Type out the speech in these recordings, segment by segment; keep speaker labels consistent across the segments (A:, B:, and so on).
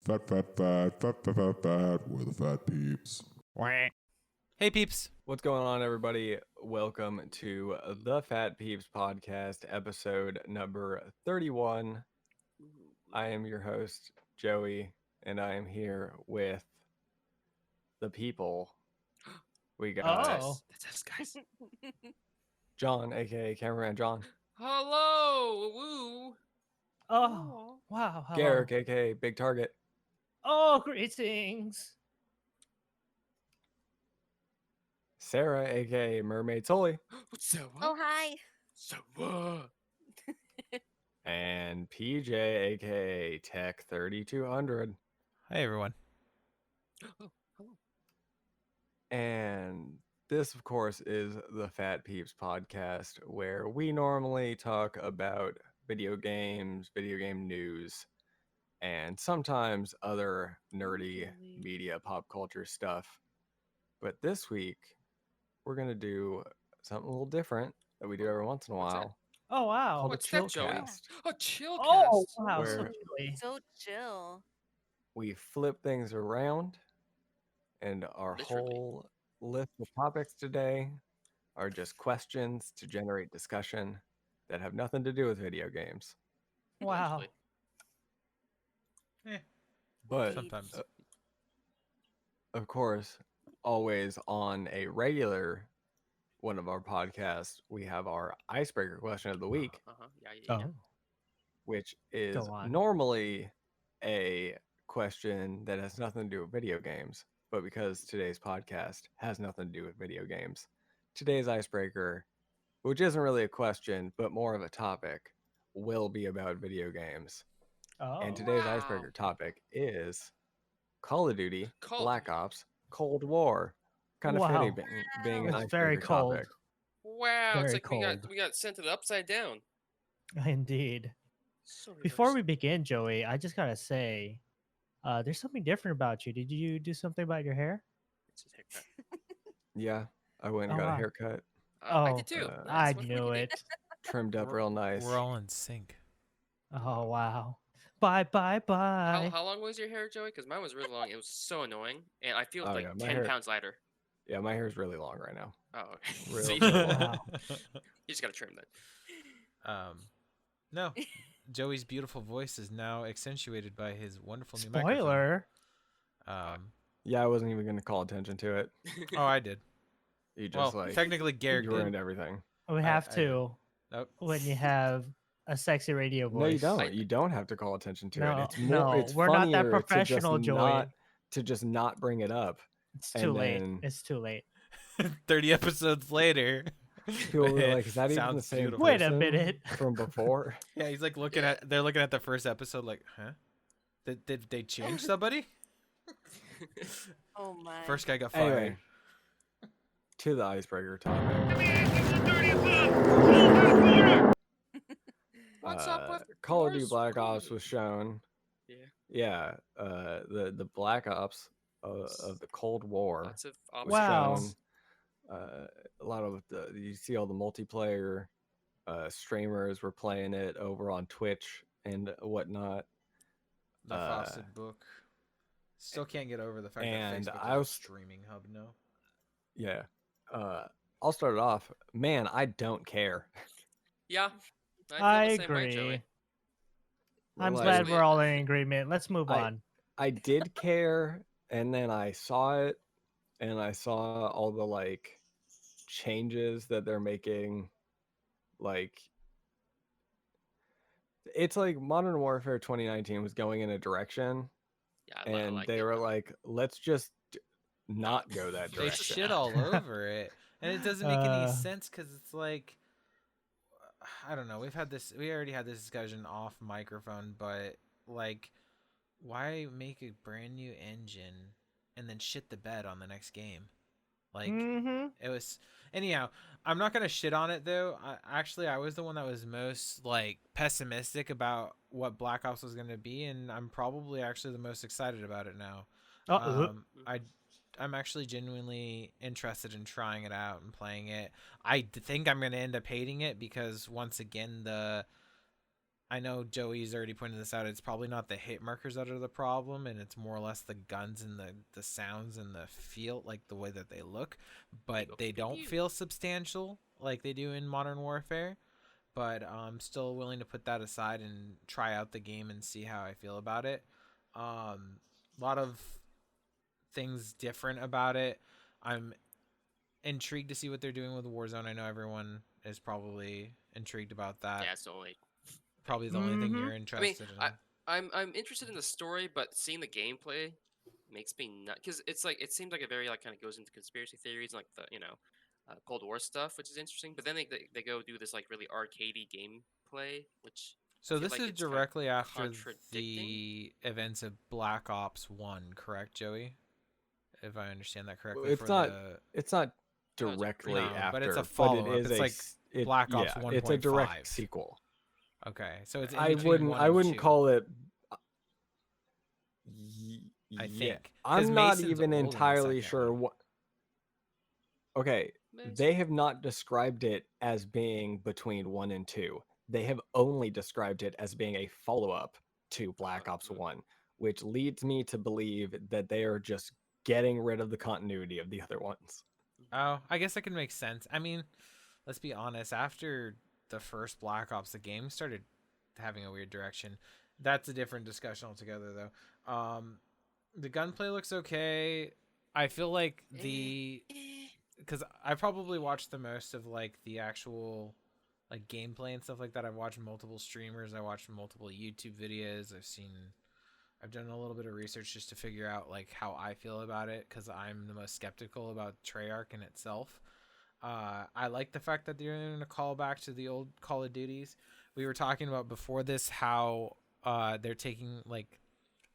A: We're the Phat Peeps.
B: Hey peeps.
C: What's going on, everybody? Welcome to the Phat Peeps Podcast, episode number 31. I am your host, Joey, and I am here with the people. We got
B: That's us, guys.
C: John, aka Cameraman John,
D: Hello, woo.
E: Oh, wow. Hello.
C: Garrick, aka Big Target,
E: Oh, greetings.
C: Sarah, aka Mermaid Sully,
D: So
F: Oh, hi.
D: So
C: and PJ, aka Tech 3200.
B: Hey everyone.
D: Oh, hello.
C: And this, of course, is the Phat Peeps Podcast, where we normally talk about video games, video game news, and sometimes other nerdy media pop culture stuff. But this week, we're going to do something a little different that we do every once in a
D: What's that?
C: while
E: Oh, wow.
C: called a
D: What's that, Joey?
C: chillcast.
D: A chillcast.
E: Oh, wow. So
C: Where-
E: chilly.
F: So chill.
C: We flip things around, and our
D: Literally.
C: whole list of topics today are just questions to generate discussion that have nothing to do with video games.
E: Wow.
D: Actually.
C: But
B: Sometimes.
C: of course, always on a regular one of our podcasts, we have our icebreaker question of the week,
D: Yeah.
C: which is
E: Go on.
C: normally a question that has nothing to do with video games. But because today's podcast has nothing to do with video games, today's icebreaker, which isn't really a question, but more of a topic, will be about video games.
E: Oh.
C: And today's
D: Wow.
C: icebreaker topic is Call of Duty,
D: Call of
C: Black
D: Duty.
C: Ops, Cold War. Kind of
E: Wow.
C: fitting being an
E: It's very
C: icebreaker
E: cold.
C: topic.
D: Wow, it's
E: Very
D: like
E: cold.
D: we got sent to the upside down.
E: Indeed.
D: So
E: Before we
D: reversed.
E: begin, Joey, I just got to say, there's something different about you. Did you do something about your hair?
D: It's his haircut.
C: Yeah, I went and
E: Oh,
C: got a
E: wow.
C: haircut,
D: I
E: Oh,
D: did too.
C: uh,
E: I
D: Nice. What
E: knew
D: we
E: it.
D: did.
C: trimmed up real nice.
B: We're all in sync.
E: Oh, wow. Bye, bye, bye.
D: How long was your hair, Joey? Because mine was really long. It was so annoying, and I feel
C: Oh,
D: like
C: yeah, my
D: 10
C: hair-
D: pounds lighter.
C: Yeah, my hair's really long right now.
D: Oh, okay.
C: Real
D: So you,
C: cool.
E: Wow.
D: you just gotta trim that.
B: No. Joey's beautiful voice is now accentuated by his wonderful new microphone.
E: Spoiler.
C: Yeah, I wasn't even going to call attention to it.
B: Oh, I did.
C: You just
B: Well,
C: like
B: technically Garrick
C: you
B: did.
C: ruined everything.
E: We have to
B: Nope.
E: when you have a sexy radio voice.
C: No, you don't.
D: I-
C: You don't have to call attention to
E: No,
C: it. It's more.
E: no,
C: It's
E: we're not that
C: funnier
E: professional,
C: to just
E: Joey.
C: not to just not bring it up.
E: It's
C: and
E: too late.
C: then-
E: It's too late.
B: 30 episodes later.
C: People were like, "Is that even the
B: Sounds
C: same?"
B: beautiful.
E: Wait a
C: person
E: minute.
C: From before.
B: Yeah, he's like they're looking at the first episode like, huh? Did they change somebody?
F: Oh, my.
B: First guy got fired.
C: Anyway, to the icebreaker topic.
D: What's up with
C: Call of Duty
D: yours,
C: Black Ops
D: Queen?
C: was shown.
D: Yeah.
C: Yeah, the Black Ops of the Cold War
D: Lots of
C: was
E: Wow.
C: shown. A lot of you see all the multiplayer streamers were playing it over on Twitch and whatnot.
B: The Fawcett book. Still can't get over the fact
C: and
B: that Facebook
C: I
B: is
C: was-
B: a streaming hub now.
C: Yeah. I'll start it off. Man, I don't care.
D: Yeah.
E: I
D: feel the same way, Joey.
E: agree. I'm
C: Like,
E: glad we're all in agreement. Let's move
C: I-
E: on.
C: I did care, and then I saw it, and I saw all the like changes that they're making. Like, it's like Modern Warfare 2019 was going in a direction,
D: Yeah, I
C: and
D: like
C: they
D: it.
C: were like, "Let's just not go that
B: They
C: direction."
B: shit all over it, and it doesn't make any
E: Uh.
B: sense because it's like, I don't know. We already had this discussion off microphone, but like, why make a brand new engine and then shit the bed on the next game? Like,
E: Mm-hmm.
B: it was. Anyhow, I'm not gonna shit on it though. I was the one that was most like pessimistic about what Black Ops was gonna be, and I'm probably actually the most excited about it now. I'm actually genuinely interested in trying it out and playing it. I think I'm gonna end up hating it because once again I know Joey's already pointed this out. It's probably not the hit markers that are the problem, and it's more or less the guns and the sounds and the feel, like the way that they look. But they don't feel substantial like they do in Modern Warfare. But I'm still willing to put that aside and try out the game and see how I feel about it. A lot of things different about it. I'm intrigued to see what they're doing with Warzone. I know everyone is probably intrigued about that.
D: Yeah, it's the only.
B: Probably the only thing you're
D: I mean,
B: interested in.
D: I'm interested in the story, but seeing the gameplay makes me not, because it's like it seems like it very like kind of goes into conspiracy theories and like the Cold War stuff, which is interesting. But then they go do this like really arcadey gameplay, which I
B: So
D: feel
B: this
D: like
B: is
D: it's kind of
B: directly after
D: contradicting.
B: the events of Black Ops 1, correct, Joey? If I understand that correctly.
C: It's not. It's not
D: No, it's a
C: directly
B: No,
C: after,
B: but it's a
C: but
B: follow-up.
C: it is
B: It's like Black Ops
C: yeah, it's a
B: 1.5.
C: direct sequel.
B: Okay, so it's in
C: I
B: between one and
C: wouldn't
B: two,
C: call it.
B: I
C: Yeah,
B: think. 'Cause
C: I'm not
B: Mason's
C: even
B: old in the
C: entirely
B: second
C: sure
B: one.
C: what. Okay, they have not described it as being between 1 and 2. They have only described it as being a follow-up to Black Ops 1, which leads me to believe that they are just getting rid of the continuity of the other ones.
B: Oh, I guess that could make sense. I mean, let's be honest. After the first Black Ops, the game started having a weird direction. That's a different discussion altogether, though. The gunplay looks okay. I feel like because I probably watched the most of like the actual like gameplay and stuff like that. I've watched multiple streamers. I watched multiple YouTube videos. I've done a little bit of research just to figure out like how I feel about it, because I'm the most skeptical about Treyarch in itself. I like the fact that they're going to call back to the old Call of Duties. We were talking about before this how they're taking like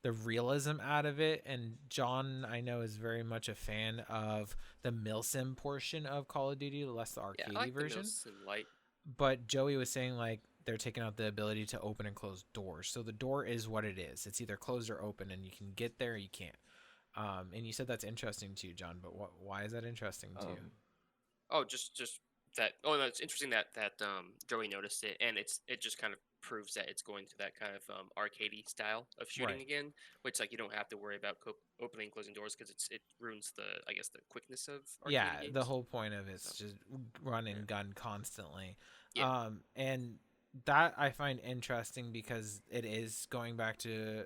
B: the realism out of it, and John, I know, is very much a fan of the milsim portion of Call of Duty, less the arcade
D: I like
B: version.
D: The milsim light.
B: But Joey was saying like they're taking out the ability to open and close doors. So the door is what it is. It's either closed or open, and you can get there or you can't. And you said that's interesting to you, John. But why is that interesting to you?
D: Oh, just that. Oh, no, it's interesting that Joey noticed it, and it just kind of proves that it's going to that kind of arcadey style of shooting
B: Right.
D: again, which like you don't have to worry about opening and closing doors because it ruins the the quickness of arcade
B: Yeah,
D: games.
B: the whole point of it's
D: So,
B: just run and gun constantly.
D: Yeah.
B: And that I find interesting because it is going back to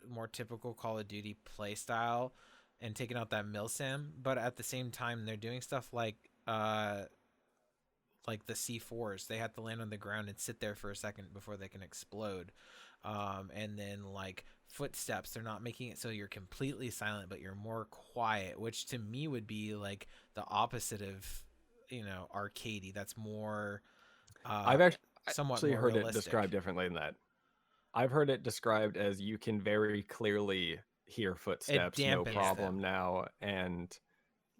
B: more typical Call of Duty play style and taking out that milsim, but at the same time they're doing stuff like the C4s. They have to land on the ground and sit there for a second before they can explode. And then like footsteps, they're not making it so you're completely silent, but you're more quiet, which to me would be like the opposite of, arcadey. That's more
C: I've actually
B: somewhat more
C: heard
B: realistic.
C: it described differently than that. I've heard it described as you can very clearly hear footsteps, no
B: dampens
C: problem
B: them.
C: now, and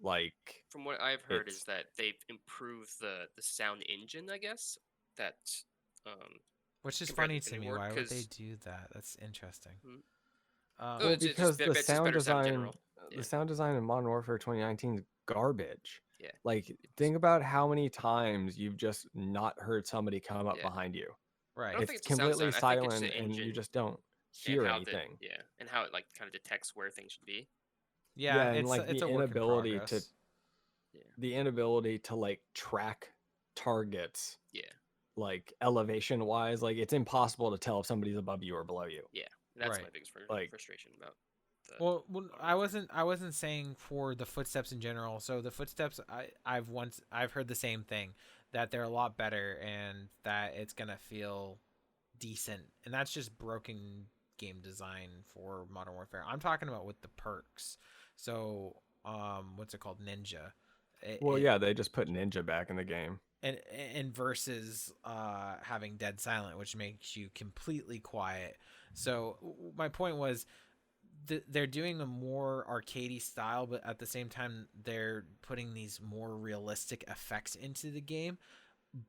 C: like
D: from what I've heard
C: it's-
D: is that they've improved the sound engine, I guess. That
B: Which is
D: compared to
B: funny to
D: Infinity
B: me.
D: Ward,
B: Why would
D: 'cause-
B: they do that? That's interesting.
D: Hmm.
B: Um,
D: No,
C: well,
D: it's just
C: because
D: be-
C: the
D: it's just
C: sound
D: better sound in
C: design,
D: general. Yeah.
C: the sound design in Modern Warfare 2019 is garbage.
D: Yeah.
C: Like, think about how many times you've just not heard somebody come up
D: Yeah.
C: behind you.
B: right.
D: I don't
C: It's
D: think it's the sound
C: completely
D: design. I think it's
C: silent,
D: the
C: and you
D: engine
C: just don't
D: and
C: hear
D: how
C: anything.
D: and how it like kind of detects where things should be.
B: Yeah,
C: and
B: it's
C: like
B: it's
C: the
B: a work in
C: inability to
B: progress.
C: like track targets,
D: Yeah.
C: like elevation wise, like it's impossible to tell if somebody's above you or below you.
D: Yeah. And that's my
B: Right.
D: biggest
C: Like-
D: frustration about.
B: Well,
D: Modern
B: I
D: Warfare.
B: wasn't saying for the footsteps in general. So the footsteps, I've heard the same thing, that they're a lot better and that it's gonna feel decent, and that's just broken game design for Modern Warfare. I'm talking about with the perks. So what's it called, Ninja?
C: Well, yeah, they just put Ninja back in the game.
B: And versus having Dead Silent, which makes you completely quiet. So my point was, they're doing a more arcadey style, but at the same time they're putting these more realistic effects into the game.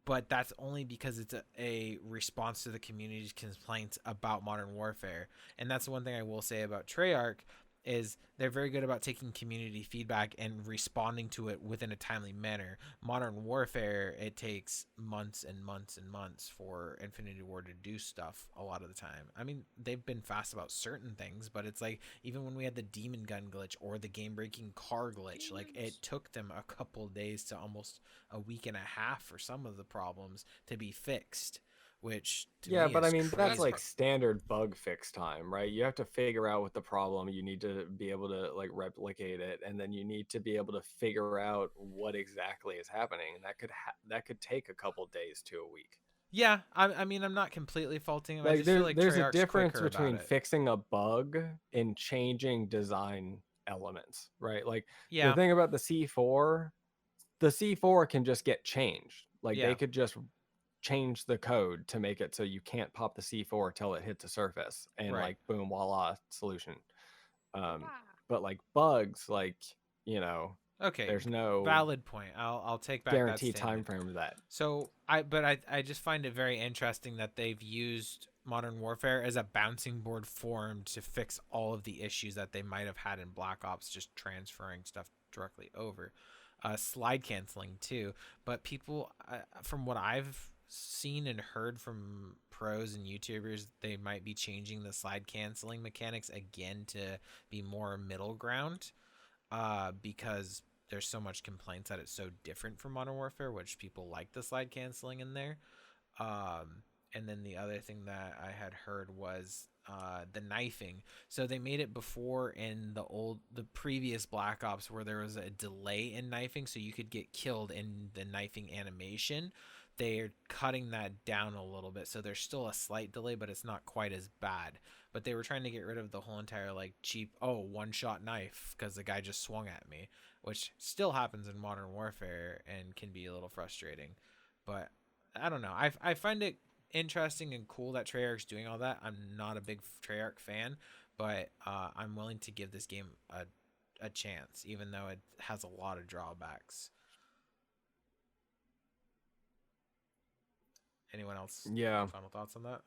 B: But that's only because it's a response to the community's complaints about Modern Warfare. And that's one thing I will say about Treyarch is they're very good about taking community feedback and responding to it within a timely manner. Modern Warfare, it takes months and months and months for Infinity Ward to do stuff a lot of the time. I mean, they've been fast about certain things, but it's like even when we had the demon gun glitch or the game-breaking car glitch, like it took them a couple days to almost a week and a half for some of the problems to be fixed. Which to
C: Yeah,
B: me
C: but I
B: is
C: mean that's
B: crazy.
C: like standard bug fix time, right? You have to figure out what the problem, you need to be able to like replicate it, and then you need to be able to figure out what exactly is happening, and that could take a couple days to a week.
B: Yeah, I mean, I'm not completely faulting him. I
C: Like
B: just feel like
C: there's a
B: Treyarch's
C: difference
B: quicker about
C: between
B: it.
C: fixing a bug and changing design elements, right? Like the
B: Yeah,
C: thing about the C4 can just get changed. Like
B: yeah,
C: they could just change the code to make it so you can't pop the C4 till it hits a surface, and
B: right.
C: like boom, voila, solution. But like bugs, like, you know,
B: Okay,
C: there's no
B: valid point. I'll take back that
C: guaranteed time
B: statement.
C: frame to that.
B: So I just find it very interesting that they've used Modern Warfare as a bouncing board form to fix all of the issues that they might have had in Black Ops, just transferring stuff directly over. Slide canceling too, but people, from what I've seen and heard from pros and YouTubers, they might be changing the slide canceling mechanics again to be more middle ground, because there's so much complaints that it's so different from Modern Warfare, which people like the slide canceling in there. And then the other thing that I had heard was the knifing. So they made it before in the previous Black Ops where there was a delay in knifing, so you could get killed in the knifing animation. They're cutting that down a little bit, so there's still a slight delay, but it's not quite as bad. But they were trying to get rid of the whole entire like cheap one shot knife because the guy just swung at me, which still happens in Modern Warfare and can be a little frustrating. But I don't know. I find it interesting and cool that Treyarch's doing all that. I'm not a big Treyarch fan, but I'm willing to give this game a chance, even though it has a lot of drawbacks. Anyone else?
C: Yeah.
B: Final thoughts on that?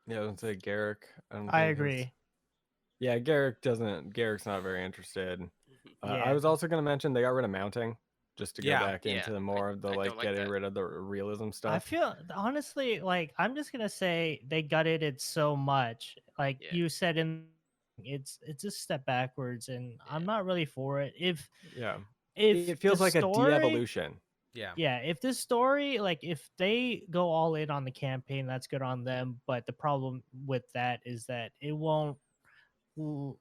C: Yeah, I was gonna say Garrick.
E: I agree.
C: Yeah, Garrick's not very interested. I
E: Yeah.
C: was also gonna mention they got rid of mounting, just to go
B: Yeah.
C: back
D: Yeah,
C: into the more of the
D: I
C: like
D: don't like
C: getting
D: that.
C: rid of the realism
E: I
C: stuff.
E: feel honestly like I'm just gonna say they gutted it so much. Like
D: Yeah.
E: you said, it's a step backwards, and I'm
D: Yeah.
E: not really for it. If
C: Yeah.
E: if
C: It feels
E: the
C: like a
E: story,
C: de-evolution.
B: Yeah.
E: yeah, if this story, like if they go all in on the campaign, that's good on them. But the problem with that is that it won't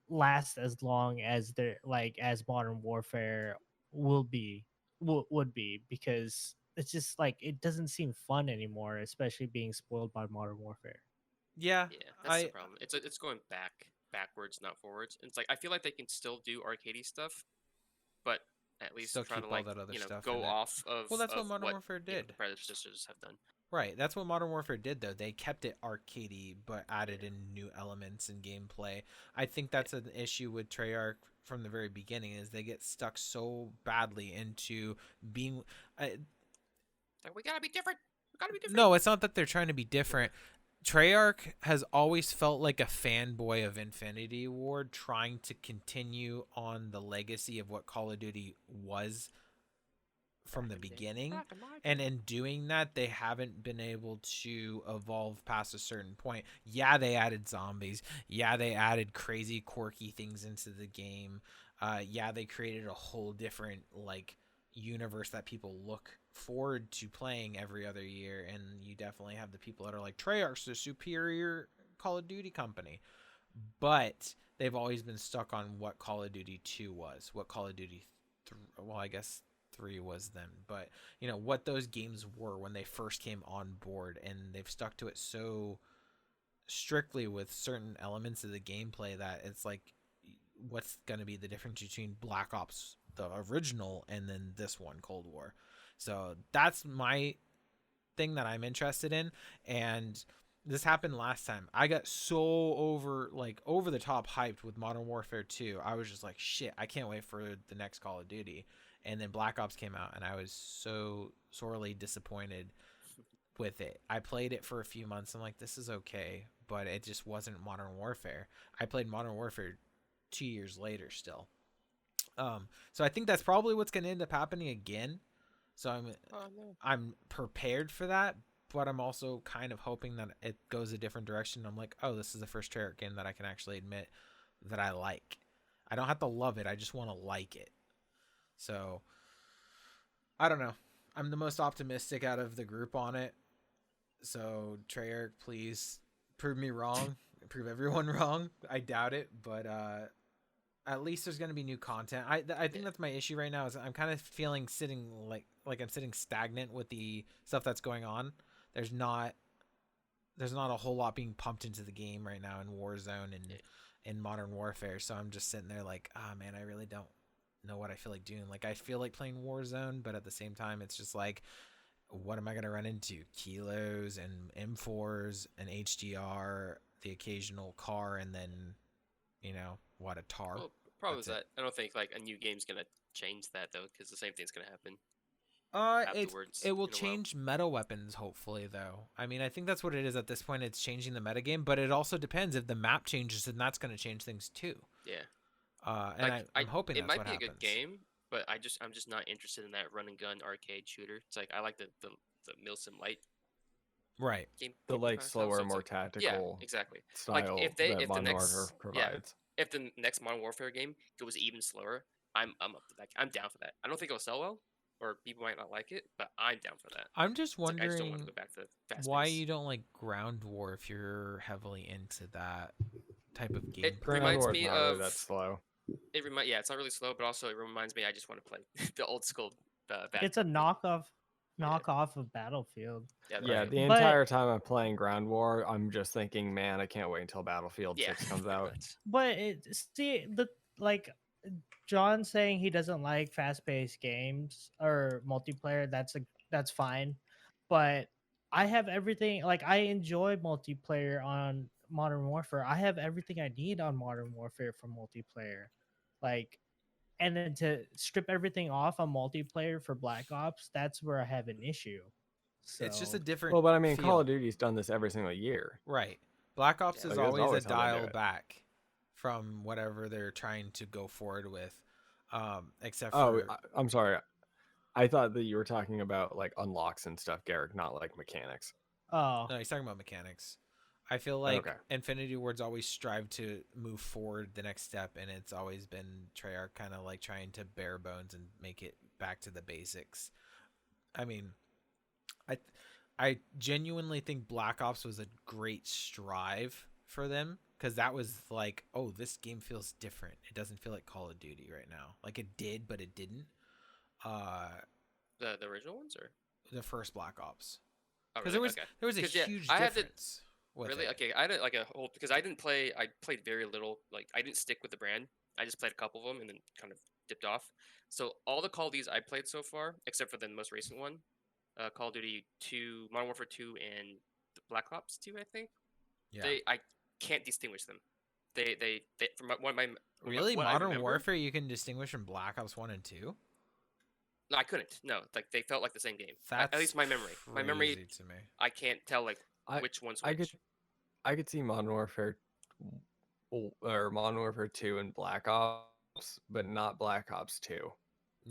E: last as long as as Modern Warfare will be would be, because it's just like it doesn't seem fun anymore, especially being spoiled by Modern Warfare.
B: Yeah.
D: Yeah, that's the problem. It's going backwards, not forwards. And it's like I feel like they can still do arcadey stuff, but at least
B: Still
D: try
B: keep
D: to
B: all
D: like
B: that other stuff
D: go
B: in it.
D: off of
B: Well, that's what
D: of
B: Modern
D: what
B: Warfare did.
D: predecessors have done.
B: Right. That's what Modern Warfare did, though. They kept it arcadey, but added in new elements and gameplay. I think that's an issue with Treyarch from the very beginning, is they get stuck so badly into being.
D: Like we gotta be different. We gotta be different.
B: No, it's not that they're trying to be different. Treyarch has always felt like a fanboy of Infinity Ward, trying to continue on the legacy of what Call of Duty was from the beginning, and in doing that they haven't been able to evolve past a certain point. Yeah, they added zombies. Yeah, they added crazy quirky things into the game. Yeah, they created a whole different like universe that people look forward to playing every other year, and you definitely have the people that are like, Treyarch's the superior Call of Duty company, but they've always been stuck on what Call of Duty 2 was, what Call of Duty well, I guess 3 was then, but you know what those games were when they first came on board, and they've stuck to it so strictly with certain elements of the gameplay that it's like, what's going to be the difference between Black Ops the original and then this one, Cold War? So that's my thing that I'm interested in. And this happened last time. I got so over the top hyped with Modern Warfare 2. I was just like, shit, I can't wait for the next Call of Duty. And then Black Ops came out, and I was so sorely disappointed with it. I played it for a few months. I'm like, this is okay, but it just wasn't Modern Warfare. I played Modern Warfare 2 years later still. So I think that's probably what's going to end up happening again. So I'm prepared for that, but I'm also kind of hoping that it goes a different direction. I'm like, oh, this is the first Treyarch game that I can actually admit that I like. I don't have to love it. I just want to like it. So I don't know. I'm the most optimistic out of the group on it. So Treyarch, please prove me wrong. Prove everyone wrong. I doubt it, but at least there's going to be new content. I think that's my issue right now is I'm kind of feeling sitting like I'm sitting stagnant with the stuff that's going on. There's not a whole lot being pumped into the game right now in Warzone and in Modern Warfare. So I'm just sitting there like, man, I really don't know what I feel like doing. Like I feel like playing Warzone, but at the same time, it's just like, what am I going to run into? Kilos and M4s and HDR, the occasional car, and then, what, a TAR?
D: Well, problem is that I don't think like a new game's gonna change that though, because the same thing's gonna happen afterwards.
B: It will change meta weapons, hopefully, though. I mean, I think that's what it is at this point. It's changing the meta game, but it also depends. If the map changes, then that's going to change things too.
D: Yeah.
B: And I'm hoping
D: it
B: that's
D: might
B: what
D: be
B: happens.
D: a good game, but I'm just not interested in that run and gun arcade shooter. It's like I like the Milsim Light
B: Right.
D: game.
C: The like
D: kinda style,
C: slower,
D: so it's
C: more
D: like,
C: tactical
D: yeah, exactly.
C: style
D: Like if
C: that
D: the
C: Modern
D: next
C: Warfare provides.
D: if the next Modern Warfare game goes even slower, I'm up for that. I'm down for that. I don't think it'll sell well, or people might not like it, but I'm down for that.
B: I'm just
D: It's like, I just don't
B: wondering
D: want to go back to fast
B: why
D: pace.
B: you don't like Ground War if you're heavily into that type of game.
D: It
C: Ground
D: reminds
C: War's
D: me
C: not really
D: of
C: that slow.
D: yeah, it's not really slow, but also it reminds me I just want to play the old school.
E: It's a
D: Battlefield.
E: knockoff of Battlefield.
C: Yeah, the
E: But-
C: entire time I'm playing Ground War, I'm just thinking, man, I can't wait until Battlefield 6 comes
D: pretty
C: out.
D: much.
E: But John saying he doesn't like fast-paced games or multiplayer, that's fine. But I have everything. Like I enjoy multiplayer on Modern Warfare. I have everything I need on Modern Warfare for multiplayer. Like, and then to strip everything off on multiplayer for Black Ops, that's where I have an issue.
B: It's just
E: So-
B: a different.
C: Well, but I mean,
B: feel.
C: Call of Duty's done this every single year.
B: Right. Black Ops
D: Yeah.
B: is
C: Like, that's
B: always
C: always
B: a
C: how they do
B: dial
C: it.
B: back from whatever they're trying to go forward with. Except
C: Oh,
B: for
C: I'm sorry. I thought that you were talking about like unlocks and stuff, Garrick, not like mechanics.
E: Oh,
B: no, he's talking about mechanics. I feel like
C: Okay.
B: Infinity Ward's always strive to move forward the next step, and it's always been Treyarch kind of like trying to bare bones and make it back to the basics. I mean, I genuinely think Black Ops was a great strive for them because that was like, oh, this game feels different. It doesn't feel like Call of Duty right now. Like it did, but it didn't.
D: The original ones or
B: The first Black Ops.
D: oh,
B: Because
D: really? Okay.
B: there was a
D: 'Cause, yeah,
B: huge
D: I had to-
B: difference. with
D: Really?
B: it.
D: Okay, I had like a whole because I didn't play. I played very little. Like I didn't stick with the brand. I just played a couple of them and then kind of dipped off. So all the Call of Duties I played so far, except for the most recent one, Call of Duty 2, Modern Warfare 2, and the Black Ops 2, I think.
B: Yeah.
D: I can't distinguish them. They from what my
B: Really?
D: what I
B: Modern
D: remember-
B: Warfare you can distinguish from Black Ops 1 and 2?
D: No, I couldn't. No, like they felt like the same game.
B: That's
D: At least my memory. My memory,
B: crazy to me.
D: I can't tell like which one's which.
C: I could see Modern Warfare or Modern Warfare 2 and Black Ops, but not Black Ops 2.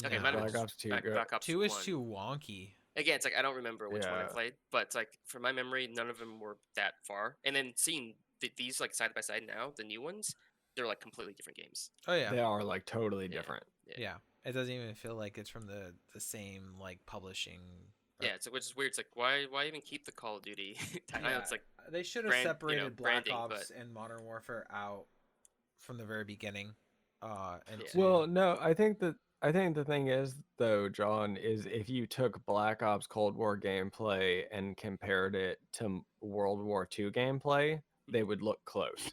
D: Okay,
B: No.
D: might have been
C: Black
D: just
C: Ops 2
D: Black Ops
B: 2 is
D: 1.
B: too wonky.
D: Again, it's like I don't remember which one I
C: Yeah.
D: played, but it's like from my memory, none of them were that far. And then seeing these like side by side now, the new ones, they're like completely different games.
B: Oh yeah.
C: They are like totally
D: Yeah.
C: different.
B: Yeah. It doesn't even feel like it's from the same like publishing. or-
D: Yeah, which is weird. It's like why even keep the Call of Duty? I know it's like
B: they should have
D: brand-
B: separated Black
D: branding,
B: Ops and Modern Warfare out from the very beginning. And
D: Yeah.
B: to-
C: Well, no, I think the thing is though, John, is if you took Black Ops Cold War gameplay and compared it to World War II gameplay, they would look close.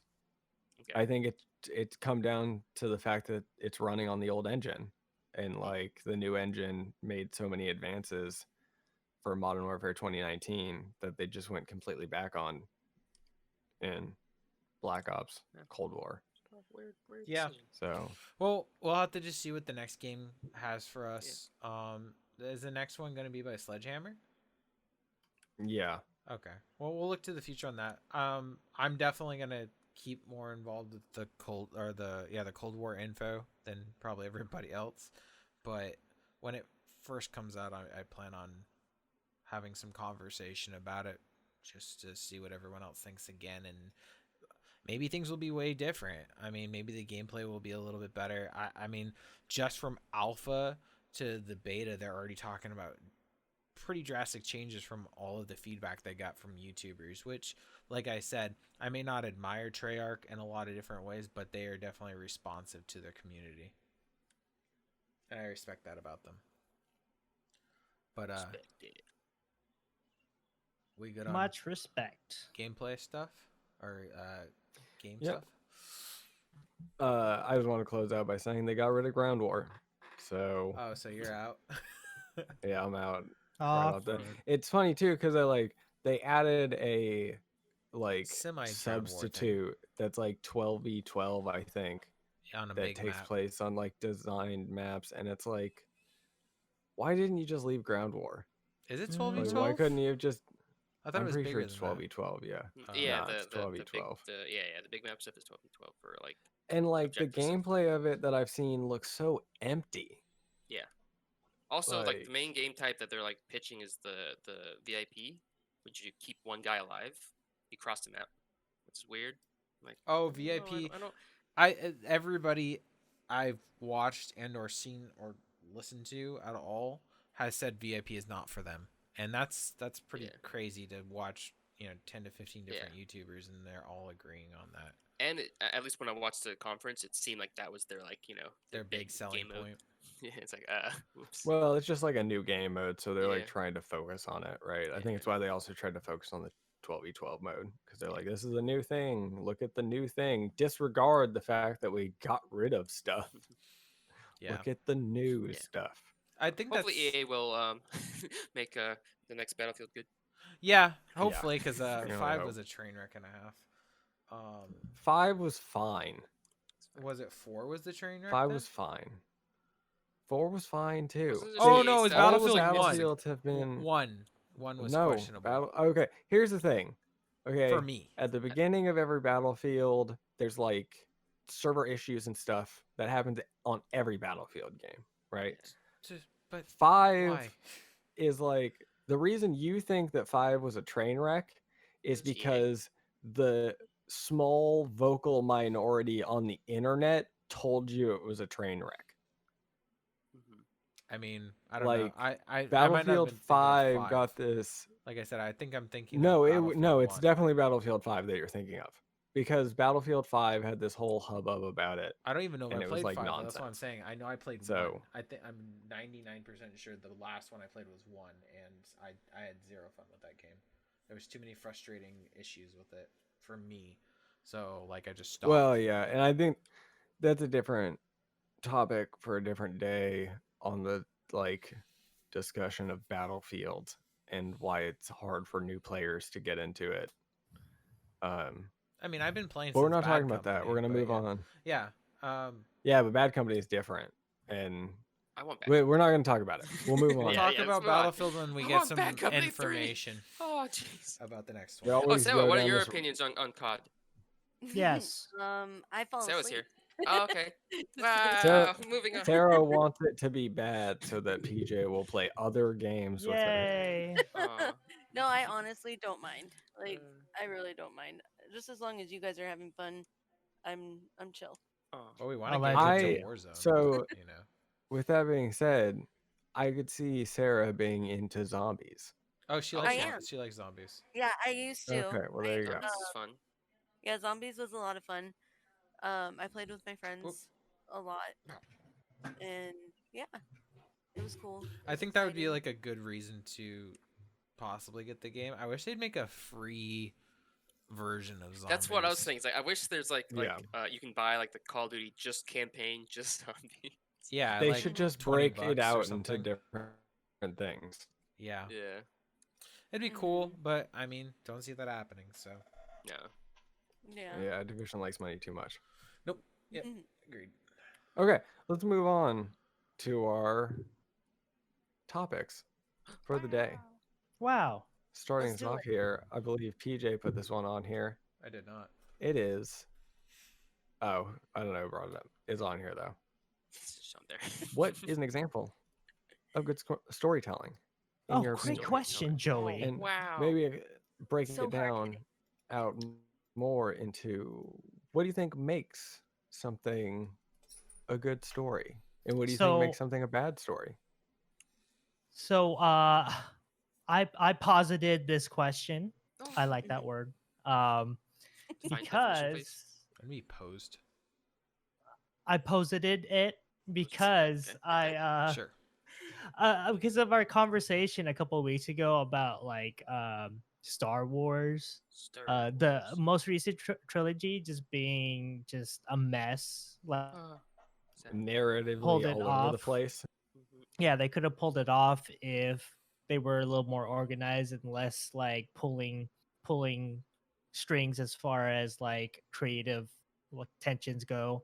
D: Okay.
C: I think it's come down to the fact that it's running on the old engine, and like the new engine made so many advances for Modern Warfare 2019 that they just went completely back on in Black Ops
D: Yeah.
C: Cold War.
D: weird
B: Yeah.
D: decision.
C: So
B: well, we'll have to just see what the next game has for us. Is the next one going to be by Sledgehammer?
C: yeah,
B: Okay. Well, we'll look to the future on that. I'm definitely gonna keep more involved with the Cold War info than probably everybody else. But when it first comes out, I plan on having some conversation about it just to see what everyone else thinks again, and maybe things will be way different. I mean, maybe the gameplay will be a little bit better. I mean, just from alpha to the beta, they're already talking about pretty drastic changes from all of the feedback they got from YouTubers, which, like I said, I may not admire Treyarch in a lot of different ways, but they are definitely responsive to their community. And I respect that about them. But
D: Respect it.
B: we good on
E: Much respect.
B: gameplay stuff or game
C: Yep.
B: stuff?
C: I just want to close out by saying they got rid of Ground War. So
B: Oh, so you're out.
C: yeah, I'm out.
E: Off.
C: Off that. It's funny too because they added a
B: Semi-Ground War thing.
C: substitute that's like 12v12, I think,
B: On a
C: that
B: big
C: takes
B: map.
C: place on like designed maps, and it's like, why didn't you just leave Ground War?
B: Is it
E: Mm.
B: 12v12?
C: Like, why couldn't you have just?
B: I thought
C: I'm
B: it was
C: pretty sure
B: bigger
C: it's
B: than that.
C: 12v12. Yeah.
D: Yeah,
C: Nah, it's
D: the big
C: 12v12.
D: the big map stuff is 12v12 for like
C: And like the
D: objective stuff.
C: gameplay of it that I've seen looks so empty.
D: yeah. Also, like the
C: Like-
D: main game type that they're like pitching is the VIP, which you keep one guy alive. You cross the map, which is weird. Like
B: Oh,
D: I don't know,
B: VIP.
D: I don't.
B: Everybody I've watched and or seen or listened to at all has said VIP is not for them, and that's pretty
D: Yeah.
B: crazy to watch. 10 to 15 different YouTubers, and they're all agreeing on that.
D: And at least when I watched the conference, it seemed like that was their like
B: Their big selling
D: game mode.
B: point.
D: Yeah, it's like oops.
C: Well, it's just like a new game mode, so they're
D: Yeah.
C: like trying to focus on it, right? I think it's why they also tried to focus on the 12v12 mode because they're like, this is a new thing. Look at the new thing. Disregard the fact that we got rid of stuff.
B: Yeah,
C: Look at the new
D: Yeah.
C: stuff.
B: I think
D: Hopefully
B: that's
D: EA will make the next Battlefield good.
B: yeah. Hopefully, because
C: can only
B: 5
C: hope.
B: was a train wreck and a half.
C: 5 was fine.
B: Was it 4 was the train wreck?
C: 5
B: then?
C: was fine. 4 was fine too.
D: Wasn't there
B: Oh,
D: some
B: no,
D: EA
B: it's
D: stuff?
C: All the
B: Battlefield 1.
C: Battlefields have been
B: One was
C: no
B: questionable
C: Okay, here's the thing. Okay,
B: for me.
C: at the beginning of every Battlefield, there's like server issues and stuff that happens on every Battlefield game, right?
B: But
C: 5
B: why?
C: is like the reason you think that 5 was a train wreck is
D: It's EA.
C: because the small vocal minority on the internet told you it was a train wreck.
D: Mhm.
B: I mean, I don't know.
C: Like,
B: I might not have
C: Battlefield
B: been thinking of
C: 5 got this.
B: Like I said, I think I'm thinking.
C: No,
B: of
C: no,
B: Battlefield
C: it's
B: 1.
C: definitely Battlefield 5 that you're thinking of because Battlefield 5 had this whole hubbub about it.
B: I don't even know if
C: and
B: I
C: it was,
B: played
C: like,
B: 5. Though. That's what I'm
C: nonsense.
B: saying. I know I played 1.
C: So-
B: I think I'm 99% sure the last one I played was 1, and I had zero fun with that game. There was too many frustrating issues with it for me, so like I just stopped.
C: Well, yeah, and I think that's a different topic for a different day on the discussion of Battlefield and why it's hard for new players to get into it.
B: I mean, I've been playing.
C: But we're
B: since
C: not
B: Bad
C: talking about that.
B: Company,
C: We're gonna
B: but
C: move
B: yeah.
C: on.
B: Yeah.
C: Yeah, but Bad Company is different, and
D: I want back.
C: we're not gonna talk about it. We'll move
B: We'll
C: on.
D: Yeah,
B: talk
D: let's
B: about
D: move on.
B: Battlefield when we
D: I
B: get
D: want
B: some
D: Bad Company 3.
B: information
D: Oh jeez.
B: about the next
C: We
B: one.
C: always
D: Sarah,
C: go
D: what are
C: down
D: your
C: this-
D: opinions on COD?
E: Yes.
A: I fall
D: Sarah's
A: asleep.
D: here. Oh, okay. Wow.
C: Sarah-
D: Moving on.
C: Sarah wants it to be bad so that PJ will play other games with her.
E: Yay.
D: Aw.
A: No, I honestly don't mind. Like,
D: Uh,
A: I really don't mind. Just as long as you guys are having fun, I'm chill.
D: aw.
B: Well, we want to
E: Allegedly.
B: get into Warzone.
C: So-
B: you know.
C: With that being said, I could see Sarah being into zombies.
B: Oh, she
D: I
B: likes
A: am.
B: zombies. She likes zombies.
A: Yeah, I used to.
C: Okay, well, there you go.
D: This is fun.
A: Yeah, zombies was a lot of fun. I played with my friends a lot, and yeah, it was cool. It
B: I
A: was
B: think that would be
A: exciting.
B: like a good reason to possibly get the game. I wish they'd make a free version of zombies.
D: That's what I was saying. It's like I wish there's
C: Yeah.
D: you can buy like the Call of Duty just campaign, just zombie.
B: Yeah,
C: They
B: like
C: should just
B: 20
C: break it
B: bucks or
C: out into
B: something.
C: different things.
B: Yeah,
D: Yeah.
B: it'd be cool, but I mean, don't see that happening. So
D: No.
A: Yeah.
C: Yeah, Division likes money too much.
B: Yep.
A: Mhm.
B: agreed.
C: Okay, let's move on to our topics for the day.
E: Wow.
C: Starting
A: Let's
C: us
A: do
C: off here, I believe PJ put this one on here.
B: I did not.
C: It is. Oh, I don't know who brought it up. It's on here though.
D: It's just on there.
C: What is an example of good storytelling in
E: Oh,
C: your
E: great
C: opinion?
E: question, Joey.
C: And
D: Wow.
C: maybe break
A: So
C: it
A: hard
C: down
A: hitting.
C: out more into what do you think makes something a good story, and what do you think makes
E: So,
C: something a bad story?
E: I posited this question.
D: Oh,
E: I like that word. Um,
D: define definition, please.
E: because
B: Let me posed.
E: I posited it because
D: Okay.
B: Sure.
E: because of our conversation a couple of weeks ago about like Star Wars,
D: Star
E: the
D: Wars.
E: most recent trilogy just being just a mess. Like
D: Sad.
C: Narratively
E: pulled it
C: all over the
E: off.
C: place.
D: Mhm.
E: Yeah, they could have pulled it off if they were a little more organized and less like pulling strings as far as like creative like tensions go.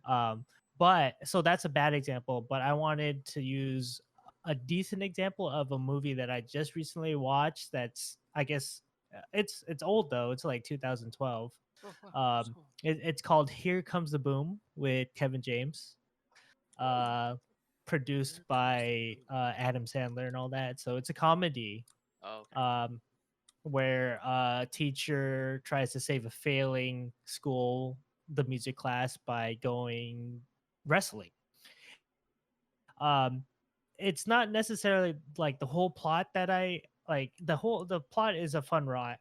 E: Um, but so that's a bad example. But I wanted to use a decent example of a movie that I just recently watched. That's I guess it's old though. It's like 2012.
D: Oh, wow.
E: Um, it's called Here Comes the Boom with Kevin James. Uh, produced
D: Here comes the
E: by
D: boom.
E: Adam Sandler and all that. So it's a comedy
D: Oh, okay.
E: where a teacher tries to save a failing school, the music class, by going wrestling. Um, it's not necessarily like the whole plot that I like. The plot is a fun ride.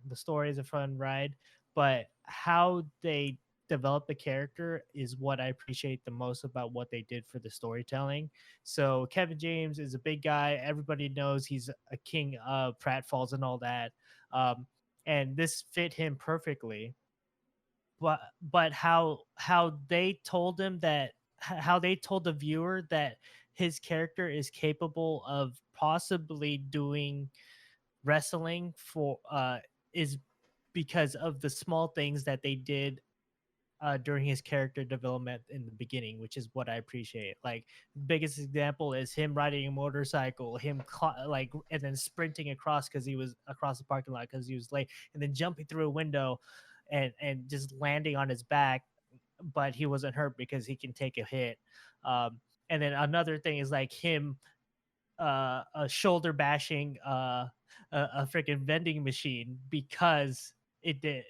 E: The story is a fun ride, but how they develop the character is what I appreciate the most about what they did for the storytelling. So Kevin James is a big guy. Everybody knows he's a king of pratfalls and all that. Um, and this fit him perfectly. But how they told him that how they told the viewer that his character is capable of possibly doing wrestling for is because of the small things that they did during his character development in the beginning, which is what I appreciate. Like biggest example is him riding a motorcycle, him like and then sprinting across because he was across the parking lot because he was late, and then jumping through a window, and just landing on his back, but he wasn't hurt because he can take a hit. And then another thing is like him shoulder bashing a freaking vending machine because it did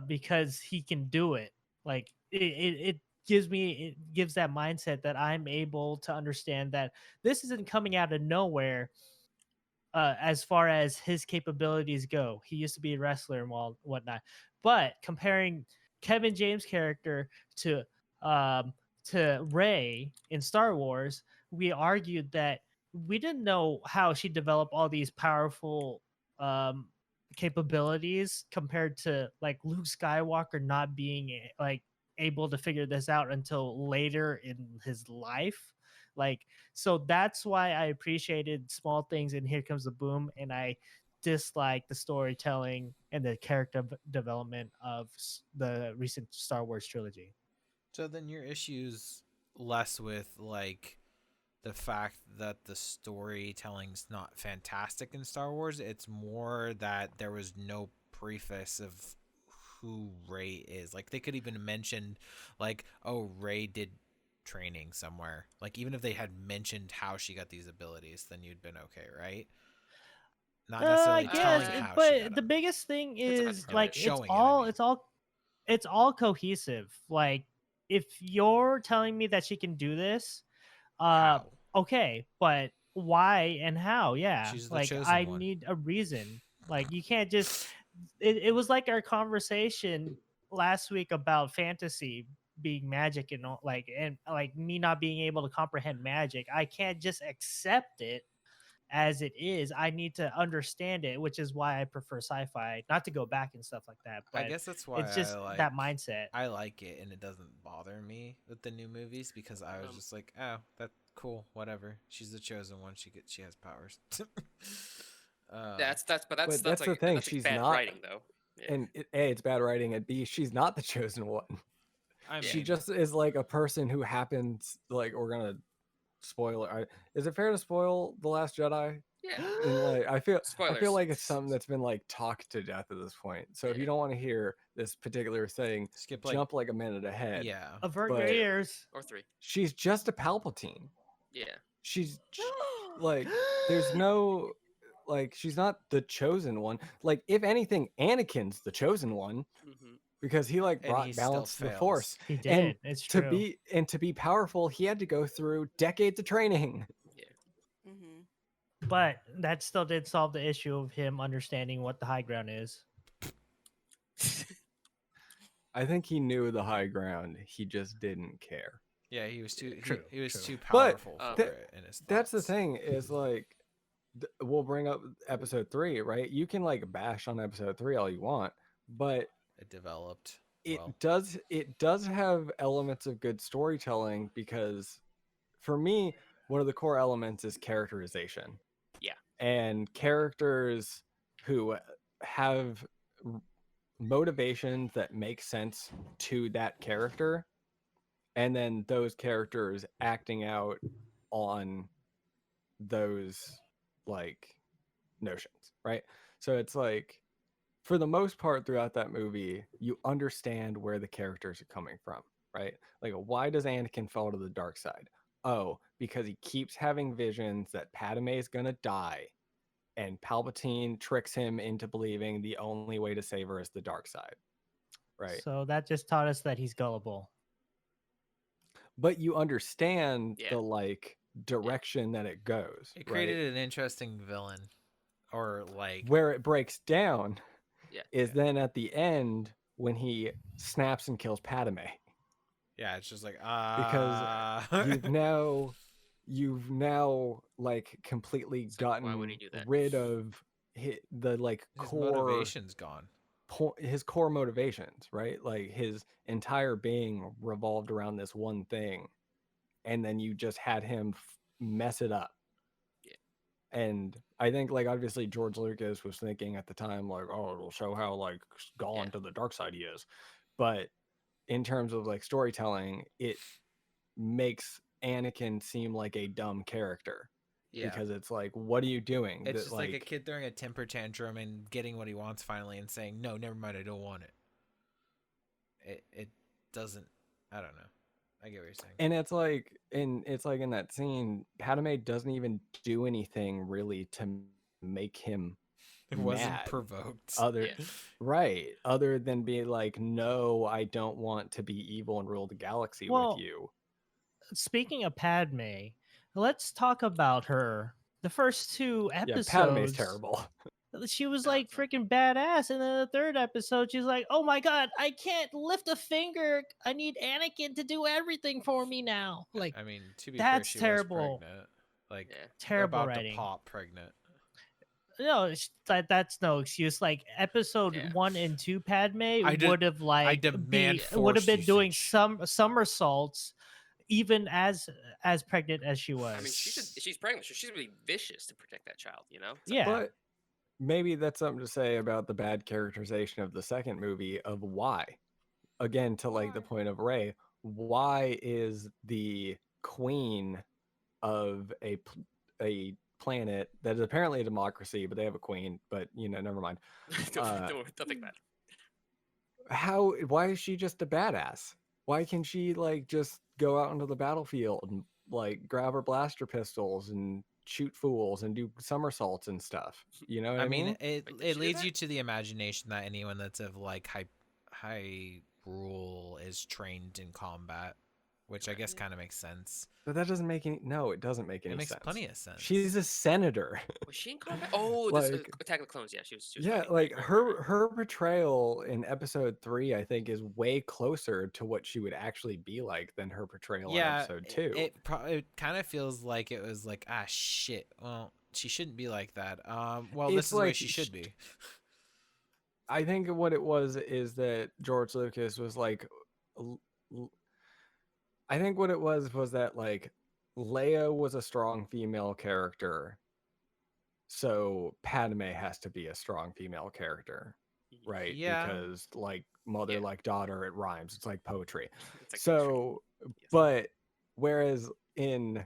E: because he can do it. Like it it gives that mindset that I'm able to understand that this isn't coming out of nowhere. As far as his capabilities go, he used to be a wrestler and whatnot. But comparing Kevin James' character um, to Rey in Star Wars, we argued that we didn't know how she developed all these powerful um, capabilities compared to like Luke Skywalker not being like able to figure this out until later in his life. Like so that's why I appreciated small things in Here Comes the Boom, and I dislike the storytelling and the character development of the recent Star Wars trilogy.
B: So then your issues less with like the fact that the storytelling's not fantastic in Star Wars. It's more that there was no preface of who Rey is. Like they could even mention like, oh, Rey did training somewhere. Like even if they had mentioned how she got these abilities, then you'd been okay, right? Not necessarily
E: Yes,
B: telling how she got
E: but the
B: them.
E: biggest thing
D: It's
E: is
B: Or like
E: like
B: showing it, I mean.
E: it's all cohesive. Like if you're telling me that she can do this, uh
B: How?
E: okay, but why and how? Yeah,
B: She's the
E: like
B: chosen
E: I
B: one.
E: need a reason. Like you can't just it was like our conversation last week about fantasy being magic and all, like and like me not being able to comprehend magic. I can't just accept it as it is. I need to understand it, which is why I prefer sci-fi, not to go back and stuff like that,
B: I
E: but
B: guess that's why
E: it's just that mindset.
B: I like it and it doesn't bother me with the new movies because I was
D: Um,
B: just like, oh, that's cool, whatever. She's the chosen one. She has powers.
D: but
C: But
D: that's
C: that's the
D: like
C: thing.
D: that's like
C: She's
D: bad
C: not,
D: writing though. Yeah.
C: and A, it's bad writing, and B, she's not the chosen one.
B: I
C: She
B: mean,
C: just is like a person who happens. Like we're gonna spoiler. Is it fair to spoil the Last Jedi?
D: Yeah, Yeah.
C: And like I feel
D: Spoilers.
C: like it's something that's been like talked to death at this point. So if you don't want to hear this particular thing,
B: Skip like
C: jump like a minute ahead.
B: yeah.
E: Avert your
C: But-
E: ears.
D: Or 3.
C: She's just a Palpatine.
D: Yeah.
C: She's like there's no like she's not the chosen one. Like if anything, Anakin's the chosen one
D: Mm-hmm.
C: because he like
B: And
C: brought
B: he still
C: balance to the
B: fails.
C: Force.
E: He did.
C: And
E: It's
C: to
E: true.
C: be powerful, he had to go through decades of training.
A: Mm-hmm.
E: But that still did solve the issue of him understanding what the high ground is.
C: I think he knew the high ground. He just didn't care.
B: Yeah, he was too
E: True,
B: he was
E: true.
B: too
C: But
B: powerful for
C: that-
B: it in his thoughts.
C: That's the thing is like we'll bring up episode 3, right? You can like bash on episode 3 all you want, but
B: It developed.
C: it
B: well.
C: does have elements of good storytelling because for me one of the core elements is characterization.
D: Yeah.
C: And characters who have motivations that make sense to that character and then those characters acting out on those like notions, right? So it's like for the most part throughout that movie you understand where the characters are coming from, right? Like why does Anakin fall to the dark side? Oh, because he keeps having visions that Padme is gonna die and Palpatine tricks him into believing the only way to save her is the dark side, right?
E: So that just taught us that he's gullible.
C: But you understand
D: Yeah.
C: the like direction that it goes,
B: It
C: right?
B: created an interesting villain, or like
C: Where it breaks down
D: Yeah.
C: is then at the end when he snaps and kills Padme
B: yeah, it's just like
C: because you've now like completely
D: It's like, why would
C: gotten
D: he do that?
C: rid of the like
B: his
C: core
B: motivation's gone.
C: his core motivations, right? Like his entire being revolved around this one thing, and then you just had him mess it up.
D: Yeah.
C: And I think like obviously George Lucas was thinking at the time like, oh, it'll show how like gone
D: Yeah.
C: to the dark side he is. But in terms of like storytelling, it makes Anakin seem like a dumb character.
B: Yeah,
C: Because it's like, what are you doing?
B: it's
C: That,
B: just like a kid throwing a temper tantrum and getting what he wants finally, and saying, "No, never mind, I don't want it." It doesn't. I don't know. I get what you're saying.
C: And it's like in that scene, Padme doesn't even do anything really to make him
B: It wasn't
C: mad.
B: provoked.
C: Other
D: Yeah.
C: right, other than be like, no, I don't want to be evil and rule the galaxy
E: Well,
C: with you.
E: Speaking of Padme, let's talk about her. The first 2
C: Yeah,
E: episodes,
C: Padme's terrible.
E: she was
D: No,
E: like
D: it's not.
E: freaking badass, and then the 3rd episode, she's like, "Oh my god, I can't lift a finger. I need Anakin to do everything for me now." Like
B: I mean, to be
E: That's
B: fair, she
E: terrible.
B: was pregnant. Like
D: Yeah.
E: terrible
B: about
E: writing.
B: to pop pregnant.
E: No, that's no excuse. Like episode
D: Yeah.
E: 1 and 2, Padme
B: I
E: would have like
B: demand
E: would have
B: forced
E: been doing
B: usage.
E: some somersaults, even as pregnant as she was.
D: I mean, she's pregnant, so she's gonna be vicious to protect that child. You know.
E: yeah.
C: But maybe that's something to say about the bad characterization of the second movie of why. Again, to like the point of Rey, why is the queen of a planet that is apparently a democracy, but they have a queen, but never mind.
D: don't think about it.
C: Why is she just a badass? Why can she like just go out onto the battlefield and like grab her blaster pistols and shoot fools and do somersaults and stuff? You know what I mean?
B: it
D: Wait, did she do
B: leads
D: that?
B: you to the imagination that anyone that's of like high rule is trained in combat, which I guess kind of makes sense.
C: But that doesn't make any. No, it doesn't make any
B: It makes
C: sense.
B: plenty of sense.
C: She's a senator.
D: Was she in combat? Oh, this
C: Like-
D: Attack of the Clones. Yeah, she was.
C: Yeah,
D: fighting.
C: like
D: Right, right,
C: her
D: right.
C: her portrayal in episode 3, I think, is way closer to what she would actually be like than her portrayal in episode 2.
B: It kind of feels like it was like, ah, shit. Well, she shouldn't be like that. Well,
C: It's
B: this is the way
C: like
B: she should be.
C: I think what it was is that George Lucas was like, I think what it was that like Leia was a strong female character, so Padme has to be a strong female character, right?
B: Yeah.
C: Because like mother,
D: Yeah.
C: like daughter, it rhymes. It's like poetry.
D: It's like
C: So,
D: Yes.
C: but whereas in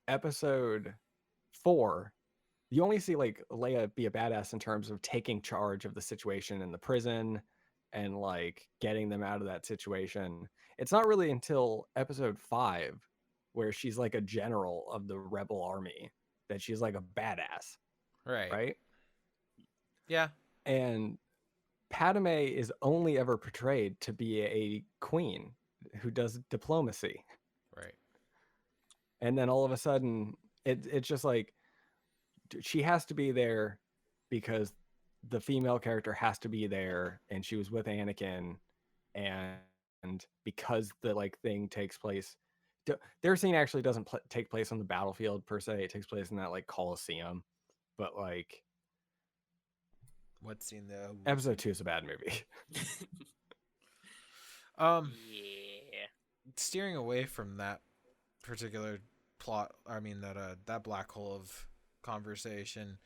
C: episode 4, you only see like Leia be a badass in terms of taking charge of the situation in the prison and like getting them out of that situation. It's not really until episode 5 where she's like a general of the rebel army that she's like a badass,
B: Right.
C: right?
B: Yeah.
C: And Padme is only ever portrayed to be a queen who does diplomacy.
B: Right.
C: And then all of a sudden it's just like she has to be there because the female character has to be there, and she was with Anakin, and because the like thing takes place, their scene actually doesn't take place on the battlefield per se. It takes place in that like Coliseum, but like
B: What scene though?
C: episode 2 is a bad movie.
D: Yeah.
B: Steering away from that particular plot, I mean that black hole of conversation,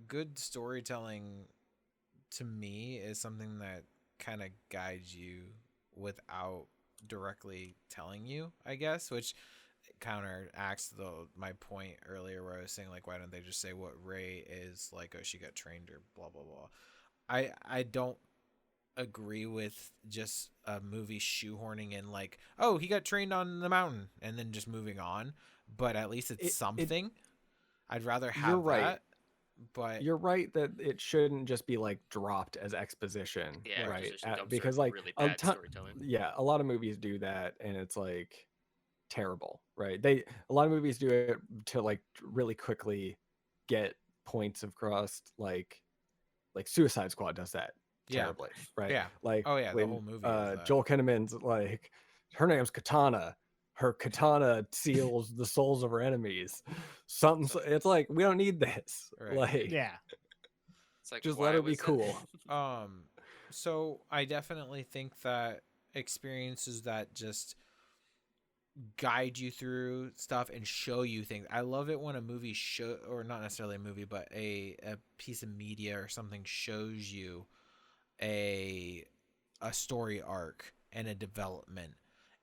B: good storytelling to me is something that kind of guides you without directly telling you, I guess, which counteracts my point earlier where I was saying like, why don't they just say what Rey is like? Oh, she got trained or blah blah blah. I don't agree with just a movie shoehorning in like, oh, he got trained on the mountain and then just moving on, but at least it's something. I'd rather have
C: You're right.
B: that. But
C: you're right that it shouldn't just be like dropped as exposition,
D: Yeah,
C: right?
D: exposition dumps
C: Because
D: are
C: like
D: really
C: a
D: bad
C: ton,
D: storytelling.
C: yeah, a lot of movies do that, and it's like terrible, right? A lot of movies do it to like really quickly get points across, like Suicide Squad does that terribly, right?
B: Yeah.
C: Like,
B: oh yeah, the
C: when
B: whole movie is that.
C: Joel Kinnaman's like, her name's Katana. Her katana seals the souls of her enemies. It's like, we don't need this.
B: Right.
C: Like,
E: Yeah.
D: It's like,
C: just
D: why
C: let her be
D: was that?
C: cool.
B: So I definitely think that experiences that just guide you through stuff and show you things. I love it when a movie or not necessarily a movie, but a piece of media or something shows you a story arc and a development.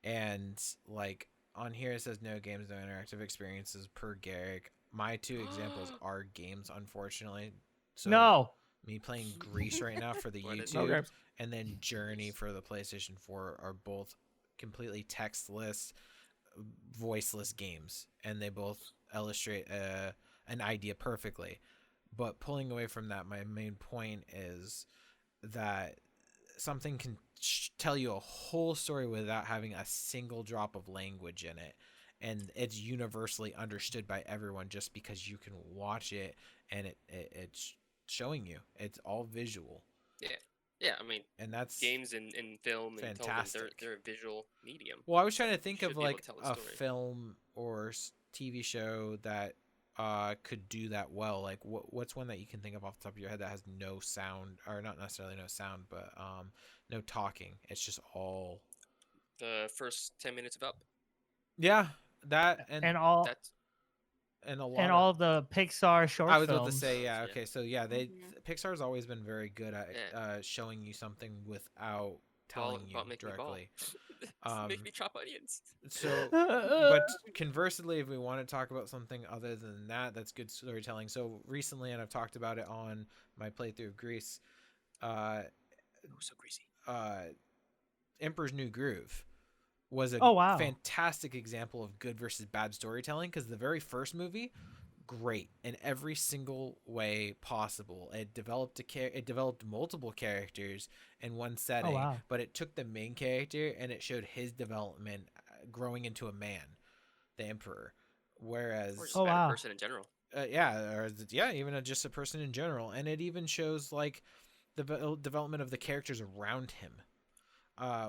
B: And like on here it says no games, no interactive experiences per Garrick. My 2 examples are games, unfortunately. So
E: No.
B: me playing Grease right now for the
D: What is
B: YouTube,
C: it?
B: and then Journey for the PlayStation 4 are both completely textless, voiceless games, and they both illustrate an idea perfectly. But pulling away from that, my main point is that something can tell you a whole story without having a single drop of language in it, and it's universally understood by everyone just because you can watch it and it's showing you. It's all visual.
D: Yeah, I mean,
B: And that's
D: games and film and television,
B: fantastic.
D: they're a visual medium.
B: Well, I was trying to think
D: Should
B: of
D: be able
B: like
D: to tell a
B: a
D: story.
B: film or TV show that could do that well. Like what's one that you can think of off the top of your head that has no sound, or not necessarily no sound, but no talking. It's just all
D: The first 10 minutes of Up.
B: yeah, that
E: And all
D: That's
B: and a lot
E: and
B: of,
E: all the Pixar short
B: I was
E: films.
B: about to say, yeah,
D: Yeah.
B: okay, so yeah,
A: Mhm.
B: Pixar's always been very good at
D: Yeah.
B: showing you something without telling you
D: make me ball.
B: directly.
D: Make me chop onions.
B: So, but conversely, if we want to talk about something other than that, that's good storytelling. So recently, and I've talked about it on my playthrough of Grease,
D: Oh, so greasy.
B: Emperor's New Groove was a
E: Oh, wow.
B: fantastic example of good versus bad storytelling, because the very first movie, great in every single way possible. It developed it developed multiple characters in one setting,
E: wow.
B: but it took the main character and it showed his development growing into a man, the Emperor. Whereas
D: Or just
E: Oh,
D: a bad
E: wow.
D: person in general.
B: even just a person in general, and it even shows like the development of the characters around him,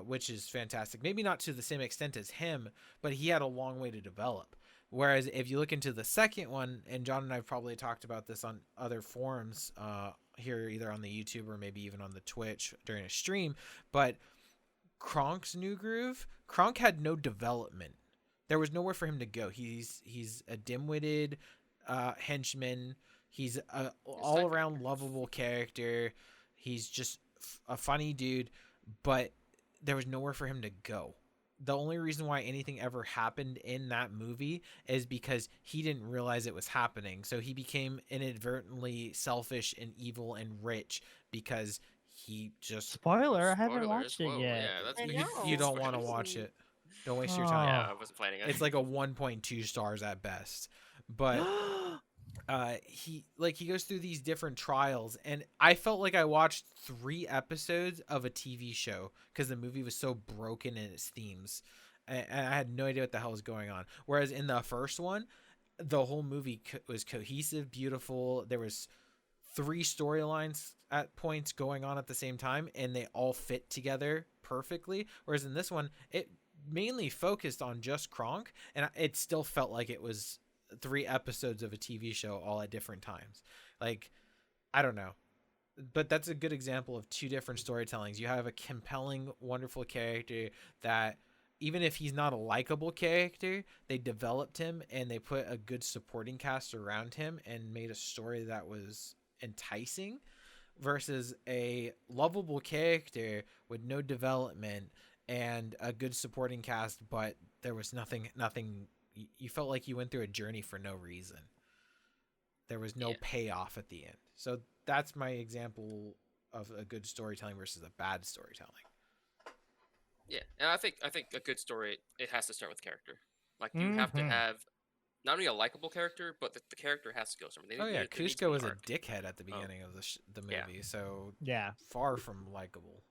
B: which is fantastic. Maybe not to the same extent as him, but he had a long way to develop. Whereas if you look into the second one, and John and I have probably talked about this on other forums here, either on the YouTube or maybe even on the Twitch during a stream, but Kronk's New Groove, Kronk had no development. There was nowhere for him to go. He's a dim-witted henchman. He's a all-around lovable character. He's just a funny dude, but there was nowhere for him to go. the only reason why anything ever happened in that movie is because he didn't realize it was happening. So he became inadvertently selfish and evil and rich because he just
E: Spoiler, I haven't
D: Spoilers.
E: watched it
D: Whoa,
E: yet.
D: yeah, that's
A: I
D: big.
B: you
A: know.
B: don't want to watch
A: Crazy.
B: it. Don't waste your time.
D: Yeah,
E: Oh.
D: I wasn't planning on.
B: It's like a 1.2 stars at best. But he goes through these different trials, and I felt like I watched 3 episodes of a TV show because the movie was so broken in its themes, and I had no idea what the hell was going on. Whereas in the first one, the whole movie was cohesive, beautiful. There was 3 storylines at points going on at the same time, and they all fit together perfectly. Whereas in this one, it mainly focused on just Kronk, and it still felt like it was 3 episodes of a TV show all at different times. Like, I don't know. But that's a good example of 2 different storytellings. You have a compelling, wonderful character that, even if he's not a likable character, they developed him and they put a good supporting cast around him and made a story that was enticing, versus a lovable character with no development and a good supporting cast, but there was nothing. You felt like you went through a journey for no reason. There was no payoff at the end. So that's my example of a good storytelling versus a bad storytelling.
D: Yeah, and I think a good story, it has to start with character. Like you have to have not only a likable character, but the character has to go somewhere.
B: Oh yeah,
D: there needs to
B: Cusco
D: be
B: was a
D: arc.
B: dickhead at the beginning of the movie,
D: Yeah.
B: so
E: Yeah.
B: far from likable.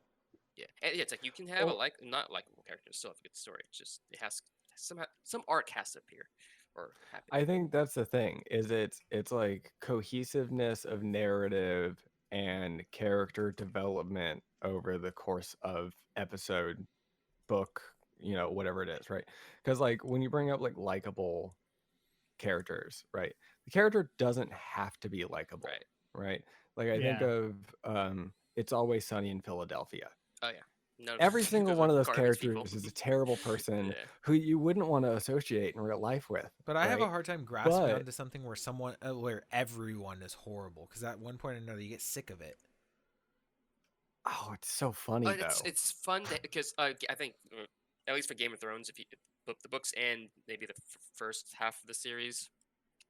D: Yeah, and it's like you can have a not likable character and still have a good story. It's just it has some arc has to appear or happen.
C: I think that's the thing. Is it's like cohesiveness of narrative and character development over the course of episode, book, whatever it is, right? Because like when you bring up like likable characters, right? The character doesn't have to be likable, right? Like I think
E: Yeah.
C: of It's Always Sunny in Philadelphia.
D: Oh yeah. No,
C: Every single
D: those
C: one
D: are
C: of those
D: garbage
C: characters
D: people.
C: is a terrible person
D: Yeah.
C: who you wouldn't want to associate in real life with.
B: But I have a
C: right?
B: hard time grasping
C: But-
B: onto something where everyone is horrible, because at one point or another you get sick of it.
C: Oh, it's so funny though.
D: It's fun because I think at least for Game of Thrones, if you the books and maybe the first half of the series,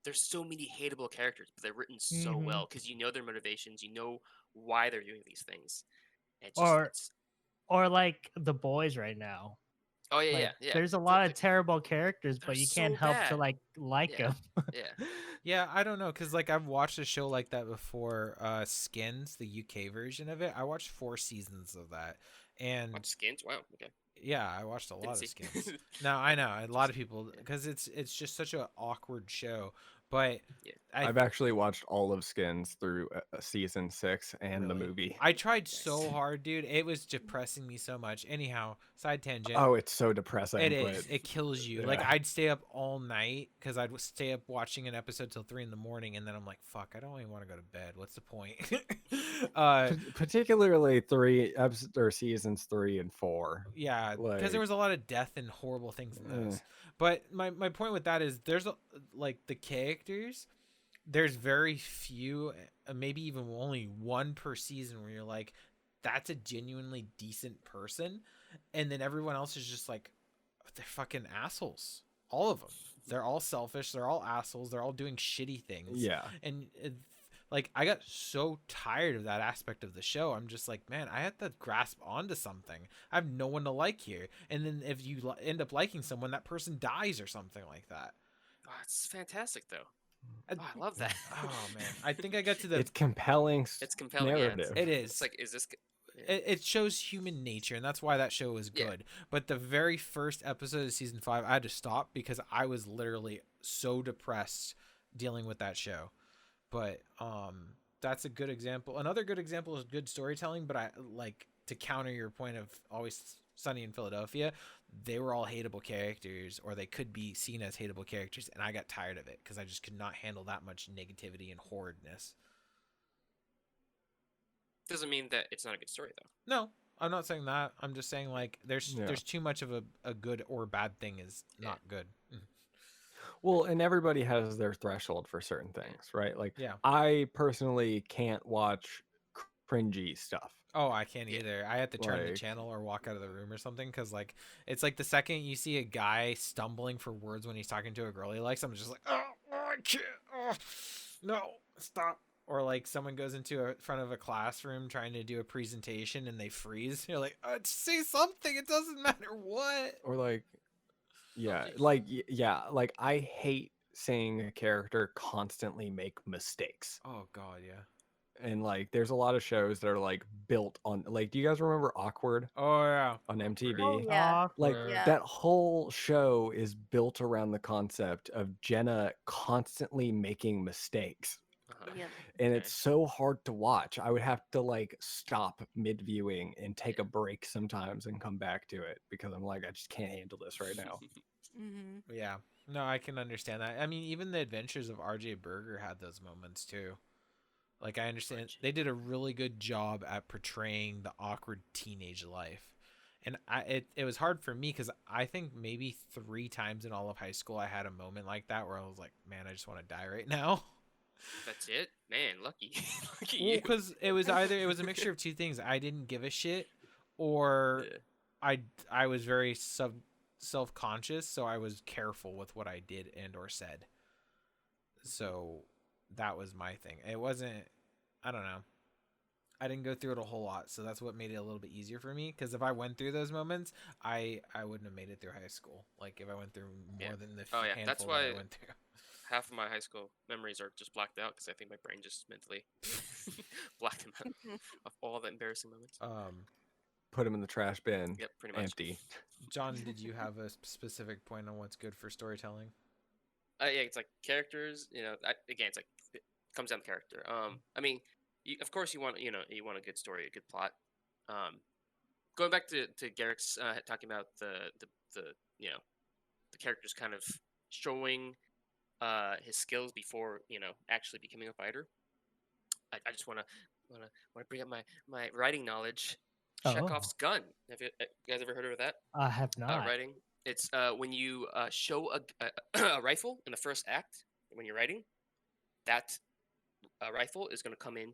D: there's so many hateable characters, but they're written so well because you know their motivations, you know why they're doing these things. And it's just,
E: Or like the boys right now.
D: oh yeah,
E: Like,
D: yeah.
E: There's a lot of terrible characters, but
D: they're
E: you can't
D: so
E: help to
D: bad.
E: like
D: Yeah.
E: them.
D: Yeah.
B: Yeah, I don't know, because like I've watched a show like that before, Skins, the UK version of it. I watched 4 seasons of that, and
D: Watch Skins. Wow. Okay.
B: yeah, I watched a
D: Didn't
B: lot of
D: see.
B: Skins. No, I know a lot of people, because it's just such an awkward show. But
D: Yeah.
C: I've actually watched all of Skins through season 6 and the
B: Really?
C: movie.
B: I tried so hard, dude. It was depressing me so much. Anyhow, side tangent.
C: Oh, it's so depressing.
B: It
C: but
B: is. It kills you. Like
C: yeah.
B: I'd stay up all night because I'd stay up watching an episode till 3 in the morning, and then I'm like, "Fuck, I don't even want to go to bed. What's the point?"
C: Particularly seasons 3 and 4.
B: Yeah, because there was a lot of death and horrible things in those. But my point with that is there's like the characters. There's very few, maybe even only one per season where you're like, that's a genuinely decent person, and then everyone else is just like, they're fucking assholes. All of them. They're all selfish. They're all assholes. They're all doing shitty things.
C: Yeah.
B: And like I got so tired of that aspect of the show. I'm just like, man, I have to grasp onto something. I have no one to like here. And then if you end up liking someone, that person dies or something like that.
D: Oh, it's fantastic though. I love that.
B: Oh man, I think I got to the.
C: It's compelling.
D: It's compelling.
C: narrative.
B: It is.
D: It's like, is this?
B: It shows human nature, and that's why that show was good.
D: Yeah.
B: But the very first episode of season 5, I had to stop because I was literally so depressed dealing with that show. But that's a good example. Another good example is good storytelling. But I like to counter your point of Always Sunny in Philadelphia. They were all hateable characters, or they could be seen as hateable characters, and I got tired of it because I just could not handle that much negativity and horridness.
D: Doesn't mean that it's not a good story though.
B: No, I'm not saying that. I'm just saying like there's too much of a good or bad thing is not good.
C: Well, and everybody has their threshold for certain things, right? Like,
B: Yeah.
C: I personally can't watch cringy stuff.
B: Oh, I can't
D: Yeah.
B: either. I have to turn the
C: Like-
B: channel or walk out of the room or something because, like, it's like the second you see a guy stumbling for words when he's talking to a girl he likes, I'm just like, oh, I can't. Oh, no, stop. Or like someone goes into front of a classroom trying to do a presentation and they freeze. You're like, say something. It doesn't matter what.
C: Or like, yeah,
D: geez.
C: like yeah, like I hate seeing a character constantly make mistakes.
B: Oh God, yeah.
C: And like, there's a lot of shows that are like built on like. Do you guys remember Awkward
B: Oh yeah.
C: on MTV?
A: Oh yeah.
C: Like
E: Awkward.
A: Yeah.
C: that whole show is built around the concept of Jenna constantly making mistakes.
D: Uh-huh.
A: Yeah.
C: And
D: Okay.
C: it's so hard to watch. I would have to like stop mid viewing and take a break sometimes and come back to it because I'm like, I just can't handle this right now.
A: Mm-hmm.
B: Yeah. No, I can understand that. I mean, even the Adventures of R.J. Berger had those moments too. Like, I understand
D: RJ.
B: they did a really good job at portraying the awkward teenage life. And it was hard for me because I think maybe 3 times in all of high school I had a moment like that where I was like, man, I just want to die right now.
D: That's it, man. Lucky, lucky
B: Well,
D: you.
B: because it was a mixture of two things. I didn't give a shit, or
D: Yeah.
B: I was very self-conscious, so I was careful with what I did and or said. So that was my thing. It wasn't, I don't know. I didn't go through it a whole lot, so that's what made it a little bit easier for me. Because if I went through those moments, I wouldn't have made it through high school. Like if I went through more
D: Yeah.
B: than the
D: Oh, yeah,
B: handful
D: that's
B: that
D: why-
B: I went through.
D: Half of my high school memories are just blacked out because I think my brain just mentally blacked them out of all the embarrassing moments.
C: Put them in the trash bin,
D: Yep, pretty much.
C: empty.
B: John, did you have a specific point on what's good for storytelling?
D: Yeah, it's like characters. Again, it's like it comes down to character. I mean, of course you want a good story, a good plot. Going back to Garrick's talking about the characters kind of showing his skills before actually becoming a fighter. I just want to bring up my writing knowledge.
E: Oh.
D: Chekhov's gun. Have you guys ever heard of that?
E: I have not.
D: Writing. It's when you show a rifle in the first act when you're writing. That rifle is going to come in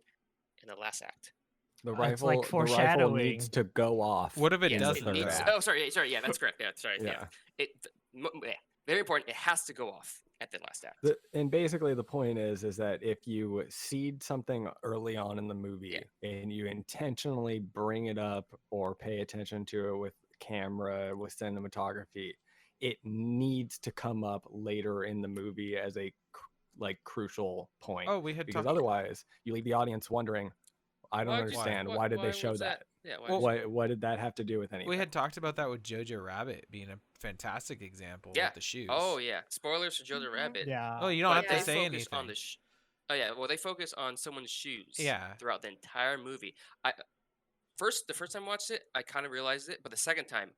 D: the last act.
C: The
E: It's
C: rifle,
E: like
C: the rifle
E: foreshadowing.
C: needs to go off.
B: What if it
C: in
B: does
C: the
B: though?
C: third
D: needs.
C: act.
D: Oh, sorry. Yeah, that's correct. Yeah, sorry.
C: Yeah.
D: Yeah, very important. It has to go off at the last act.
C: And basically the point is that if you seed something early on in the movie and you intentionally bring it up or pay attention to it with camera, with cinematography, it needs to come up later in the movie as a crucial point.
B: Oh, we had
C: Because
B: talked.
C: otherwise you leave the audience wondering, I don't
D: Why-
C: understand.
D: why-
C: Why did they
D: why
C: show
D: was
C: that?
D: Yeah.
B: Well,
C: What did that have to do with anything?
B: We had talked about that with Jojo Rabbit being a fantastic example
D: Yeah.
B: with the shoes.
D: Oh yeah. Spoilers for Jojo
A: Mhm.
D: Rabbit.
E: Yeah.
B: Oh, you don't
D: But
B: have to
D: they
B: say
D: focus
B: anything.
D: on the oh yeah. Well, they focus on someone's shoes.
B: Yeah.
D: Throughout the entire movie. The first time I watched it, I kind of realized it, but the second time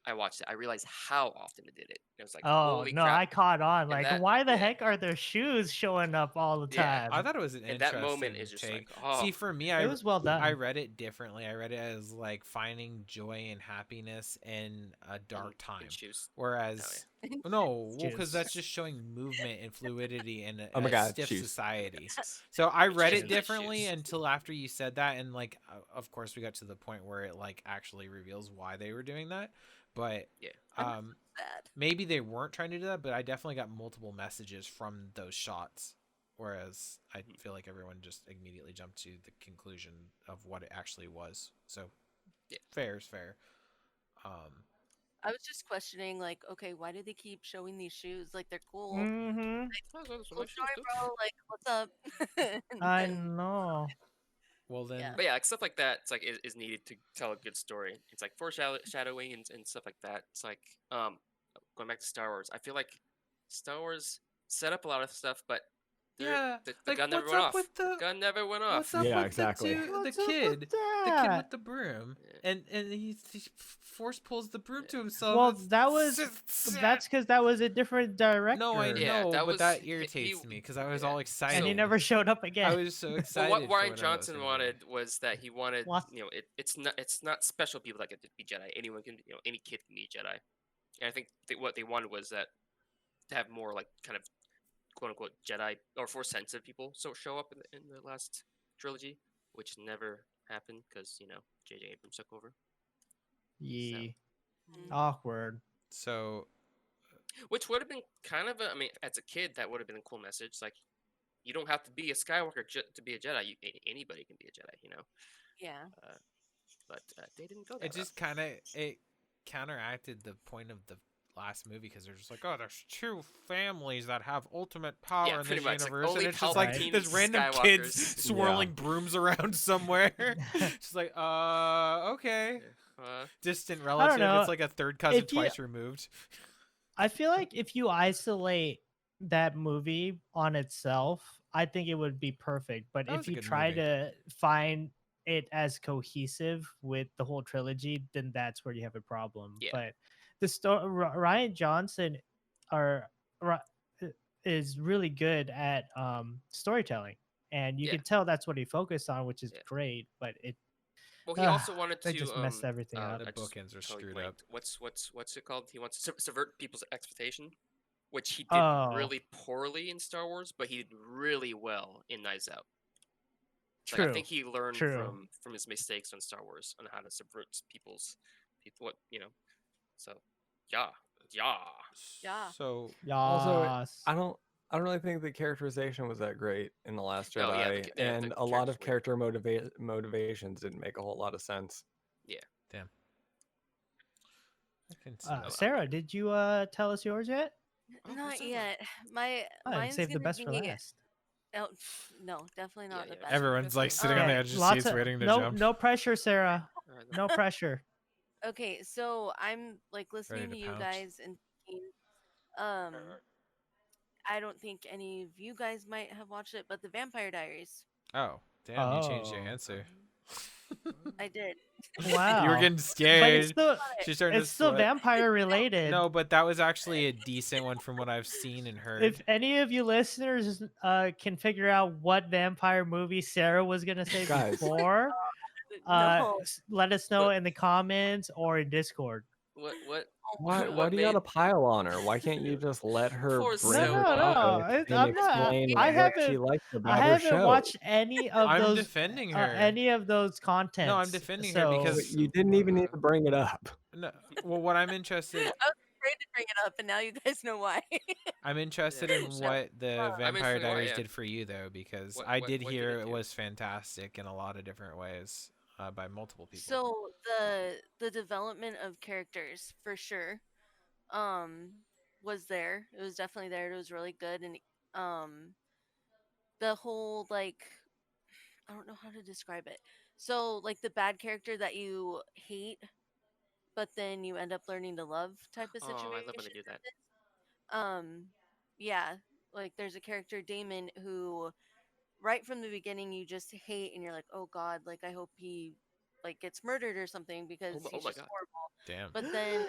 D: I watched it, I realized how often it did it. It was like,
E: Oh
D: holy
E: no,
D: crap!
E: I caught on.
D: And
E: Like,
D: that-
E: why the
D: yeah.
E: heck are their shoes showing up all the
D: Yeah,
E: time?
B: I thought it was an
D: And
B: interesting
D: that moment is just
B: take.
D: like, oh,
B: See, for me,
E: it was well done.
B: I read it differently. I read it as like finding joy and happiness in a dark time.
D: shoes.
B: Whereas, no, well, because
E: Shoes.
B: that's just showing movement and fluidity in a,
C: Oh my
B: a
C: God,
B: stiff
C: shoes.
B: society. So I
D: It's
B: read
D: just
B: it
D: nice
B: differently
D: shoes.
B: until after you said that, and like, of course, we got to the point where it like actually reveals why they were doing that. But
D: Yeah.
A: Bad.
B: maybe they weren't trying to do that, but I definitely got multiple messages from those shots. Whereas I feel like everyone just immediately jumped to the conclusion of what it actually was. So,
D: Yeah.
B: fair is fair.
A: I was just questioning, like, okay, why do they keep showing these shoes? Like, they're cool.
E: Mm-hmm.
A: Cool story, bro. Like, what's up? And
E: I
A: then-
E: know.
B: Well then,
A: Yeah.
D: But yeah, like stuff like that, it's like is needed to tell a good story. It's like foreshadowing and stuff like that. It's like going back to Star Wars. I feel like Star Wars set up a lot of stuff, but
B: yeah,
D: the
B: like,
D: gun never
B: what's
D: went
B: up
D: off.
B: with
D: The gun never went off.
B: what's up
C: Yeah,
B: with
C: exactly.
B: the
E: What's up with
B: kid? The kid
E: that?
B: with the broom,
D: Yeah.
B: and he force pulls the broom to himself.
E: Well,
B: It's
E: that was that's because that was a different director.
B: no, I
D: Yeah,
B: know,
D: that
B: but that
D: was-
B: irritates
D: he-
B: me because I was
D: yeah.
B: all excited.
E: and he never showed up again.
B: I was so
D: Well,
B: excited.
D: what
B: for
D: Ryan
B: what I was
D: Johnson
B: gonna do.
D: wanted was that he wanted,
E: What?
D: it's not special people that get to be Jedi. Anyone can, any kid can be a Jedi. And I think what they wanted was that to have more like kind of quote unquote Jedi or Force sensitive people show up in the last trilogy, which never happen because J.J. Abrams took over.
E: Yee.
A: Mm.
E: Awkward.
B: So
D: Which would have been kind of I mean, as a kid, that would have been a cool message. Like, you don't have to be a Skywalker to be a Jedi. Anybody can be a Jedi.
A: Yeah.
D: But they didn't go that
B: it
D: route.
B: just it counteracted the point of the last movie because they're just like, oh, there's two families that have ultimate power
D: Yeah,
B: in
D: pretty
B: this
D: much, like,
B: universe,
D: only
B: and it's just like
E: Palpatine
B: this random kids
D: Skywalkers.
B: swirling brooms around somewhere. Just like, okay, distant relative.
E: know.
B: It's like a third cousin
E: If you-
B: twice removed.
E: I feel like if you isolate that movie on itself, I think it would be perfect. But
B: That was
E: if
B: a
E: you
B: good
E: try
B: movie.
E: to find it as cohesive with the whole trilogy, then that's where you have a problem.
D: Yeah.
E: But the story, Ryan Johnson, are is really good at storytelling, and you
D: Yeah.
E: can tell that's what he focused on, which is
D: Yeah.
E: great. But it
D: Well, he also wanted
E: they
D: to
E: just messed everything up.
B: The
D: I just
B: bookends are
D: totally
B: screwed
D: blanked.
B: up.
D: What's it called? He wants to subvert people's expectation, which he did
E: Oh.
D: really poorly in Star Wars, but he did really well in Knives Out. Like,
E: True.
D: I think he learned
E: True.
D: from his mistakes on Star Wars on how to subvert people's what. So yeah.
A: Yeah.
B: So
C: Also,
E: Yas.
C: I don't really think the characterization was that great in The Last
D: No, yeah,
C: Jedi,
D: the
C: and a lot of
D: characters
C: character motivations didn't make a whole lot of sense.
B: damn. I can see that.
E: Sarah, did you tell us yours yet?
D: Oh,
A: Not
D: what's that
A: yet. Mine's
E: Save the
A: gonna
E: best
A: be
E: for last.
A: Oh, no, definitely not the
D: yeah.
A: best.
B: Everyone's like sitting on
A: Okay,
B: the edge of
E: lots
B: seats
E: of-
B: waiting to
E: no,
B: jump.
E: no pressure, Sarah.
D: All right,
E: No pressure.
A: Okay, so I'm like listening
B: Ready
A: to
B: to
A: you
B: pounce.
A: guys and thinking, I don't think any of you guys might have watched it, but The Vampire Diaries.
B: Oh, damn! You changed your
E: Oh.
B: answer.
A: I did.
E: Wow.
B: You were getting
E: But
B: scared.
E: it's still
B: She's starting
E: it's
B: to
E: still
B: sweat.
E: vampire related.
B: No, but that was actually a decent one from what I've seen and heard.
E: If any of you listeners can figure out what vampire movie Sarah was gonna say
C: Guys.
E: before,
A: No.
E: let us know
D: What?
E: in the comments or in Discord.
D: What?
C: Why
D: What
C: do you gotta
D: made-
C: pile on her? Why can't you just let her
D: Poor
C: bring
D: Sarah.
C: the
D: No,
C: topic and
E: I'm not-
C: explain
E: I
C: what she
E: haven't-
C: liked
E: I
C: about her
E: haven't
C: show?
E: watched any of
B: I'm
E: those
B: defending her.
E: any of those contents.
B: No, I'm defending her because-
C: You didn't even need to bring it up.
B: No, well, what I'm interested,
A: I was afraid to bring it up, and now you guys know why.
B: I'm interested
D: Yeah.
B: in what the
A: I'm
B: Vampire
D: interested in why,
B: Diaries
D: yeah.
B: did for you though, because
D: What-
B: I
D: what-
B: did
D: what did
B: hear
D: it
B: it
D: do?
B: was fantastic in a lot of different ways by multiple people.
A: So the development of characters for sure, was there. It was definitely there. It was really good, and the whole like, I don't know how to describe it. So like the bad character that you hate, but then you end up learning to love type of
D: Oh,
A: situation.
D: I love when they do that.
A: Yeah, like there's a character Damon who right from the beginning you just hate and you're like, oh god, like I hope he like gets murdered or something because
D: Oh
A: he's
D: my
A: just
D: God.
A: horrible.
B: Damn.
A: But then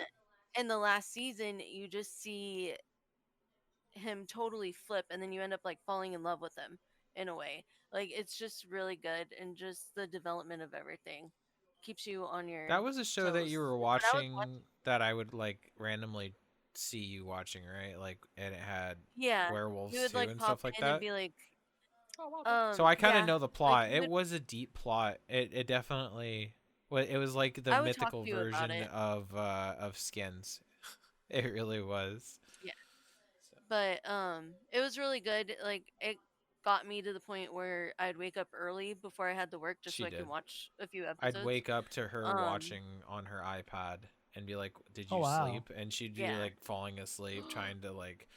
A: in the last season you just see him totally flip and then you end up like falling in love with him in a way. Like it's just really good, and just the development of everything keeps you on your
B: That was a show that you
A: toes.
B: were
A: When I was
B: watching that I would like randomly see you watching, right? Like, and it had
A: Yeah,
B: werewolves
A: you would
B: too
A: like
B: and
A: pop
B: stuff like
A: in and
B: that.
A: be like,
B: So I kind of
A: yeah,
B: know the plot.
A: you
B: It
A: would-
B: was a deep plot. It definitely. Well, it was like the
A: I would talk
B: mythical
A: to you about
B: version
A: it.
B: of Skins. It really was.
A: but it was really good. Like it got me to the point where I'd wake up early before I had to work just
B: She
A: so I
B: did.
A: could watch a few episodes.
B: I'd wake up to her
A: Um,
B: watching on her iPad and be like, "Did
E: Oh,
B: you
E: wow.
B: sleep?" And she'd be
A: Yeah.
B: like falling asleep, trying to like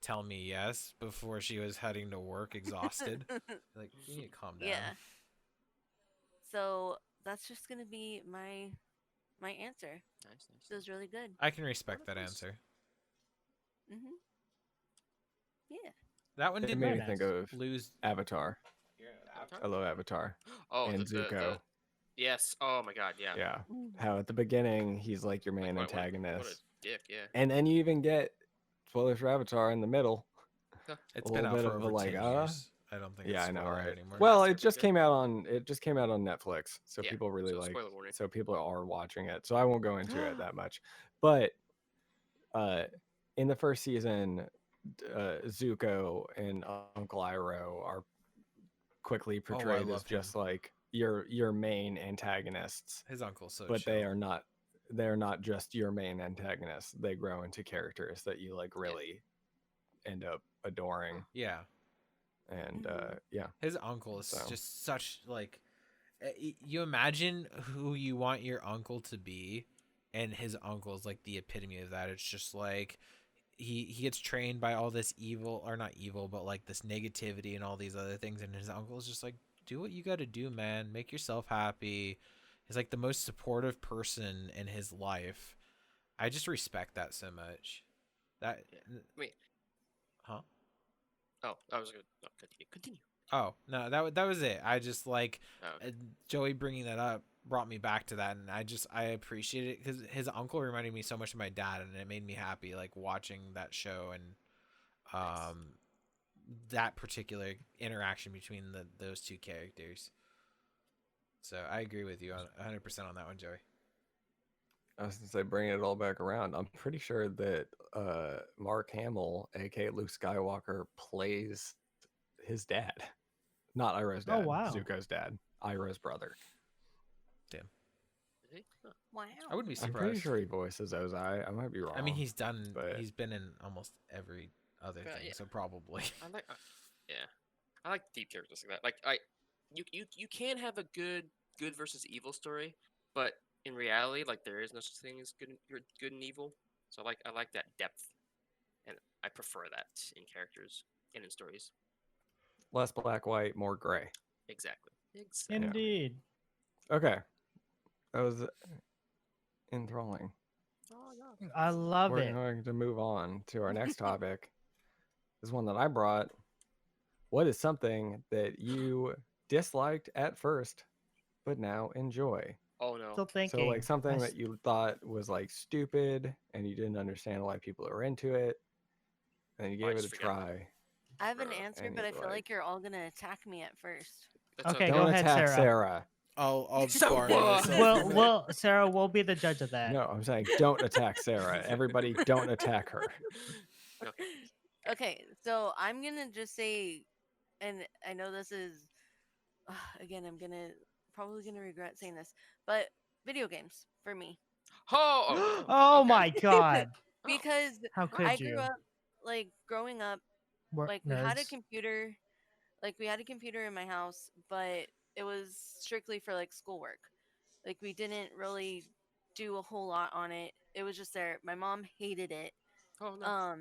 B: tell me yes before she was heading to work, exhausted. Like, you need to calm down.
A: Yeah. So that's just gonna be my answer.
D: Nice.
A: It was really good.
B: I can respect that
D: Nice.
B: answer.
A: Mm-hmm. Yeah.
B: That one
C: It
B: didn't
C: made me
E: nice.
C: think of
B: lose.
C: Avatar. I love Avatar.
D: Oh,
C: and Zuko.
D: Yes. Oh my God. Yeah.
C: Yeah. How at the beginning he's like your main
D: What a
C: antagonist.
D: dick. Yeah.
C: And then you even get spoilers for Avatar in the middle.
B: It's
C: a
B: been
C: little
B: out
C: bit
B: for
C: of a,
B: over
C: like,
B: 10 years. I don't think
C: Yeah,
B: it's
C: I know,
B: spoiler
C: right?
B: anymore.
C: Well,
D: That's
C: it just
D: pretty
C: came out on Netflix, so
D: Yeah,
C: people really
D: so
C: like.
D: spoiler warning.
C: So people are watching it. So I won't go into it that much. But in the first season, Zuko and Uncle Iroh are quickly portrayed as
B: love
C: just
B: him.
C: like your main antagonists,
B: His uncle's so
C: but
B: chill.
C: they're not just your main antagonists. They grow into characters that you like really end up adoring.
B: Yeah.
C: And
A: Mhm.
B: His uncle is
C: So.
B: just such like you imagine who you want your uncle to be, and his uncle is like the epitome of that. It's just like he gets trained by all this evil, or not evil, but like this negativity and all these other things, and his uncle is just like, do what you got to do, man. Make yourself happy. He's like the most supportive person in his life. I just respect that so much. That
D: Wait.
B: huh?
D: Oh, I was good. No, continue.
B: Oh no, that was it. I just like
D: Oh, okay.
B: Joey bringing that up brought me back to that, and I appreciate it because his uncle reminded me so much of my dad, and it made me happy like watching that show and
D: Nice.
B: that particular interaction between those two characters. So I agree with you 100% on that one, Joey.
C: I was gonna say, bringing it all back around, I'm pretty sure that Mark Hamill, aka Luke Skywalker, plays his dad. Not Iroh's dad.
E: Oh, wow.
C: Zuko's dad. Iroh's brother.
D: Really? Huh.
A: Wow.
B: I wouldn't be
C: I'm
B: surprised.
C: pretty sure he voices Ozai. I might be wrong.
B: I mean, he's
C: but-
B: been in almost every other thing,
D: Yeah.
B: so probably.
D: I like, I like deep characters like that. You can have a good versus evil story, but in reality, like there is no such thing as good and evil. So I like that depth, and I prefer that in characters and in stories.
C: less black, white, more gray.
D: Exactly.
E: Indeed.
C: Okay. That was enthralling.
D: Oh yeah.
E: I love
C: We're
E: it.
C: going to move on to our next topic. This is one that I brought. What is something that you disliked at first, but now enjoy?
D: Oh no.
E: Still thinking.
C: So like something
E: I
C: that you thought was like stupid and you didn't understand why people are into it, and you
D: Oh, I
C: gave it
D: just
C: a
D: forgot.
C: try.
A: I have an
D: Uh,
A: answer,
C: and
A: but I
C: you
A: feel
C: like-
A: like you're all gonna attack me at first.
D: That's
E: Okay,
C: Don't
E: go ahead,
C: attack
E: Sarah.
C: Sarah.
B: I'll
D: So
B: bar
D: what?
B: myself.
E: Well, Sarah will be the judge of that.
C: No, I'm saying don't attack Sarah. Everybody, don't attack her.
D: Okay.
A: Okay, so I'm gonna just say, and I know this is, again, I'm probably gonna regret saying this, but video games for me.
D: Oh.
E: Oh
D: okay.
E: my god.
D: Oh.
A: Because
E: How could
A: I
E: you?
A: grew up, like, growing up,
E: We're
A: like, we had a
E: nerds.
A: computer, in my house, but it was strictly for, like, schoolwork. Like, we didn't really do a whole lot on it. It was just there. My mom hated it.
D: Oh no.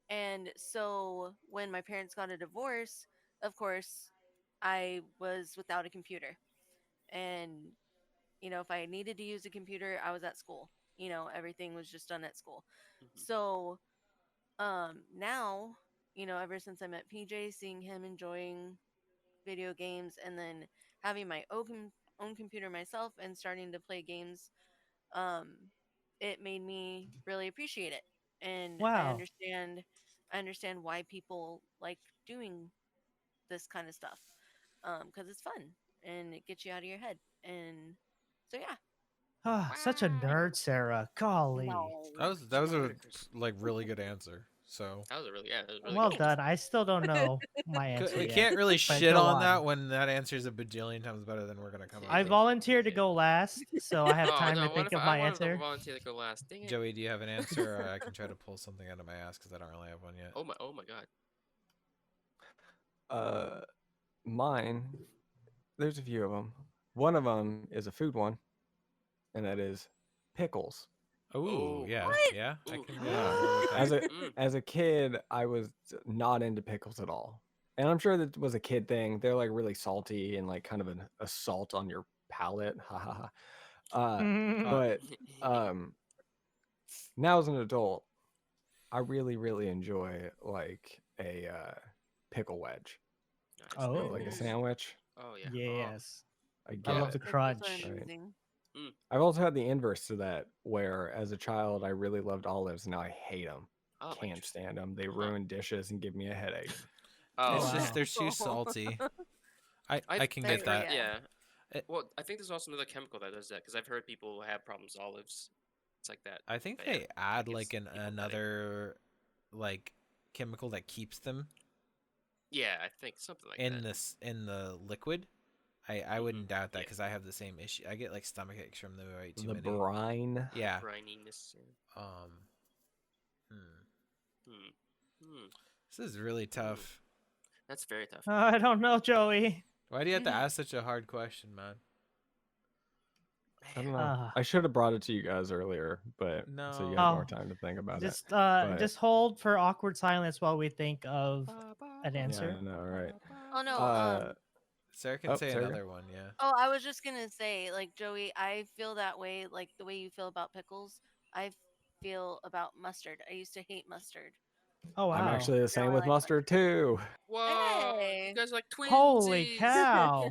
A: And so when my parents got a divorce, of course, I was without a computer. And, if I needed to use a computer, I was at school. Everything was just done at school.
D: Mhm.
A: So, now, ever since I met PJ, seeing him enjoying video games and then having my own computer myself and starting to play games, um, it made me really appreciate it. And
E: Wow.
A: I understand why people like doing this kind of stuff. Because it's fun and it gets you out of your head. And so yeah.
E: Ah, such a nerd, Sarah. Golly.
B: That was a like really good answer. So
D: That was that was really
E: Well
D: good.
E: done. I still don't know my answer
B: we
E: yet.
B: can't really
E: but
B: shit
E: go
B: on
E: on.
B: that when that answer is a bajillion times better than we're gonna come up
E: I
B: with.
E: volunteered to go last, so I have
D: Oh,
E: time
D: no,
E: to
D: what
E: think
D: if
E: of
D: I
E: my
D: wanted
E: answer.
D: to volunteer to go last? Dang it.
B: Joey, do you have an answer? Or I can try to pull something out of my ass because I don't really have one yet.
D: Oh my god.
C: Mine, there's a few of them. One of them is a food one, and that is pickles.
B: Oh, yeah,
A: What?
B: yeah. I
D: Ooh.
B: can
C: Yeah. As a
D: Mm.
C: as a kid, I was not into pickles at all, and I'm sure that was a kid thing. They're like really salty and like kind of an assault on your palate. Ha ha ha. But now as an adult, I really enjoy like a pickle wedge,
D: Nice.
E: Oh.
C: like a
A: Mhm.
C: sandwich.
D: Oh yeah.
E: Yes.
C: I
E: I
C: get
E: love
C: it.
E: the
A: Pickles are
E: crunch.
C: Right.
A: amazing.
C: I've also had the inverse to that, where as a child I really loved olives, and now I hate them.
D: Oh,
C: Can't
D: interesting.
C: stand them. They
D: Huh.
C: ruin dishes and give me a headache.
D: Oh,
B: It's
E: wow.
B: just they're too salty. I can
A: That's
B: get
A: right,
B: that.
A: yeah.
D: Well, I think there's also another chemical that does that because I've heard people have problems with olives. It's like that.
B: I think
D: But yeah,
B: they add
D: gives
B: like
D: people headache.
B: another like chemical that keeps them
D: Yeah, I think something like
B: in
D: that.
B: this in the liquid. I wouldn't doubt that
D: Yeah.
B: because I have the same issue. I get like stomach aches from the way too
C: The
B: many.
C: brine.
B: Yeah.
D: Brininess. Yeah.
B: Hmm.
D: Hmm. Hmm.
B: This is really tough.
D: That's very tough.
E: I don't know, Joey.
B: Why do you have to ask such a hard question, man?
C: I don't know.
E: Uh,
C: I should have brought it to you guys earlier, but so you had
E: No.
C: more time to think about it.
E: Just hold for awkward silence while we think of an
C: Yeah,
E: answer.
C: I know, right?
A: Oh no.
B: Sarah can
C: Oh,
B: say
C: Sarah?
B: another one, yeah.
A: Oh, I was just gonna say, like Joey, I feel that way, like the way you feel about pickles. I feel about mustard. I used to hate mustard.
E: Oh wow!
C: I'm actually the
A: Now
C: same
A: I
C: with
A: like
C: mustard too.
D: Whoa,
A: Hey.
D: you guys are like twinsies.
E: Holy cow!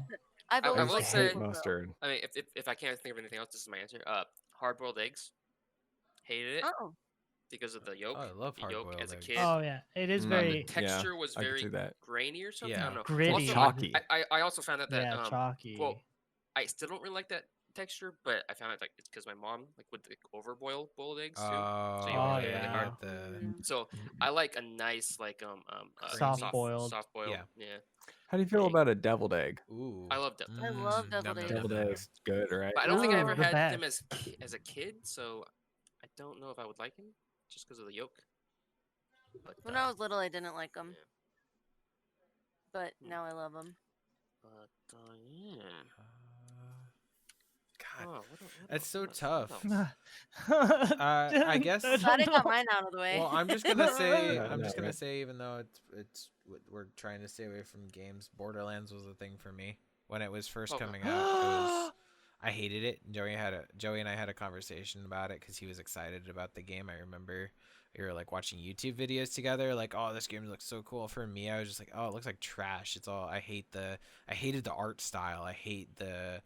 A: I've
D: I
A: always
C: used
D: will
C: to
A: liked
D: say-
C: hate
A: pickles, though.
C: mustard.
D: I mean, if I can't think of anything else, this is my answer. Hard-boiled eggs. Hated it
A: Oh,
D: because of the yolk.
B: Oh, I love
D: The yolk
B: hard-boiled
D: as a
B: eggs.
D: kid.
E: Oh yeah, it is
C: Mm.
E: very
D: Texture was
C: I could
D: very
C: see that.
D: grainy or something. I
B: Yeah.
D: don't know.
E: gritty.
D: Also,
C: Chalky.
D: I also found out that
E: yeah, chalky.
D: well, I still don't really like that texture, but I found out like it's because my mom like would like, overboil boiled eggs too.
B: Oh,
D: you
E: Oh,
D: get really
E: yeah.
D: hard.
B: The
D: So I like a nice like
E: Soft-boiled.
D: soft boiled.
B: Yeah.
D: Yeah.
C: How do you feel
D: Egg.
C: about a deviled egg?
B: ooh.
D: I love deviled
A: I love deviled
B: nom,
A: eggs.
B: nom,
C: Deviled
B: nom, nom.
C: eggs, good, right?
D: But I don't think I
E: Ooh,
D: ever
E: the
D: had them
E: best.
D: as a kid, so I don't know if I would like them just because of the yolk. But
A: when I was little, I didn't like them,
D: yeah.
A: but now I love them.
D: But yeah.
B: God,
D: Oh,
B: that's so
D: what
B: tough.
D: else?
B: I guess-
A: Glad I got mine out of the way.
B: Well, I'm just gonna say,
C: Yeah,
B: I'm just
C: yeah,
B: gonna
C: right.
B: say, even though we're trying to stay away from games, Borderlands was a thing for me when it was first
D: Oh.
B: coming out. I hated it. Joey and I had a conversation about it because he was excited about the game. I remember we were like watching YouTube videos together, like, oh, this game looks so cool. For me, I was just like, oh, it looks like trash. It's all I hated the art style. I hate the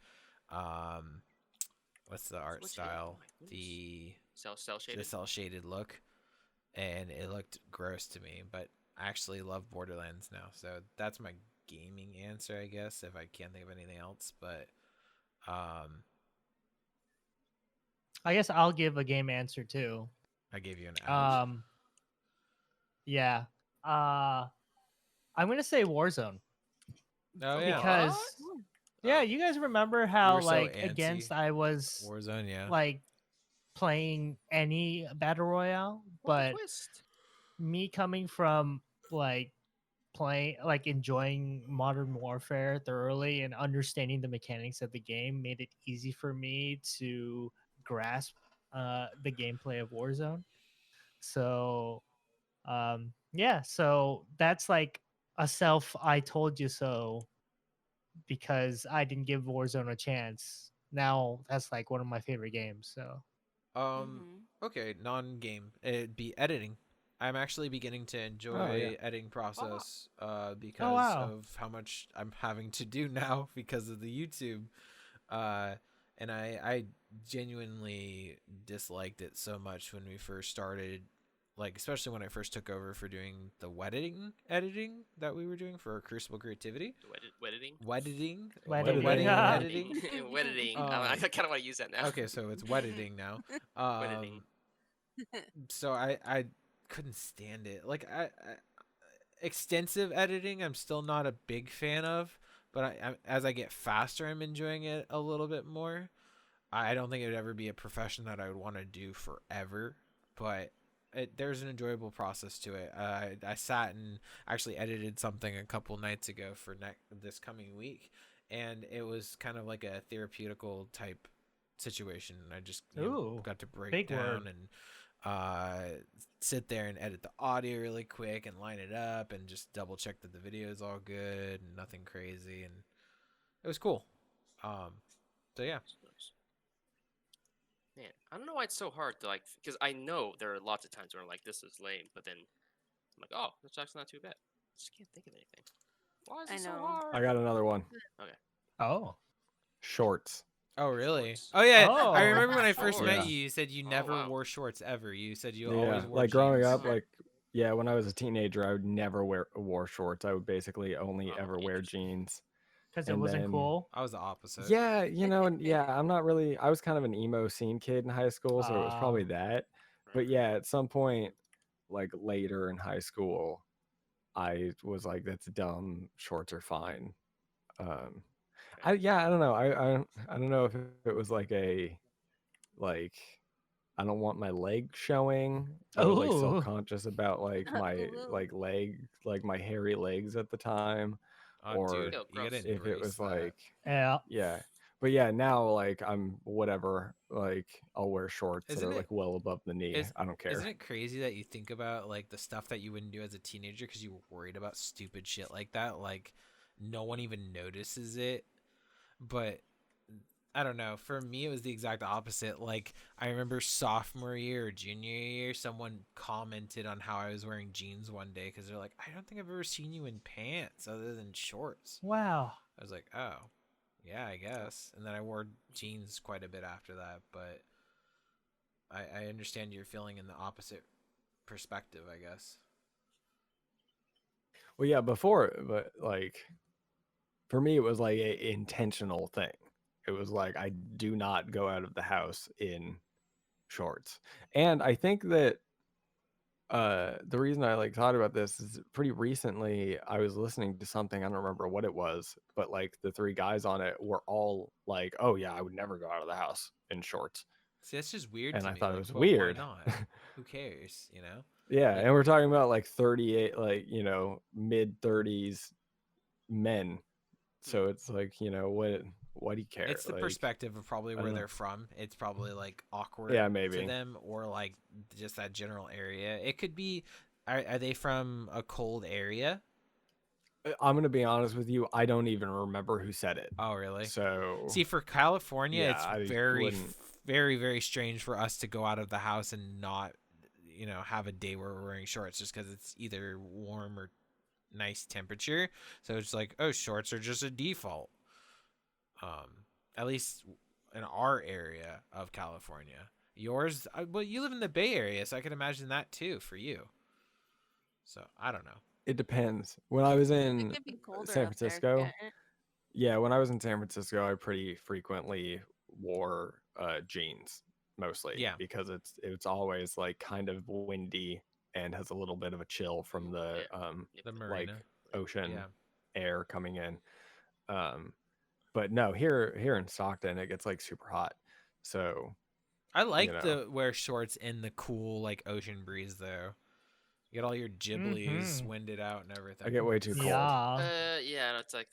B: what's the art
D: What's
B: style?
D: shaded?
B: The
D: Cell shaded.
B: cell shaded look, and it looked gross to me. But I actually love Borderlands now, so that's my gaming answer, I guess, if I can't think of anything else. But
E: I guess I'll give a game answer too.
B: I gave you an out.
E: Yeah. I'm gonna say Warzone
B: Oh yeah,
E: because
D: What?
E: yeah, you guys remember how
B: were so
E: like
B: antsy.
E: against I was
B: Warzone, yeah.
E: like playing any battle royale,
D: What the
E: but
D: twist?
E: me coming from like playing like enjoying modern warfare thoroughly and understanding the mechanics of the game made it easy for me to grasp the gameplay of Warzone. So yeah, so that's like a self I told you so because I didn't give Warzone a chance. Now that's like one of my favorite games. So
B: Okay, non-game. It'd be editing. I'm actually beginning to enjoy
C: yeah.
B: editing process because
E: wow.
B: of how much I'm having to do now because of the YouTube. And I genuinely disliked it so much when we first started, like especially when I first took over for doing the editing that we were doing for Crucible Creativity.
D: Wedditing?
B: Wedding?
E: Wedding.
B: Wedding
E: Ah.
B: editing?
D: Wedditing. I kind of want to use that now.
B: Okay, so it's wedding now.
D: Wedditing.
B: So I couldn't stand it. Like I extensive editing, I'm still not a big fan of, but as I get faster, I'm enjoying it a little bit more. I don't think it would ever be a profession that I would want to do forever, but there's an enjoyable process to it. I sat and actually edited something a couple nights ago for this coming week, and it was kind of like a therapeutical type situation. I just got to break
E: big
B: down
E: word.
B: and sit there and edit the audio really quick and line it up and just double check that the video is all good and nothing crazy, and it was cool. So yeah.
D: Man, I don't know why it's so hard to like, because I know there are lots of times where I'm like, this is lame, but then I'm like, oh, that's actually not too bad. I just can't think of anything. Why is
A: I
D: it so
A: know.
D: hard?
C: I got another one.
E: Oh.
C: Shorts.
B: Oh really?
D: Shorts.
B: Oh yeah.
E: Oh.
B: I remember when I first met
C: Shorts.
B: you. You said you
D: Oh,
B: never
D: wow.
B: wore shorts ever. You said you
C: Yeah,
B: always wore
C: like growing
B: jeans.
C: up, like when I was a teenager, I would never wore shorts. I would basically only
D: Oh,
C: ever wear
D: interesting.
C: jeans.
E: Because it
C: And
E: wasn't
C: then-
E: cool.
B: I was the opposite.
C: Yeah, and I'm not really. I was kind of an emo scene kid in high school, so it was probably that. But
D: Right.
C: yeah, at some point, like later in high school, I was like, "That's dumb. Shorts are fine." I don't know. I don't know if it was like a like I don't want my leg showing. I was like
E: Oh,
C: self-conscious about like my
A: Ooh.
C: like leg, like my hairy legs at the time,
B: Oh,
C: or
B: dude,
D: Ew,
B: you gotta
D: gross.
C: if it
B: embrace
C: was
B: that.
C: like
E: yeah.
C: yeah. But yeah, now like I'm whatever, like I'll wear shorts that
B: Isn't
C: are
B: it?
C: like well above the knee.
B: Is
C: I don't
B: isn't
C: care.
B: it crazy that you think about like the stuff that you wouldn't do as a teenager because you were worried about stupid shit like that? Like, no one even notices it, but I don't know. For me, it was the exact opposite. Like, I remember sophomore year or junior year, someone commented on how I was wearing jeans one day because they're like, I don't think I've ever seen you in pants other than shorts.
E: Wow.
B: I was like, oh, yeah, I guess. And then I wore jeans quite a bit after that. But I understand your feeling in the opposite perspective, I guess.
C: Well, yeah, before, but like for me, it was like a intentional thing. It was like I do not go out of the house in shorts, and I think that the reason I like thought about this is pretty recently I was listening to something, I don't remember what it was, but like the three guys on it were all like, "Oh yeah, I would never go out of the house in shorts."
B: See, that's just weird
C: And
B: to
C: I
B: me.
C: thought it
B: Like,
C: was
B: but why
C: weird.
B: not? Who cares, you know?
C: Yeah,
B: Like,
C: and we're talking about like 38, like, mid 30s men.
D: Hmm.
C: So it's like, what do you care?
B: it's the
C: Like,
B: perspective of probably
C: I
B: where
C: don't know.
B: they're from. It's probably like awkward
C: Yeah,
B: to
C: maybe.
B: them or like just that general area. It could be, are they from a cold area?
C: I'm going to be honest with you, I don't even remember who said it.
B: Oh, really?
C: So,
B: See, for California,
C: yeah,
B: it's
C: I
B: very,
C: wouldn't.
B: very, very strange for us to go out of the house and not, have a day where we're wearing shorts just because it's either warm or nice temperature. So it's like, oh, shorts are just a default. At least in our area of California. Yours, well, you live in the Bay Area, so I can imagine that too for you. So I don't know.
C: It depends. When I was
A: It
C: in
A: can be colder
C: San
A: up there.
C: Francisco, yeah, when I was in San Francisco, I pretty frequently wore jeans mostly
B: Yeah,
C: because it's always like kind of windy and has a little bit of a chill from the
D: Yeah. Yep.
B: the
C: like
B: marina.
C: ocean
B: Yeah,
C: air coming in. Um, but no, here in Stockton, it gets like super hot. So,
B: I
C: you
B: like
C: know,
B: the wear shorts in the cool like ocean breeze though. You get all your giblies
E: Mm-hmm.
B: winded out and
C: I
B: everything.
C: get way too cold.
E: Yeah.
D: Yeah, and it's like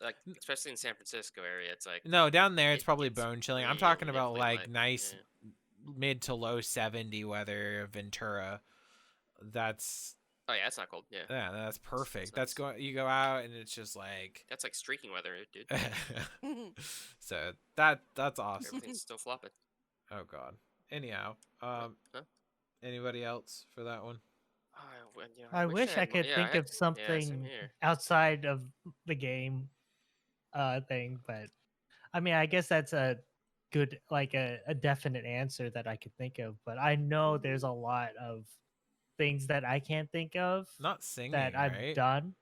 D: like especially in San Francisco area, it's like
B: No, down there it's
D: it
B: probably
D: gets
B: bone chilling. I'm talking
D: really
B: about
D: nipply
B: like
D: like
B: nice
D: yeah.
B: mid to low 70 weather Ventura. That's
D: Oh yeah, it's not cold. Yeah,
B: yeah, that's
D: it's
B: perfect. That's
D: nice.
B: going you go out and it's just like
D: That's like streaking weather, dude.
B: so that's awesome.
D: Everything's still flopping.
B: Oh god. Anyhow,
D: What? Huh?
B: anybody else for that one?
D: I
E: I
D: wish
E: wish I could
D: yeah, I
E: think
D: had
E: of
D: yeah, same
E: something
D: here.
E: outside of the game thing, but I mean, I guess that's a good, like a definite answer that I could think of. But I know there's a lot of things that I can't think of
B: Not
E: that
B: singing,
E: I've
B: right?
E: done.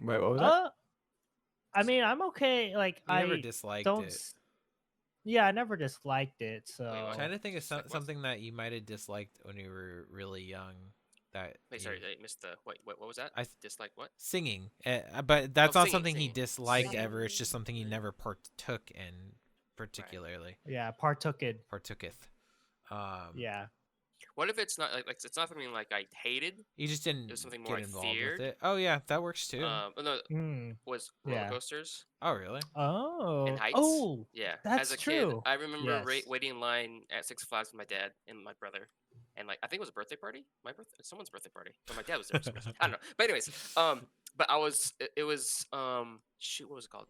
C: Wait, what was that?
E: Uh, I mean, I'm okay. Like
B: You never
E: I
B: disliked
E: don't.
B: it.
E: Yeah, I never disliked it.
D: Wait, what?
B: Trying
E: So
B: to think of
D: Just like what?
B: something that you might have disliked when you were really young. That
D: Wait, sorry, I missed the what was that?
B: I
D: Dislike what?
B: singing, but
D: Oh,
B: that's not
D: singing,
B: something he
D: singing,
B: disliked
D: singing.
B: ever. It's just something he
D: Yeah.
B: never partook in,
D: Right.
B: particularly
E: yeah, partook it.
B: partooketh.
E: Yeah.
D: What if it's not like it's not something like I hated?
B: You just
D: It
B: didn't
D: was something more
B: get
D: I
B: involved with
D: feared.
B: it. Oh yeah, that works too.
D: No,
E: Mm,
D: was roller
E: yeah.
D: coasters
B: Oh really?
D: and
E: Oh.
D: heights.
E: Oh,
D: Yeah, as
E: that's
D: a kid,
E: true.
D: I remember
E: Yes.
D: waiting in line at Six Flags with my dad and my brother, and like I think it was a birthday party. My birthday, someone's birthday party, but my dad was there for some reason. I don't know. But anyways, but I was it was shoot, what was it called?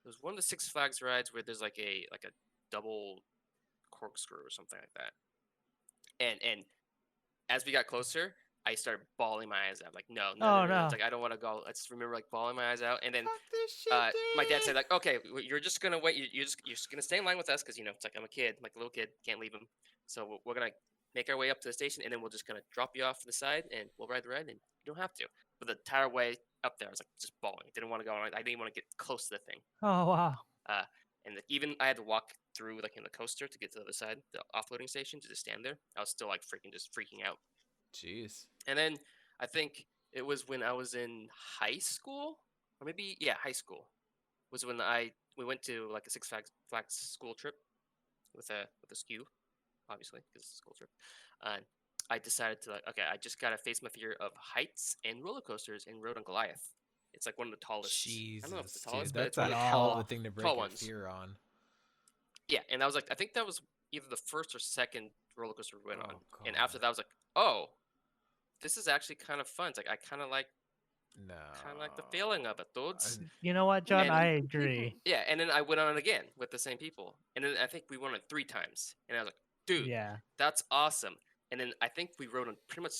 D: It was one of the Six Flags rides where there's like a double corkscrew or something like that. And as we got closer, I started bawling my eyes out. Like,
E: Oh
D: no. It's
E: no.
D: like I don't want to go. I just remember like bawling my eyes out. And then
B: Fuck this shit,
D: my dad said
B: dude.
D: like, okay, you're just gonna wait. You're just gonna stay in line with us because it's like I'm a kid, like a little kid, can't leave him. So we're gonna make our way up to the station, and then we'll just gonna drop you off to the side, and we'll ride the ride, and you don't have to. But the entire way up there, I was like just bawling. Didn't want to go. I didn't want to get close to the thing.
E: Oh wow.
D: Uh, and even I had to walk through like in the coaster to get to the other side, the offloading station, to just stand there. I was still like freaking out.
B: Jeez.
D: And then I think it was when I was in high school, or maybe high school, was when we went to like a Six Flags school trip with a skew, obviously because it's a school trip, and I decided to like, okay, I just gotta face my fear of heights and roller coasters and rode on Goliath. It's like one of the tallest. I don't know if it's
B: Jesus,
D: the
B: dude,
D: tallest, but
B: that's
D: it's one
B: a
D: of the
B: hell of a
E: Oh,
B: thing to break
D: tall
B: your
D: ones.
B: fear on.
D: Yeah, and I was like, I think that was either the first or second roller coaster we went on,
B: Oh
D: and after
B: god,
D: that, I was like, oh, this is actually kind of fun. It's like I
B: no.
D: kind of like the feeling of it, dudes.
E: you know what, John?
D: And
E: I agree.
D: yeah, and then I went on it again with the same people, and then I think we went on it 3 times, and I was like, dude,
E: Yeah.
D: that's awesome. And then I think we rode on pretty much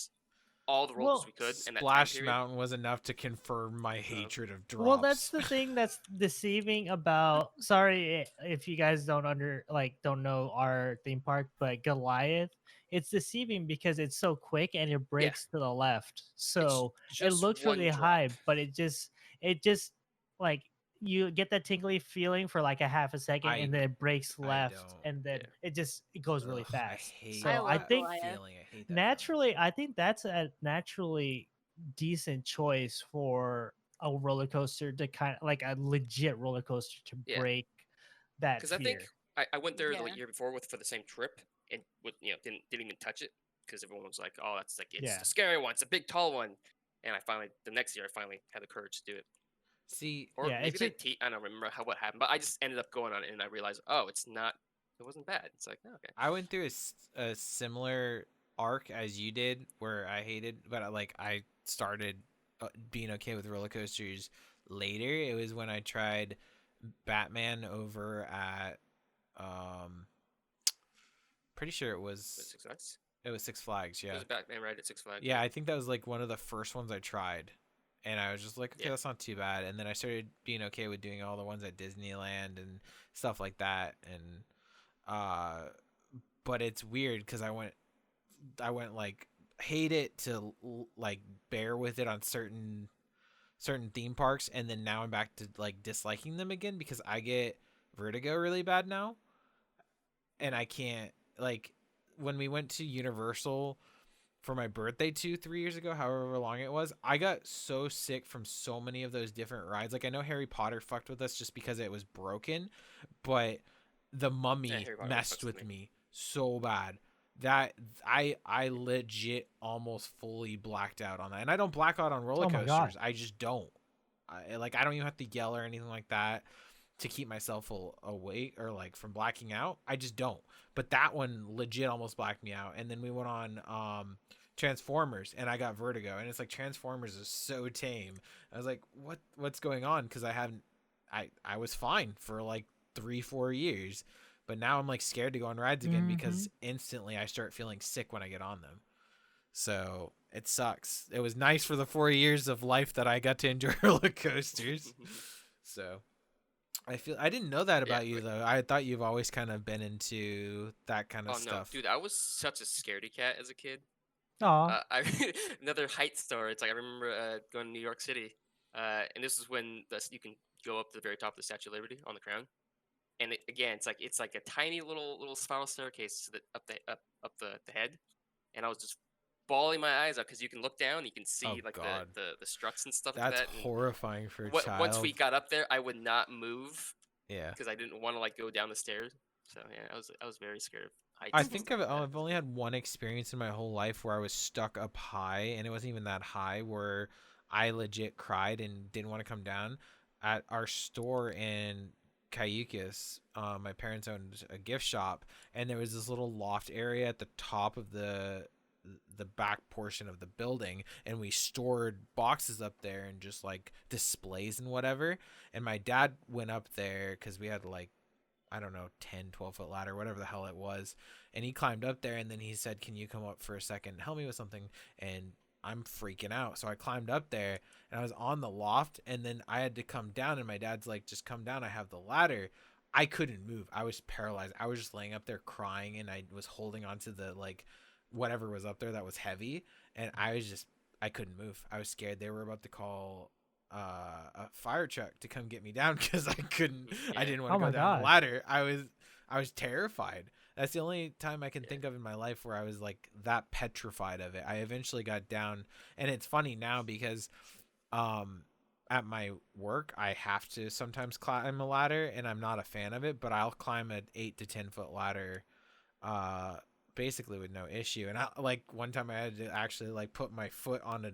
D: all the roller coasters
E: Well,
D: we could in that time
B: Splash
D: period.
B: Mountain was enough to confirm my hatred of drops.
E: well, that's the thing that's deceiving about. Sorry if you guys don't know our theme park, but Goliath, it's deceiving because it's so quick and it breaks to the left. So it
D: just
E: looks
D: one
E: really
D: drop.
E: high, but it just like you get that tingly feeling for like a half a second,
B: I-
E: and then it breaks
B: I
E: left,
B: don't.
E: and then
D: Yeah.
E: it goes really
B: Ugh,
E: fast.
B: I hate
E: So
A: I
E: I
A: love
B: that
E: think
A: Goliath.
B: feeling. I hate that
E: naturally, I think that's a naturally decent choice for a roller coaster to kind of like a legit roller coaster to
D: Yeah.
E: break that
D: Because I
E: fear.
D: think I went there the
A: Yeah.
D: year before for the same trip, and didn't even touch it because everyone was like, oh, that's like it's
E: Yeah.
D: the scary one, it's a big tall one, and the next year I finally had the courage to do it.
B: See,
D: Or
E: Yeah,
D: maybe
E: it's
D: they
E: just-
D: I don't remember what happened, but I just ended up going on it, and I realized, oh, it wasn't bad. It's like, oh, okay.
B: I went through a similar arc as you did, where I hated, but I started being okay with roller coasters later. It was when I tried Batman over at pretty sure it
D: Was
B: was
D: it Six Flags?
B: Six Flags.
D: It
B: Yeah,
D: was a Batman ride at Six Flags.
B: yeah. I think that was like one of the first ones I tried, and I was just like, okay,
D: Yeah.
B: that's not too bad. And then I started being okay with doing all the ones at Disneyland and stuff like that, and but it's weird because I went like hate it to like bear with it on certain theme parks, and then now I'm back to like disliking them again because I get vertigo really bad now, and I can't, like, when we went to Universal for my birthday 3 years ago, however long it was, I got so sick from so many of those different rides. Like, I know Harry Potter fucked with us just because it was broken, but the Mummy
D: Harry Potter
B: messed
D: fucks with
B: with me so bad that I legit almost fully blacked out on that. And I don't black out on roller
E: Oh my God.
B: coasters. I just don't. I don't even have to yell or anything like that to keep myself awake or like from blacking out. I just don't. But that one legit almost blacked me out. And then we went on Transformers, and I got vertigo. And it's like, Transformers is so tame. I was like, what's going on? Because I was fine for like 3-4 years, but now I'm like scared to go on rides again because instantly I start feeling sick when I get on them. So it sucks. It was nice for the 4 years of life that I got to enjoy roller coasters. So I didn't know that about you, though. I thought you've always kind of been into that kind of
D: Oh no,
B: stuff.
D: dude! I was such a scaredy cat as a kid.
E: Aw.
D: Another height story. It's like I remember going to New York City, and this is when you can go up to the very top of the Statue of Liberty on the crown. And again, it's like a tiny little spiral staircase to up the head, and I was just bawling my eyes out because you can look down, you can see
B: Oh,
D: like
B: God.
D: the struts and stuff
B: That's
D: like that. And
B: horrifying for a child.
D: once we got up there, I would not move
B: Yeah.
D: because I didn't want to like go down the stairs. So yeah, I was very scared of heights.
B: I
D: and
B: think
D: stuff like that.
B: I've only had one experience in my whole life where I was stuck up high, and it wasn't even that high, where I legit cried and didn't want to come down. At our store in Cayucas, my parents owned a gift shop, and there was this little loft area at the top of the back portion of the building, and we stored boxes up there and just like displays and whatever. And my dad went up there because we had like, I don't know, 10-12 foot ladder, whatever the hell it was, and he climbed up there, and then he said, can you come up for a second and help me with something? And I'm freaking out, so I climbed up there, and I was on the loft, and then I had to come down, and my dad's like, just come down, I have the ladder. I couldn't move. I was paralyzed. I was just laying up there crying, and I was holding onto the like whatever was up there that was heavy, and I couldn't move. I was scared. They were about to call a fire truck to come get me down because I couldn't. I didn't want to
E: Oh
B: go
E: my
B: down the
E: God.
B: ladder. I was terrified. That's the only time I can think of in my life where I was like that petrified of it. I eventually got down, and it's funny now because at my work, I have to sometimes climb a ladder, and I'm not a fan of it, but I'll climb an 8 to 10 foot ladder, basically with no issue. And I like one time I had to actually like put my foot on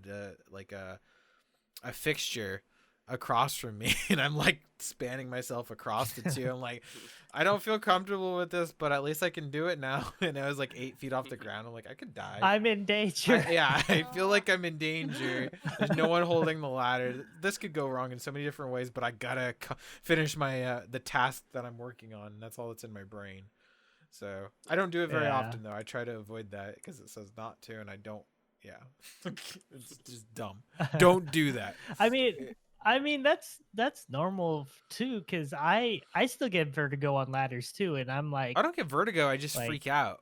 B: a fixture across from me, and I'm like spanning myself across the two. I'm like, I don't feel comfortable with this, but at least I can do it now. And I was like 8 feet off the ground. I'm like, I could die.
E: I'm in danger.
B: I feel like I'm in danger. There's no one holding the ladder. This could go wrong in so many different ways, but I gotta finish my the task that I'm working on. And that's all that's in my brain. So I don't do it very often though. I try to avoid that because it says not to, and I don't. Yeah, it's just dumb. Don't do that.
E: I mean that's normal too, because I still get vertigo on ladders too, and I'm like,
B: I don't get vertigo. I just
E: like-
B: freak out.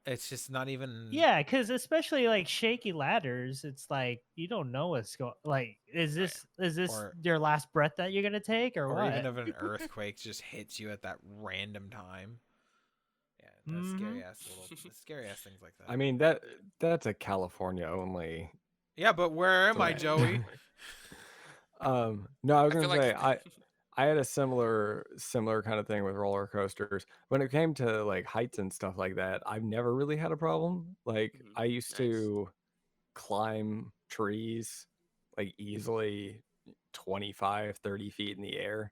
B: It's just not even.
E: yeah, because especially like shaky ladders, it's like you don't know what's going. Like, is this
B: Or-
E: your last breath that you're gonna take, or what?
B: even if an earthquake just hits you at that random time. Yeah, that's scary ass things like that.
C: I mean that's a California only.
B: Yeah, but where am I,
C: threat.
B: Joey?
C: No, I was
D: I
C: gonna
D: feel
C: say
D: like-
C: I had a similar kind of thing with roller coasters. When it came to like heights and stuff like that, I've never really had a problem. Like
D: Mhm.
C: I used
D: Nice.
C: to climb trees like easily 25, 30 feet in the air.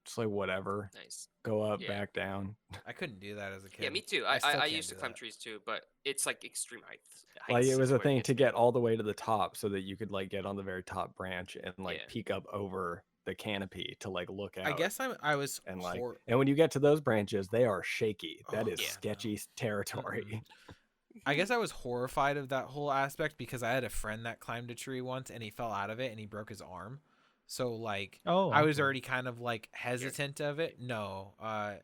C: Just like whatever.
D: Nice.
C: Go up,
D: Yeah.
C: back down.
B: I couldn't do that as a kid.
D: Yeah, me too.
B: still
D: I
B: can't
D: used to
B: do
D: climb
B: that.
D: trees too, but it's like extreme height.
C: Like
D: heights
C: it was
D: is
C: a
D: what
C: thing
D: gets
C: to
D: me.
C: get all the way to the top so that you could like get on the very top branch and like
D: Yeah.
C: peek up over the canopy to like look out.
B: I guess I was
C: and like
B: hor-
C: and when you get to those branches, they are shaky. That
B: Oh,
C: is
D: yeah.
C: sketchy territory.
B: I guess I was horrified of that whole aspect because I had a friend that climbed a tree once and he fell out of it and he broke his arm. So like
E: Oh,
B: I was
E: okay.
B: already kind of like hesitant of it. No,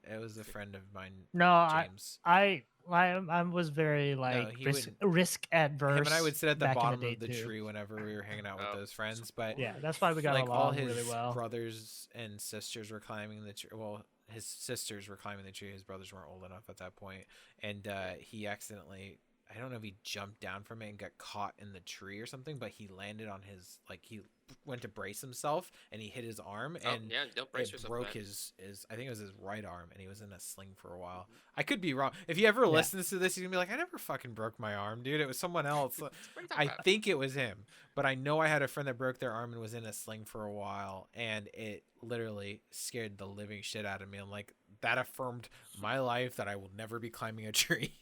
B: it was a friend of mine,
E: No,
B: James.
E: I was very like
B: he
E: risk,
B: wouldn't.
E: risk adverse.
B: Him and I would sit at the
E: back in
B: bottom
E: day
B: of the
E: too.
B: tree whenever we were hanging out with
D: Oh.
B: those friends. But
E: Yeah, that's why we got
B: like all
E: along
B: his
E: really well.
B: brothers and sisters were climbing the tree. Well, his sisters were climbing the tree. His brothers weren't old enough at that point, and he accidentally. I don't know if he jumped down from it and got caught in the tree or something, but he landed on his he went to brace himself and he hit his arm
D: Oh,
B: and
D: yeah, don't brace
B: it
D: yourself.
B: broke
D: for that.
B: his I think it was his right arm and he was in a sling for a while. I could be wrong. If he ever listens to this, he's gonna be like, I never fucking broke my arm, dude. It was someone else.
D: What are you talking
B: I
D: about?
B: think it was him, but I know I had a friend that broke their arm and was in a sling for a while, and it literally scared the living shit out of me. I'm like, that affirmed my life that I will never be climbing a tree.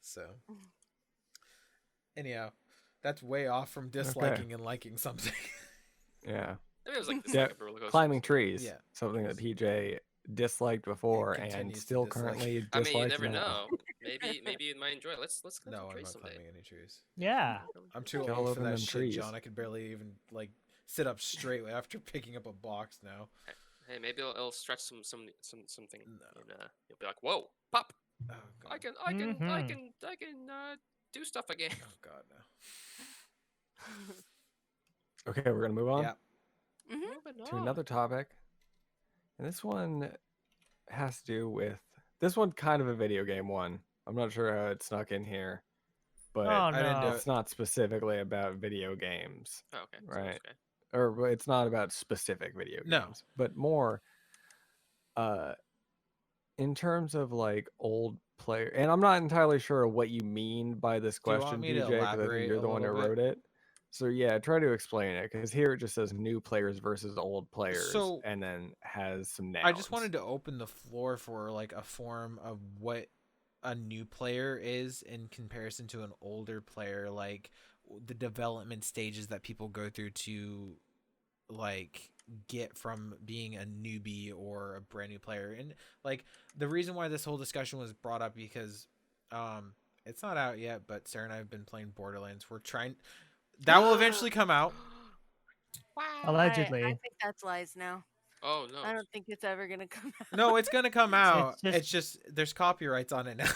B: So, anyhow, that's way off from disliking and liking something.
C: Yeah.
D: Maybe it was like this
C: Yeah,
D: like a roller coaster.
C: Climbing trees.
B: Yeah.
C: Something that PJ disliked before and
B: continues to
C: still
B: dislike.
C: currently
D: I
C: dislikes
D: mean, you never
C: now.
D: know. Maybe you might enjoy it. Let's climb
B: No,
D: some
B: I'm
D: trees
B: not
D: someday.
B: climbing any trees.
E: Yeah.
B: I'm too
C: Get all
B: old
C: over
B: for that
C: them
B: shit,
C: trees.
B: John. I could barely even like sit up straight after picking up a box now.
D: Hey, maybe it'll stretch something.
B: No.
D: And you'll be like, whoa, pop!
B: Oh god.
D: I can do stuff again.
B: Oh god, no.
C: Okay, we're gonna move on
B: Yeah.
C: to another topic. And this one has to do with this one kind of a video game one. I'm not sure how it snuck in here, but
E: Oh
B: I didn't do
E: no.
C: it's not specifically about video games.
D: Oh, okay. so
C: Right.
D: Okay.
C: Or it's not about specific video games,
B: No.
C: but more in terms of like old player. And I'm not entirely sure what you mean by this
B: Do you want
C: question,
B: me to
C: DJ, because I
B: elaborate
C: think you're
B: a
C: the one who
B: little bit?
C: wrote it. So yeah, try to explain it, because here it just says new players versus old players,
B: So,
C: and then has some nouns.
B: I just wanted to open the floor for like a form of what a new player is in comparison to an older player, like the development stages that people go through to like get from being a newbie or a brand new player. And like the reason why this whole discussion was brought up because it's not out yet, but Sarah and I have been playing Borderlands. We're trying that will eventually come out.
E: Allegedly.
A: I think that's lies now.
D: Oh no.
A: I don't think it's ever gonna come out.
B: No, it's gonna come out.
E: just-
B: It's just there's copyrights on it now.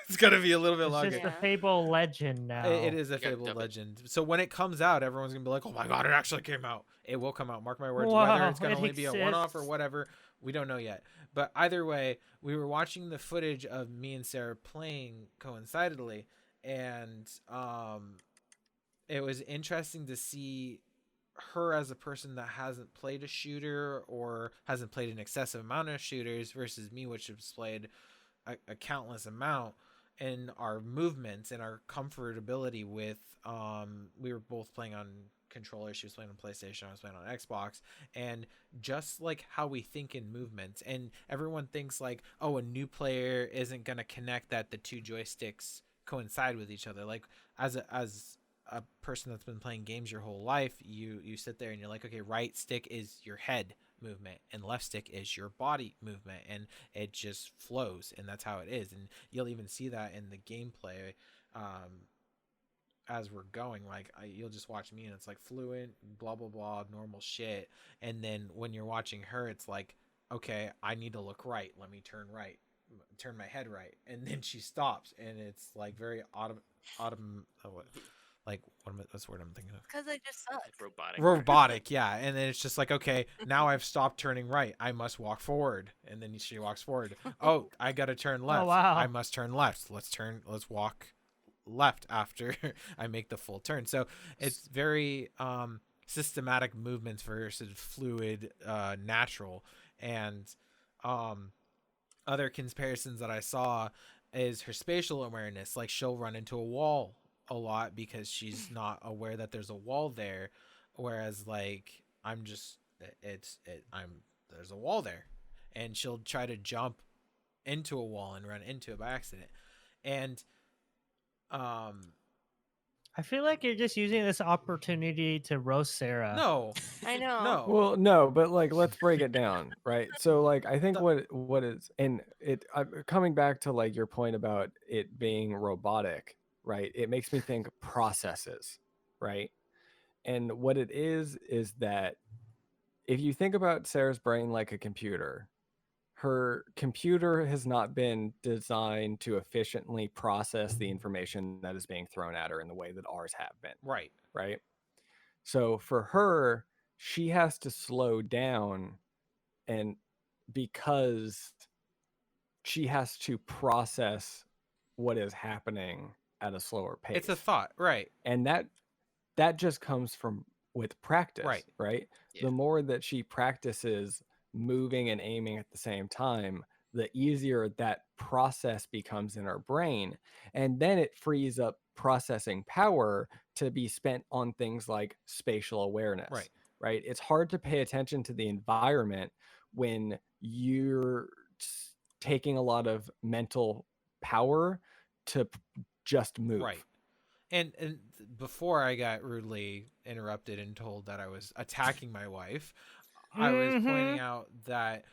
B: It's gonna be a little bit
E: It's
B: longer.
E: just the
A: Yeah.
E: Fable legend now.
B: It is a
D: You gotta
B: Fable
D: dub it.
B: legend. So when it comes out, everyone's gonna be like, "Oh my god, it actually came out!" It will come out. Mark my words. Whether
E: Wow,
B: it's gonna
E: it
B: only be a one-off or
E: exists.
B: whatever, we don't know yet. But either way, we were watching the footage of me and Sarah playing coincidentally, and it was interesting to see her as a person that hasn't played a shooter or hasn't played an excessive amount of shooters versus me, which has played a countless amount, and our movements and our comfortability with we were both playing on controller. She was playing on PlayStation, I was playing on Xbox, and just like how we think in movements. And everyone thinks like, oh, a new player isn't going to connect that the two joysticks coincide with each other. Like as a person that's been playing games your whole life, you sit there and you're like, okay, right stick is your head movement and left stick is your body movement, and it just flows, and that's how it is. And you'll even see that in the gameplay as we're going. Like you'll just watch me and it's like fluent, blah blah blah, normal shit, and then when you're watching her, it's like, okay, I need to look right, let me turn my head right, and then she stops, and it's like very like what's the word I'm thinking of?
A: Because I just suck.
D: Like
B: Robotic, yeah. And then it's just like, okay, now I've stopped turning right, I must walk forward, and then she walks forward. Oh, I gotta turn left.
E: wow.
B: I must turn left. Let's walk left after I make the full turn. So it's very systematic movements versus fluid, natural. And other comparisons that I saw is her spatial awareness. Like she'll run into a wall a lot because she's not aware that there's a wall there, whereas like there's a wall there, and she'll try to jump into a wall and run into it by accident. And
E: I feel like you're just using this opportunity to roast Sarah.
B: no,
A: I know.
B: no,
C: Well, no, but like let's break it down, right? So like I think
B: The-
C: what is, and it coming back to like your point about it being robotic, right? It makes me think processes, right? And what it is that if you think about Sarah's brain like a computer, her computer has not been designed to efficiently process the information that is being thrown at her in the way that ours have been,
B: right,
C: right? So for her, she has to slow down, and because she has to process what is happening at a slower pace.
B: it's a thought, right,
C: And that just comes from with practice,
B: Right.
C: right?
D: Yeah.
C: The more that she practices moving and aiming at the same time, the easier that process becomes in her brain. And then it frees up processing power to be spent on things like spatial awareness,
B: Right.
C: right? It's hard to pay attention to the environment when you're taking a lot of mental power to just move.
B: right. And before I got rudely interrupted and told that I was attacking my wife, I was pointing out that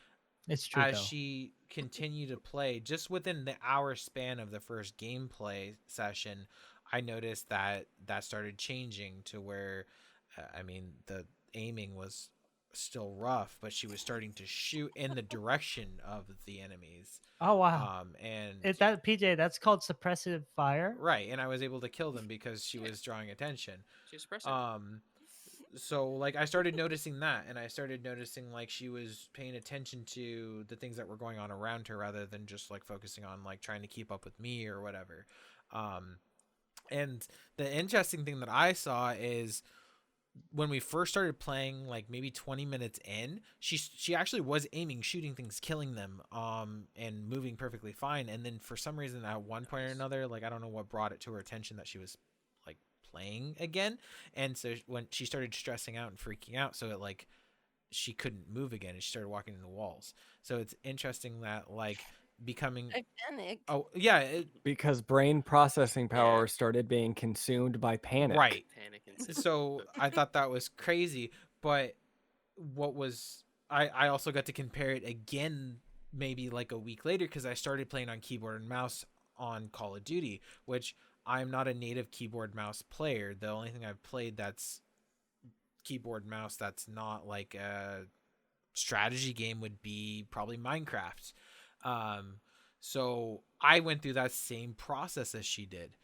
E: It's true
B: as
E: though.
B: she continued to play, just within the hour span of the first gameplay session, I noticed that started changing to where, I mean, the aiming was still rough, but she was starting to shoot in the direction of the enemies.
E: Oh wow.
B: And
E: That PJ, that's called suppressive fire.
B: right, and I was able to kill them because she was drawing attention.
D: She's pressing.
B: So like I started noticing that, and I started noticing like she was paying attention to the things that were going on around her rather than just like focusing on like trying to keep up with me or whatever. And the interesting thing that I saw is when we first started playing, like maybe 20 minutes in, she actually was aiming, shooting things, killing them, and moving perfectly fine. And then for some reason at one point or another, like I don't know what brought it to her attention that she was like playing again. And so when she started stressing out and freaking out, so it like she couldn't move again, and she started walking into walls. So it's interesting that like becoming
A: I panicked.
B: oh yeah
C: Because brain processing power started being consumed by panic.
B: right.
D: Panic and
B: So I thought that was crazy, but what was I also got to compare it again maybe like a week later because I started playing on keyboard and mouse on Call of Duty, which I'm not a native keyboard mouse player. The only thing I've played that's keyboard mouse that's not like a strategy game would be probably Minecraft. So I went through that same process as she did.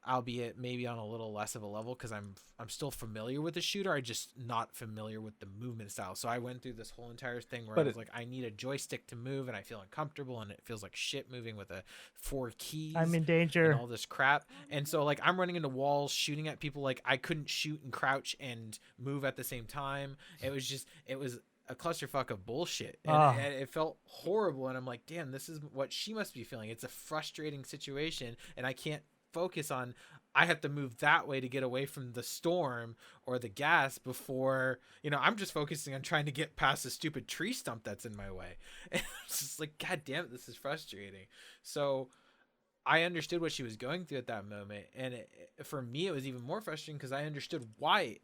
B: albeit maybe on a little less of a level because I'm still familiar with the shooter. I just not familiar with the movement style. So I went through this whole entire thing where I
C: But
B: was like, I need a joystick to move, and I feel uncomfortable, and it feels like shit moving with a 4 keys
E: I'm in
B: and
E: danger.
B: all this crap. And so like I'm running into walls, shooting at people. Like I couldn't shoot and crouch and move at the same time. It was a clusterfuck of bullshit, and
E: Ah,
B: it felt horrible. And I'm like, damn, this is what she must be feeling. It's a frustrating situation, and I can't focus on. I have to move that way to get away from the storm or the gas before, I'm just focusing on trying to get past the stupid tree stump that's in my way. And it's just like, god damn it, this is frustrating. So I understood what she was going through at that moment, and for me, it was even more frustrating because I understood why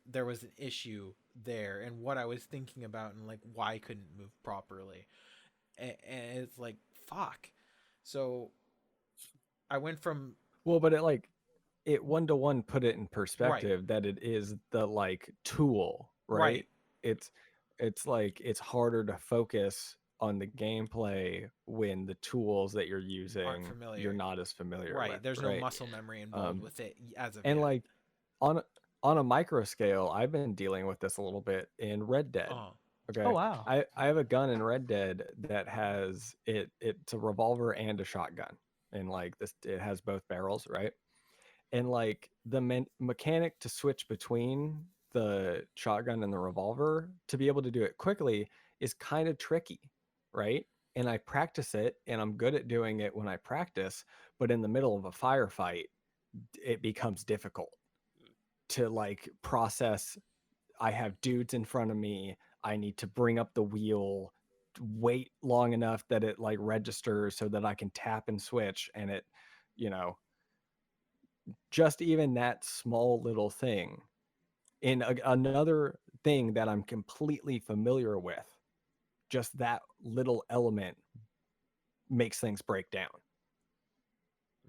B: there was an issue there and what I was thinking about and like why I couldn't move properly, and it's like fuck. So I went from
C: well, but it one to one put it in
B: right,
C: perspective that it is the like tool, right?
B: right,
C: It's like it's harder to focus on the gameplay when the tools that you're
B: aren't
C: using you're
B: familiar.
C: not as familiar
B: Right,
C: with,
B: there's no
C: right?
B: muscle memory involved
C: Um,
B: with it as of
C: and
B: yet.
C: like on on a micro scale, I've been dealing with this a little bit in Red Dead.
B: Oh,
E: oh
C: Okay,
E: wow.
C: I have a gun in Red Dead that has it's a revolver and a shotgun, and like this it has both barrels, right? And like the mechanic to switch between the shotgun and the revolver to be able to do it quickly is kind of tricky, right? And I practice it and I'm good at doing it when I practice, but in the middle of a firefight it becomes difficult
D: Mm.
C: to like process. I have dudes in front of me, I need to bring up the wheel, wait long enough that it like registers so that I can tap and switch, and it, you know, just even that small little thing in another thing that I'm completely familiar with, just that little element makes things break down.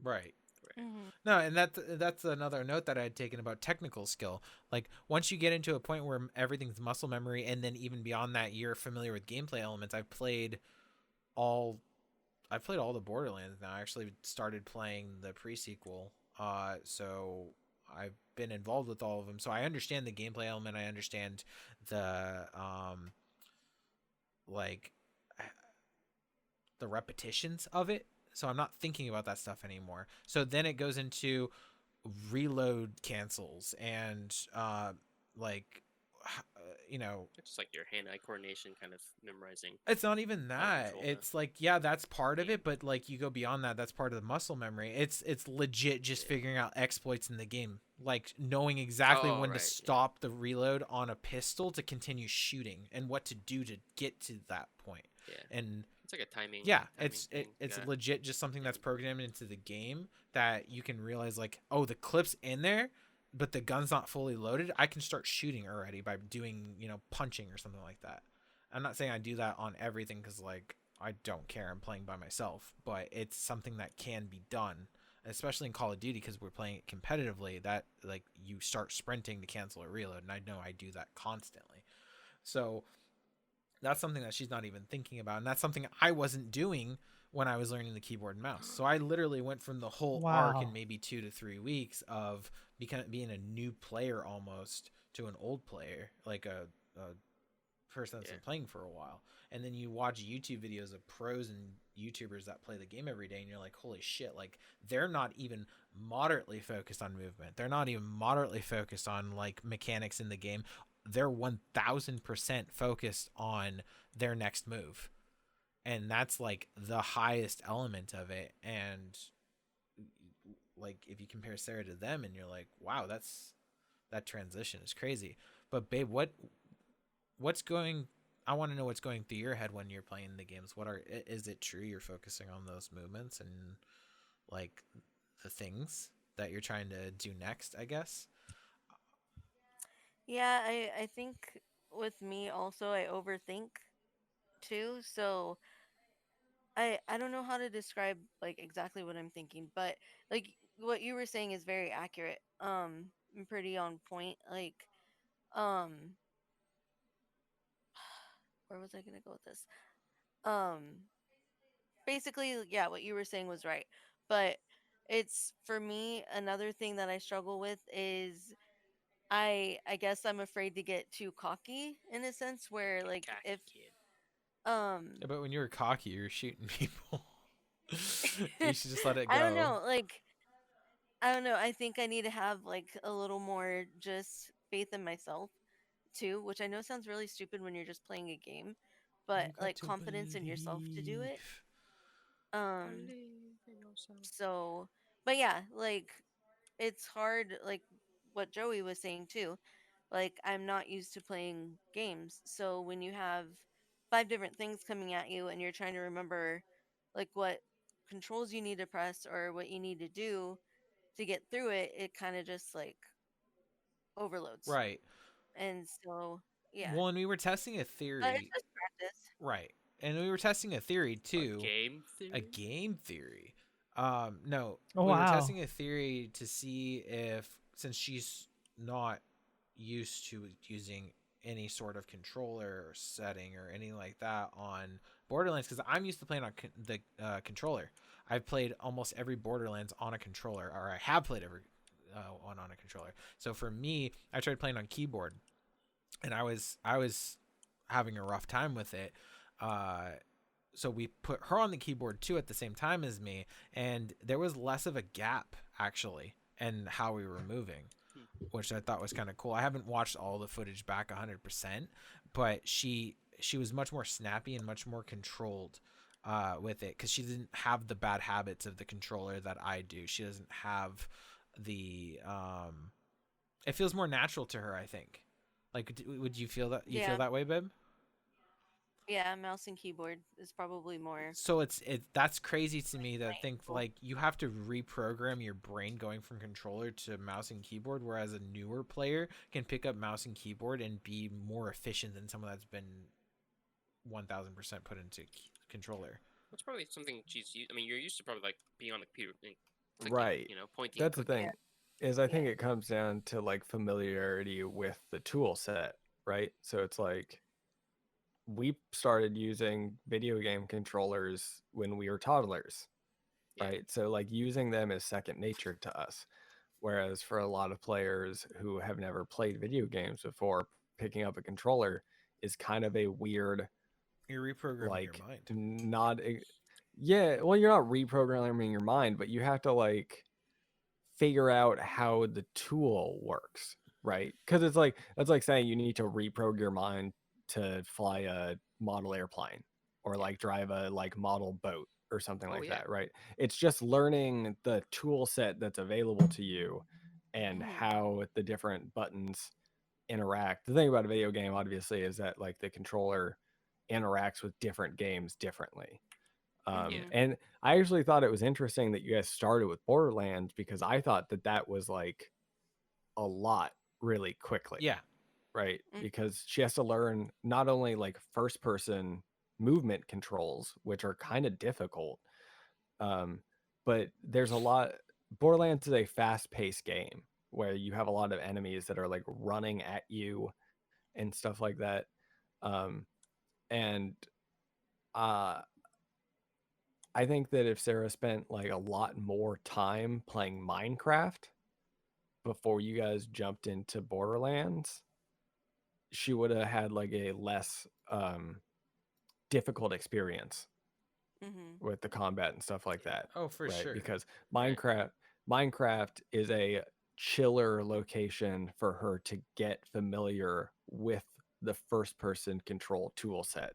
B: right.
D: Right.
A: Mm-hmm.
B: No, and that's another note that I had taken about technical skill. Like once you get into a point where everything's muscle memory, and then even beyond that, you're familiar with gameplay elements. All I've played all the Borderlands now. I actually started playing the pre-sequel, so I've been involved with all of them. So I understand the gameplay element. I understand the like the repetitions of it. So I'm not thinking about that stuff anymore. So then it goes into reload cancels and like you know,
D: It's just like your hand-eye coordination, kind of memorizing
B: it's not even
D: how to
B: that.
D: control the
B: It's like, yeah, that's part of
D: game.
B: it, but like you go beyond that, that's part of the muscle memory. It's legit just
D: Yeah.
B: figuring out exploits in the game, like knowing exactly
D: Oh,
B: when to
D: right. Yeah.
B: stop the reload on a pistol to continue shooting and what to do to get to that point.
D: Yeah.
B: And
D: It's like a timing.
B: yeah,
D: Timing thing.
B: it's
D: Yeah.
B: legit just something that's
D: Mhm.
B: programmed into the game that you can realize like, oh, the clip's in there, but the gun's not fully loaded. I can start shooting already by doing, punching or something like that. I'm not saying I do that on everything because like I don't care. I'm playing by myself, but it's something that can be done, especially in Call of Duty because we're playing it competitively. That like you start sprinting to cancel a reload, and I know I do that constantly. So that's something that she's not even thinking about, and that's something I wasn't doing when I was learning the keyboard and mouse. So I literally went from the whole arc in
E: Wow.
B: maybe 2 to 3 weeks of being a new player almost to an old player, like a person that's
D: Yeah.
B: been playing for a while. And then you watch YouTube videos of pros and YouTubers that play the game every day, and you're like, holy shit, like they're not even moderately focused on movement. They're not even moderately focused on like mechanics in the game. They're 1000% focused on their next move. And that's like the highest element of it. And like if you compare Sarah to them and you're like, wow, that transition is crazy. But babe, what's going I want to know what's going through your head when you're playing the games. Is it true you're focusing on those movements and like the things that you're trying to do next, I guess?
A: Yeah, I think with me also I overthink too. So I don't know how to describe like exactly what I'm thinking, but like what you were saying is very accurate. And pretty on point. Like um where was I gonna go with this? Um basically, yeah, what you were saying was right. But it's for me another thing that I struggle with is I guess I'm afraid to get too cocky in a sense where
D: Get
A: like
D: cocky,
A: if
D: kid.
A: um
B: Yeah, but when you were cocky, you were shooting people. You should just let it
A: I don't
B: go.
A: know, like I don't know, I think I need to have like a little more just faith in myself too, which I know sounds really stupid when you're just playing a game, but
B: You got
A: like
B: to
A: confidence in yourself to do it.
B: believe.
A: Um
D: Believe in yourself.
A: so but yeah, like it's hard like what Joey was saying too. Like I'm not used to playing games. So when you have five different things coming at you and you're trying to remember like what controls you need to press or what you need to do to get through it, it kind of just like overloads.
B: Right.
A: And so yeah.
B: Well, and we were testing a
A: It's
B: theory.
A: just practice.
B: Right. And we were testing a theory
D: A
B: too.
D: game
B: A
D: theory.
B: game theory. No,
E: Oh
B: we were
E: wow.
B: testing a theory to see if, since she's not used to using any sort of controller or setting or anything like that on Borderlands, because I'm used to playing on the controller. I've played almost every Borderlands on a controller, or I have played every one on a controller. So for me, I tried playing on keyboard, and I was having a rough time with it. Uh, so we put her on the keyboard too at the same time as me, and there was less of a gap actually in how we were moving, which I thought was kind of cool. I haven't watched all the footage back 100%, but she was much more snappy and much more controlled with it, because she didn't have the bad habits of the controller that I do. She doesn't have the it feels more natural to her, I think. Like, would you feel that? You feel
A: Yeah.
B: that way, babe?
A: Yeah, mouse and keyboard is probably more
B: So that's crazy to me to think
A: painful.
B: like you have to reprogram your brain going from controller to mouse and keyboard, whereas a newer player can pick up mouse and keyboard and be more efficient than someone that's been 1000% put into controller.
D: That's probably something she's used. I mean, you're used to probably like being on the computer and clicking,
C: Right.
D: pointing and
C: That's the
D: clicking.
C: thing. Is I
A: Yeah.
C: think it comes down to like familiarity with the tool set, right? So it's like we started using video game controllers when we were toddlers,
D: Yeah.
C: right? So like using them is second nature to us. Whereas for a lot of players who have never played video games before, picking up a controller is kind of a weird,
B: You're reprogramming your
C: like,
B: mind.
C: not, yeah, well, you're not reprogramming your mind, but you have to like figure out how the tool works, right? Because it's like, that's like saying you need to reprogram your mind to fly a model airplane or
D: Yeah.
C: like drive a like model boat or something
D: Oh
C: like
D: yeah.
C: that, right? It's just learning the tool set that's available to you and
A: Mhm.
C: how the different buttons interact. The thing about a video game obviously is that like the controller interacts with different games differently.
D: Yeah.
A: Mhm.
C: And I actually thought it was interesting that you guys started with Borderlands, because I thought that that was like a lot really quickly,
B: Yeah.
C: right?
A: Mm.
C: Because she has to learn not only like first person movement controls, which are kind of difficult, um, but there's a lot. Borderlands is a fast paced game where you have a lot of enemies that are like running at you and stuff like that. Um, and uh, I think that if Sarah spent like a lot more time playing Minecraft before you guys jumped into Borderlands, she would have had like a less difficult experience
A: Mhm.
C: with the combat and stuff like that,
B: Oh, for
C: right?
B: sure.
C: Because
D: Right.
C: Minecraft is a chiller location for her to get familiar with the first person control tool set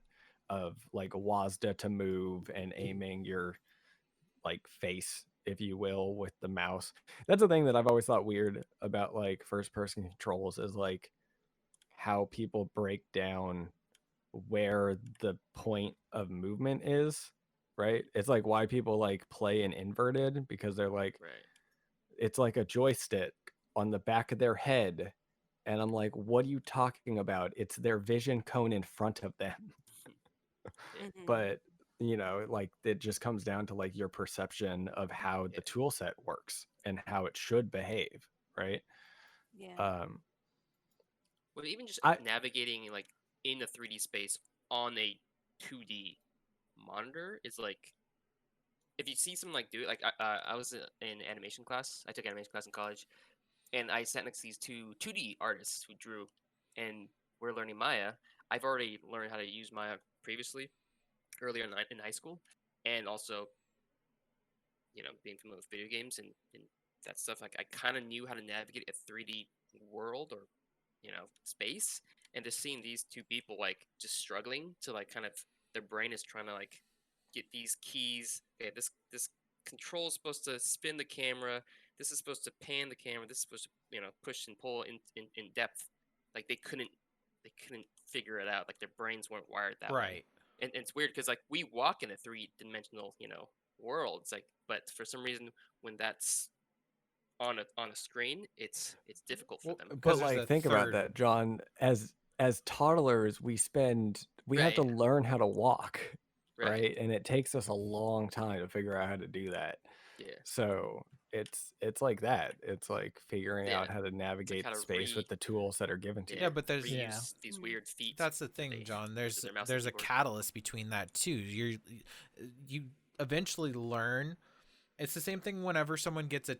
C: of like WASD to move and aiming your like face, if you will, with the mouse. That's the thing that I've always thought weird about like first person controls, is like how people break down where the point of movement is, right? It's like why people like play in inverted, because they're like,
D: Right.
C: it's like a joystick on the back of their head. And I'm like, what are you talking about? It's their vision cone in front of them.
D: Yeah.
A: Mhm.
C: But like it just comes down to like your perception of how
D: Yeah.
C: the tool set works and how it should behave, right?
A: Yeah.
C: um
D: But even just
C: I
D: navigating like in the 3D space on a 2D monitor is like if you see someone like do it, like I was in animation class. I took animation class in college, and I sat next to these two 2D artists who drew, and we're learning Maya. I've already learned how to use Maya previously, earlier in high school, and also, being familiar with video games and that stuff. Like I kind of knew how to navigate a 3D world or space, and just seeing these two people like just struggling to like kind of their brain is trying to like get these keys. Okay, this control is supposed to spin the camera. This is supposed to pan the camera. This is supposed to push and pull in depth. Like they couldn't figure it out. Like their brains weren't wired that way.
B: Right.
D: And it's weird because like we walk in a three-dimensional world. It's like, but for some reason when that's on a screen, it's difficult for
B: Well,
D: them.
C: But
B: because there's
C: like
B: a
C: think about
B: third.
C: that, John. As toddlers, we have to
D: Right.
C: learn how to walk,
D: Right.
C: right? And it takes us a long time to figure out how to do that.
D: Yeah.
C: So it's like that. It's like figuring
D: Yeah.
C: out how to navigate
D: how to
C: space with the tools that are given to
D: Yeah,
C: you.
B: Yeah, but there's
E: Yeah.
D: reuse these weird feet.
B: that's the
D: that
B: thing,
D: they
B: John.
D: use with their mouse and
B: There's a
D: keyboard.
B: catalyst between that too. You eventually learn. It's the same thing whenever someone gets a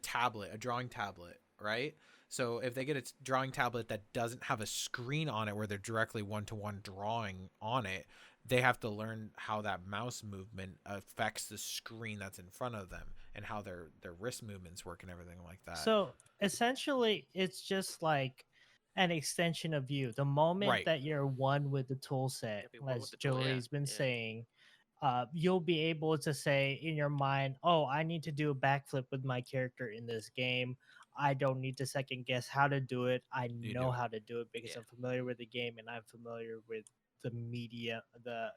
B: drawing tablet, right? So if they get a drawing tablet that doesn't have a screen on it where they're directly one-to-one drawing on it, they have to learn how that mouse movement affects the screen that's in front of them and how their wrist movements work and everything like that.
E: So essentially, it's just like an extension of you. The moment
B: Right.
E: that you're one with the tool set,
D: be one
E: as
D: with the tool, yeah,
E: Joey's been
D: yeah.
E: saying, you'll be able to say in your mind, "Oh, I need to do a backflip with my character in this game. I don't need to second guess how to do it. I
B: You
E: know
B: do it.
E: how to do it because
D: Yeah.
E: I'm familiar with the game and I'm familiar with the media, the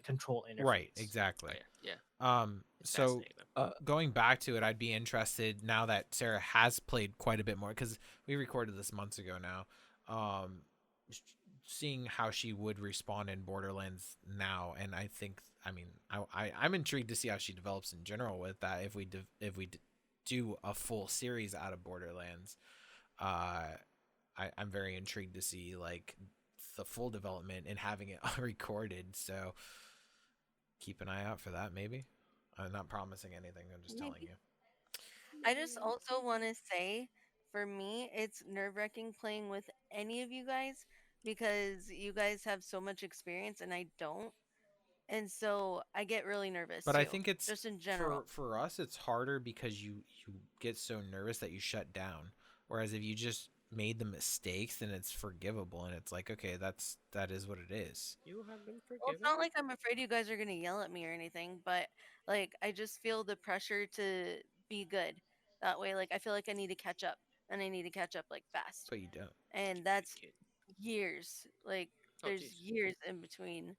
E: control interface."
B: Right,
D: Oh,
B: exactly.
D: yeah. It's
B: So
D: fascinating, though.
B: going back to it, I'd be interested now that Sarah has played quite a bit more because we recorded this months ago now. Seeing how she would respond in Borderlands now, and I'm intrigued to see how she develops in general with that. If we do a full series out of Borderlands, I'm very intrigued to see like the full development and having it recorded. So keep an eye out for that. Maybe I'm not promising anything. I'm just telling
A: Maybe.
B: you.
A: I just also want to say, for me, it's nerve-wracking playing with any of you guys because you guys have so much experience and I don't. And so I get really nervous
B: But
A: too,
B: I think it's
A: just in general.
B: for us it's harder because you get so nervous that you shut down. Whereas if you just made the mistakes, then it's forgivable and it's like, okay, that is what it is.
D: You have been
A: Well,
D: forgiven.
A: it's not like I'm afraid you guys are going to yell at me or anything, but like I just feel the pressure to be good. That way, like I feel like I need to catch up and I need to catch up like fast.
B: But you don't.
A: And that's
D: Kid.
A: years. Like
D: Oh,
A: there's
D: jeez.
A: years in between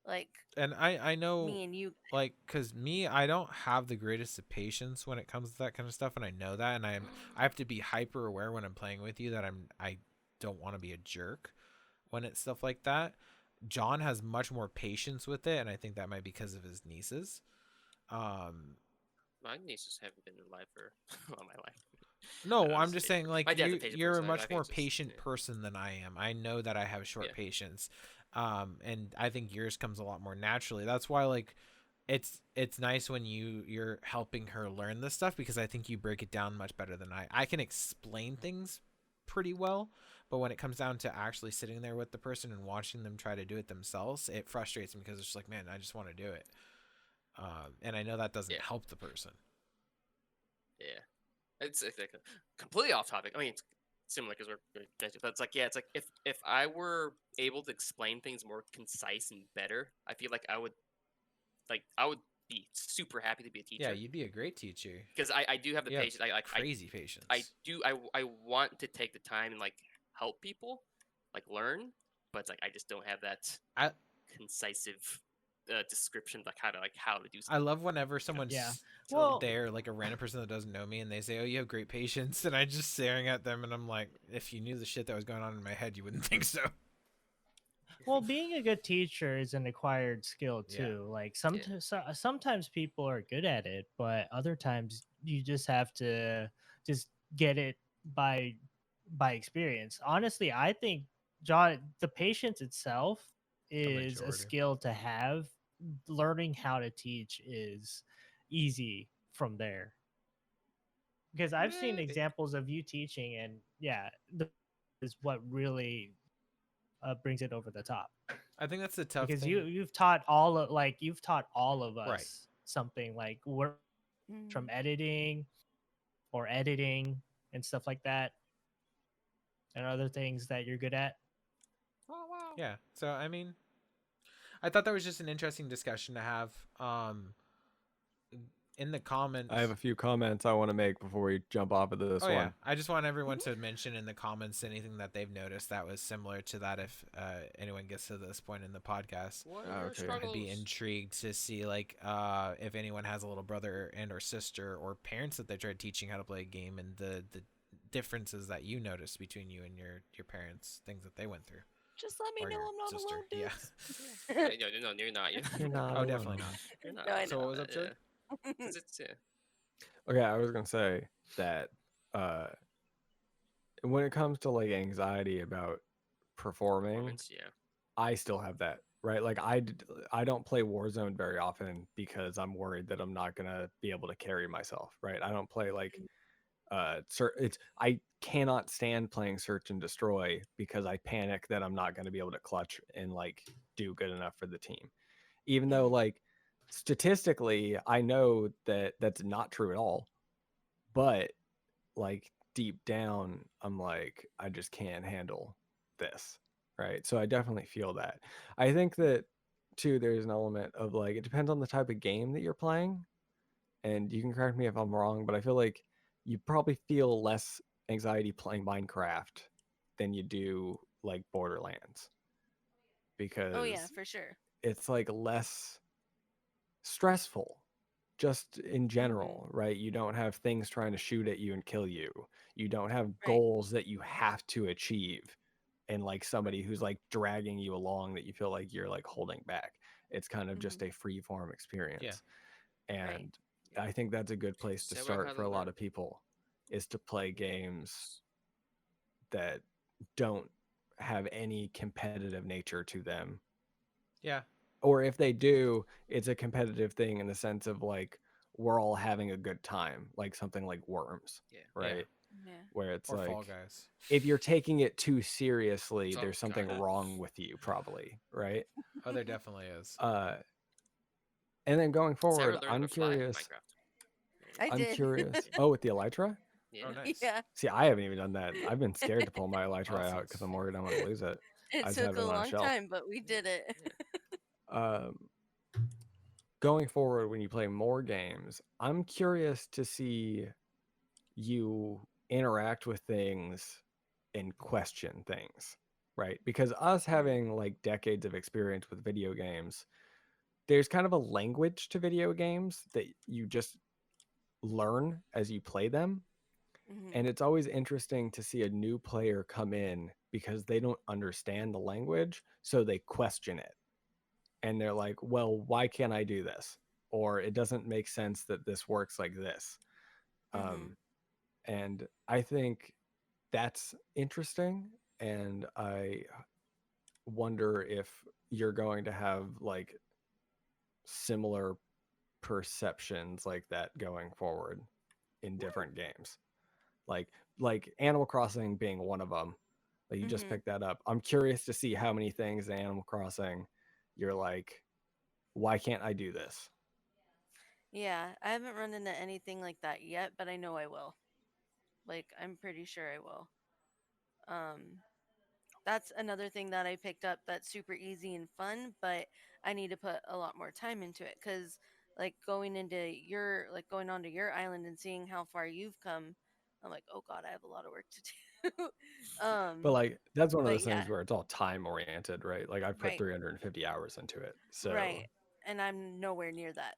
A: like
B: And I know
A: me and you.
B: like cuz me I don't have the greatest of patience when it comes to that kind of stuff, and I know that, and I have to be hyper aware when I'm playing with you that I don't want to be a jerk when it's stuff like that. John has much more patience with it, and I think that might be because of his nieces.
D: My nieces haven't been alive for all my life.
B: No, I'm
D: just
B: just
D: kidding.
B: saying like
D: My dad's a patient
B: you're a
D: person. I
B: much
D: think
B: more
D: it's just-
B: patient
D: yeah.
B: person than I am. I know that I have short
D: Yeah.
B: patience. And I think yours comes a lot more naturally. That's why like it's nice when you're helping her learn this stuff because I think you break it down much better than I. I can explain things pretty well, but when it comes down to actually sitting there with the person and watching them try to do it themselves, it frustrates me because it's just like, man, I just want to do it. And I know that doesn't
D: Yeah.
B: help the person.
D: Yeah, it's like completely off topic. I mean, it's similar because we're but it's like, yeah, it's like if I were able to explain things more concise and better, I feel like I would be super happy to be a teacher.
B: Yeah, you'd be a great teacher.
D: Because I do have the
B: You have
D: patience. I
B: crazy patience.
D: I want to take the time and like help people, like learn, but it's like I just don't have that concisive description of how to do
B: I
D: something.
B: love whenever someone's
E: Yeah. Well-
B: there, like a random person that doesn't know me, and they say, "Oh, you have great patience," and I just staring at them, and I'm like, "If you knew the shit that was going on in my head, you wouldn't think so."
E: Well, being a good teacher is an acquired skill
B: Yeah.
E: too. Like sometimes people are good at it, but other times you just have to just get it by experience. Honestly, I think John, the patience itself is a
B: majority.
E: skill to have. Learning how to teach is easy from there. Because I've seen
D: Eh,
E: examples of you teaching, and yeah, the is what really brings it over the top.
B: I think that's the tough
E: Because
B: thing.
E: you've taught all of you've taught all of
B: Right.
E: us something like work from
A: Mhm.
E: editing or editing and stuff like that, and other things that you're good at.
D: Oh wow.
B: Yeah. So I mean, I thought that was just an interesting discussion to have. In the comments.
C: I have a few comments I want to make before we jump off of this
B: Oh yeah,
C: one.
B: I just want everyone to mention in the comments anything that they've noticed that was similar to that. If anyone gets to this point in the podcast,
D: What
C: Ah,
D: are your
C: okay.
D: struggles?
B: I'd be intrigued to see like if anyone has a little brother and or sister or parents that they tried teaching how to play a game and the differences that you noticed between you and your parents, things that they went through.
A: Just let me
B: Or
A: know
B: your
A: I'm not
B: sister.
A: alone,
B: Yeah.
A: dudes.
D: No, you're not.
C: You're not
B: Oh,
C: alone.
B: definitely not.
D: You're not.
A: No, I
B: So
A: know.
B: what was up, Chili?
D: Yeah. 'Cause it's
C: Okay, I was gonna say that uh, when it comes to like anxiety about performing,
D: performance. Yeah.
C: I still have that, right? Like I don't play Warzone very often because I'm worried that I'm not gonna be able to carry myself, right? I don't play like it's I cannot stand playing search and destroy because I panic that I'm not going to be able to clutch and like do good enough for the team. Even though like statistically I know that that's not true at all, but like deep down I'm like I just can't handle this, right? So I definitely feel that. I think that too there's an element of like it depends on the type of game that you're playing, and you can correct me if I'm wrong, but I feel like you probably feel less anxiety playing Minecraft than you do like Borderlands
A: Oh yeah,
C: because
A: for sure.
C: it's like less stressful just in general, right? You don't have things trying to shoot at you and kill you. You don't have
A: Right.
C: goals that you have to achieve and like somebody who's like dragging you along that you feel like you're like holding back. It's kind of just
A: Mhm.
C: a free form
B: Yeah.
C: experience.
A: Right.
C: And I think that's a good place to
D: Several
C: start
D: had
C: for a lot
D: learned.
C: of people is to play games that don't have any competitive nature to them.
B: Yeah.
C: Or if they do, it's a competitive thing in the sense of like we're all having a good time, like something like Worms,
D: Yeah.
C: right?
A: Yeah.
C: Where it's
B: Or Fall
C: like
B: Guys.
C: if you're taking it too seriously,
D: Oh
C: there's something
D: god.
C: wrong with you probably, right?
B: Oh, there definitely is.
C: Uh and then going
D: Sarah
C: forward,
D: learned to fly in Minecraft.
A: I
C: I'm
A: did.
C: curious. Oh, with the Elytra?
D: Yeah.
B: Oh, nice.
A: Yeah.
C: See, I haven't even done that. I've been scared to pull my Elytra
B: Oh,
C: out because I'm worried I'm gonna lose it.
A: It
C: I just
A: took
C: have
A: a
C: it on a
A: long
C: shelf.
A: time, but we did it.
C: Um, going forward, when you play more games, I'm curious to see you interact with things and question things, right? Because us having like decades of experience with video games, there's kind of a language to video games that you just learn as you play them.
A: Mhm.
C: And it's always interesting to see a new player come in because they don't understand the language, so they question it. And they're like, well, why can't I do this? Or it doesn't make sense that this works like this.
A: Mhm.
C: Um, and I think that's interesting. And I wonder if you're going to have like similar perceptions like that going forward in different games. Like like Animal Crossing being one of them. Like you just
A: Mhm.
C: picked that up. I'm curious to see how many things in Animal Crossing you're like, why can't I do this?
A: Yeah, I haven't run into anything like that yet, but I know I will. Like I'm pretty sure I will. Um that's another thing that I picked up that's super easy and fun, but I need to put a lot more time into it cuz like going onto your island and seeing how far you've come, I'm like, "Oh god, I have a lot of work to do."
C: But like that's one of
A: But
C: those
A: yeah,
C: things where it's all time oriented, right? Like I've put
A: right.
C: 350 hours into it. So
A: Right. And I'm nowhere near that.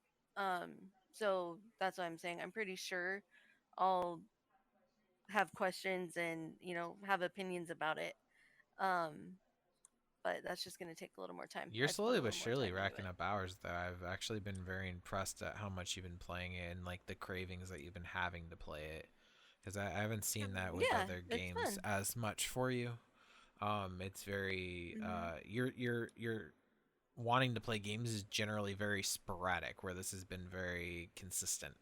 A: So that's what I'm saying. I'm pretty sure I'll have questions and, have opinions about it. Um, but that's just gonna take a little more time. I
B: You're
A: have to put a
B: slowly but
A: little more
B: surely
A: time into
B: racking
A: it.
B: up hours, though. I've actually been very impressed at how much you've been playing it and like the cravings that you've been having to play it. Because I haven't seen that with
A: Yeah,
B: other
A: it's
B: games
A: fun.
B: as much for you. It's very
A: Hmm.
B: you're wanting to play games is generally very sporadic, where this has been very consistent.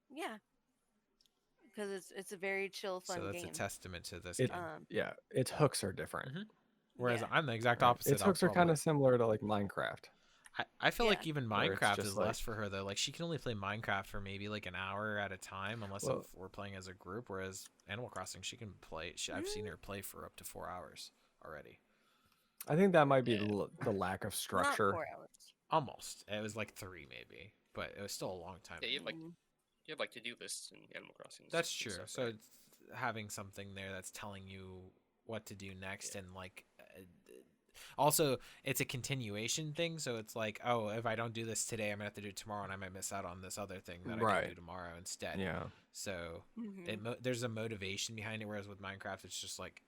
A: Yeah, because it's a very chill,
B: So
A: fun
B: that's a
A: game.
B: testament to this
C: It
B: game.
C: yeah, its hooks are different.
B: Mhm. Whereas
A: Yeah.
B: I'm the exact
C: Right.
B: opposite.
C: Its
B: I'll
C: hooks are kind
B: probably
C: of similar to like Minecraft,
B: I feel
A: Yeah.
B: like even
C: where it's
B: Minecraft
C: just
B: is
C: like,
B: less for her though. Like she can only play Minecraft for maybe like an hour at a time, unless
C: well,
B: we're playing as a group. Whereas Animal Crossing, she can play. I've seen her play for up to 4 hours already.
C: I think that might be
D: Yeah.
C: the lack of
A: Not
C: structure.
A: 4 hours.
B: Almost. It was like 3 maybe, but it was still a long time.
D: Yeah, you have like
A: Mm.
D: you have like to do lists in Animal Crossing.
B: That's
D: and
B: true.
D: Stuff,
B: So
D: right?
B: it's having something there that's telling you what to do next,
D: Yeah.
B: and like also it's a continuation thing. So it's like, oh, if I don't do this today, I'm gonna have to do it tomorrow, and I might miss out on this other thing that I can do
C: Right.
B: tomorrow instead.
C: Yeah.
B: So
A: Mhm.
B: there's a motivation behind it. Whereas with Minecraft, it's just like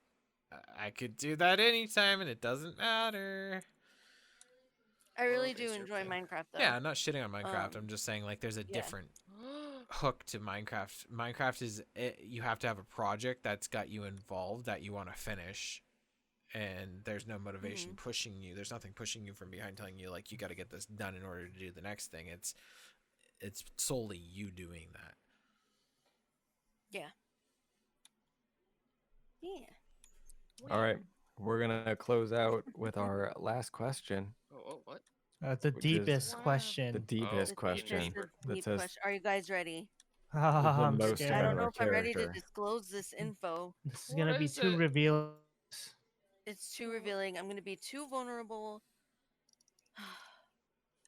B: I could do that anytime, and it doesn't matter.
A: I really
D: World
A: do
D: is your
A: enjoy
D: playground.
A: Minecraft though.
B: Yeah, I'm not shitting on Minecraft. I'm
A: Um,
B: just saying like there's a
A: yeah.
B: different hook to Minecraft. Minecraft is you have to have a project that's got you involved that you want to finish, and there's no motivation pushing you. There's nothing pushing you from behind telling you like you got to get this done in order to do the next thing. It's solely you doing that.
A: Yeah. Yeah.
C: All right. We're gonna close out with our last question,
D: Oh, what?
E: The
C: which is
E: deepest
D: Wow.
C: the
E: question.
A: The
C: deepest
A: deepest,
C: question
D: deeper.
A: the
C: that
A: deep
C: says
A: question. Are you guys ready?
C: the
E: I'm
C: most
A: I
C: about
A: don't
E: scared.
A: know
C: our
A: if I'm ready to
C: character.
A: disclose this info.
E: This is
D: What
E: gonna be
D: is
E: too
D: it?
E: revealing.
A: It's too revealing. I'm gonna be too vulnerable.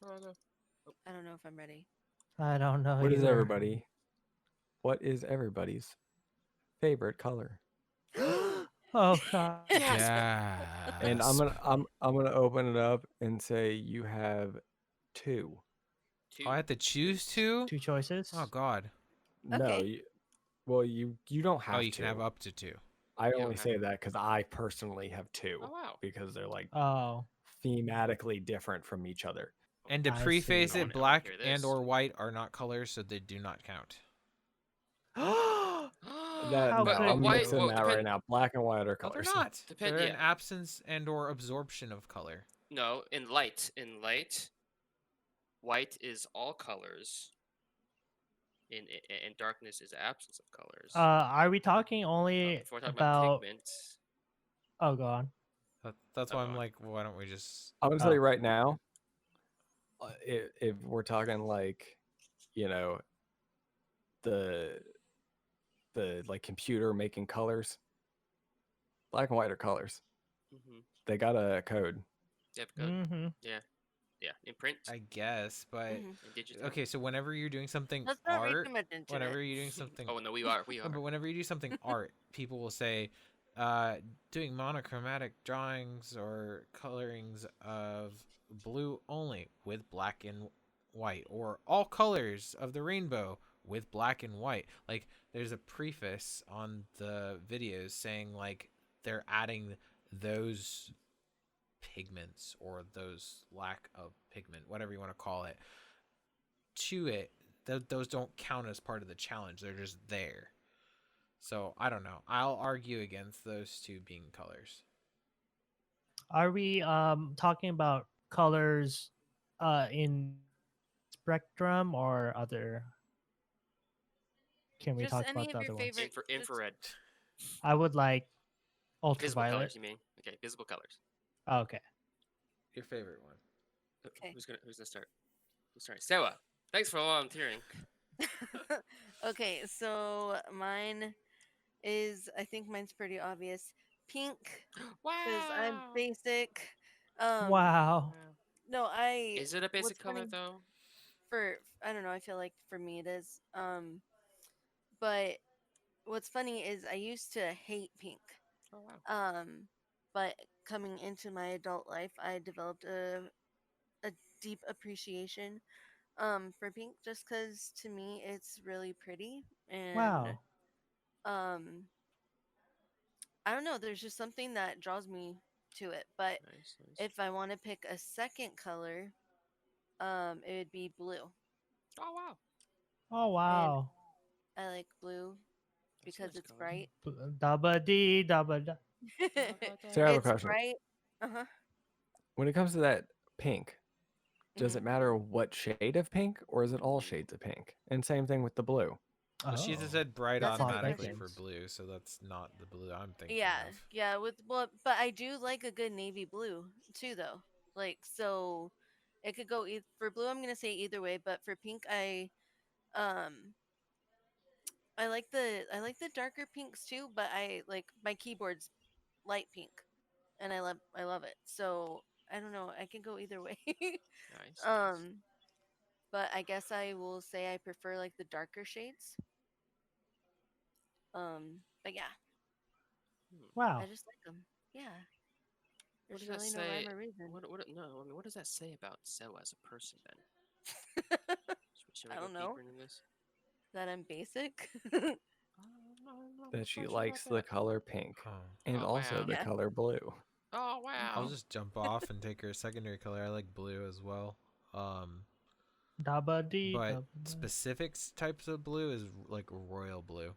D: Oh, no.
A: I don't know if I'm ready.
E: I don't know
C: What is
E: either.
C: everybody? What is everybody's favorite color?
E: Oh god.
D: Yes.
C: And
B: Gasp.
C: I'm gonna open it up and say you have two.
D: Two.
B: Oh, I have to choose two.
E: Two choices.
B: Oh God.
C: No,
A: Okay.
C: well you don't have
B: Oh, you
C: to.
B: can have up to two.
C: I
D: You don't
C: only
D: have
C: say
D: to.
C: that because I personally have two
D: Oh wow.
C: because they're like
E: Oh,
C: thematically different from each other.
B: And to
E: I
B: preface
E: see.
B: it,
D: I wanna
B: black
D: hear
B: and
D: this.
B: or white are not colors, so they do not count.
C: That
E: How
C: no,
E: could
C: I'm
D: white.
E: you?
C: mixing
D: Well,
C: that right now. Black and white are
B: No, they're
C: colors.
B: not.
D: Depend.
B: They're an
D: Yeah.
B: absence and or absorption of color.
D: No, in light. In light, white is all colors. In darkness is absence of colors.
E: Are we talking only
D: If we're talking about
E: about?
D: pigment,
E: Oh, go on.
B: That's
D: oh,
B: why
D: go
B: I'm
D: on.
B: like, why don't we just?
C: I'm gonna tell
E: Oh.
C: you right now, if we're talking like, you know, the like computer making colors, black and white are colors.
D: Mm-hmm.
C: They got a code.
D: Yep. Good.
E: Mm-hmm.
D: Yeah. In print,
B: I guess, but
A: Mhm.
D: in digital.
B: okay. So whenever you're doing something
A: Let's not read
B: art,
A: too much into
B: whenever
A: it.
B: you're doing something,
D: Oh no, we are.
B: no, but whenever you do something art, people will say, doing monochromatic drawings or colorings of blue only with black and white, or all colors of the rainbow with black and white. Like there's a preface on the videos saying like they're adding those pigments or those lack of pigment, whatever you want to call it, to it. Those don't count as part of the challenge. They're just there. So I don't know. I'll argue against those two being colors.
E: Are we talking about colors in spectrum or other? Can we
A: Just
E: talk
A: any
E: about
A: of
E: the
A: your
E: other ones?
A: favorite.
D: infrared.
E: I would like
D: Visible
E: ultraviolet.
D: colors, you mean? Okay, visible colors.
E: Oh, okay.
B: Your favorite one.
A: Okay.
D: Who's gonna start? Who's starting? Sarah. Thanks for volunteering.
A: Okay, so mine is. I think mine's pretty obvious. Pink, because I'm
D: Wow.
A: basic.
E: Wow.
A: No,
D: Is it a basic
A: What's
D: color
A: funny
D: though?
A: for I don't know. I feel like for me it is. But what's funny is I used to hate pink.
D: Oh wow.
A: But coming into my adult life, I developed a deep appreciation for pink just because to me it's really pretty and
E: Wow.
A: um I don't know, there's just something that draws me to it. But
D: Nice.
A: if I want to pick a second color, it would be blue.
D: Oh wow.
E: Oh,
A: And
E: wow.
A: I like blue
D: That's a
A: because
D: nice
A: it's
D: color.
A: bright.
E: Dabba dee dabba da.
C: So I have a
A: It's
C: question.
A: bright. Uh-huh.
C: when it comes to that pink, does
A: Mhm.
C: it matter what shade of pink, or is it all
D: Mm.
C: shades of pink? And same thing with the blue.
B: Well, she
E: Oh.
B: said bright
A: That's a good
B: automatically
A: question.
B: for blue, so that's not the blue I'm thinking
A: Yeah,
B: of.
A: yeah. But I do like a good navy blue too, though. Like, so it could go for blue. I'm gonna say either way, but for pink, um I like the darker pinks too. But I like my keyboard's light pink, and I love it. So I don't know. I can go either way.
D: Nice, nice.
A: um, but I guess I will say I prefer like the darker shades. But yeah,
D: Hmm.
A: I
E: Wow.
A: just like them. Yeah,
D: What
A: there's
D: does that
A: really no
D: say?
A: rhyme or reason.
D: What? No, I mean, what does that say about So as a person then? Should we
A: I
D: go
A: don't know
D: deeper into this?
A: that I'm basic.
D: I'm not
C: That she
D: quite sure about
C: likes the
D: that.
C: color pink
B: Oh.
C: and
D: Oh
C: also
D: wow.
C: the
A: Yeah.
C: color blue.
D: Oh wow.
B: I'll just jump off and take her secondary color. I like blue as well. Um,
E: Dabba dee
B: but
E: dabba da.
B: specific types of blue is like royal blue.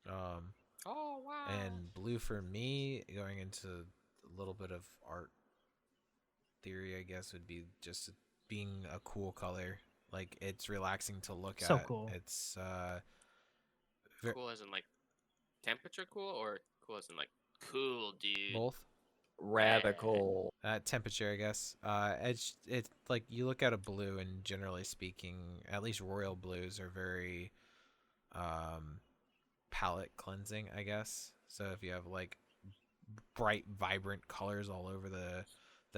B: Um,
D: Oh wow.
B: and blue for me, going into a little bit of art theory, I guess, would be just being a cool color. Like it's relaxing to look
E: So
B: at.
E: cool.
B: It's
D: Cool as in like temperature cool, or cool as in like cool, dude.
B: both.
C: Radical.
B: Temperature, I guess. It's like you look at a blue, and generally speaking, at least royal blues are very um, palette cleansing, I guess. So if you have like bright, vibrant colors all over the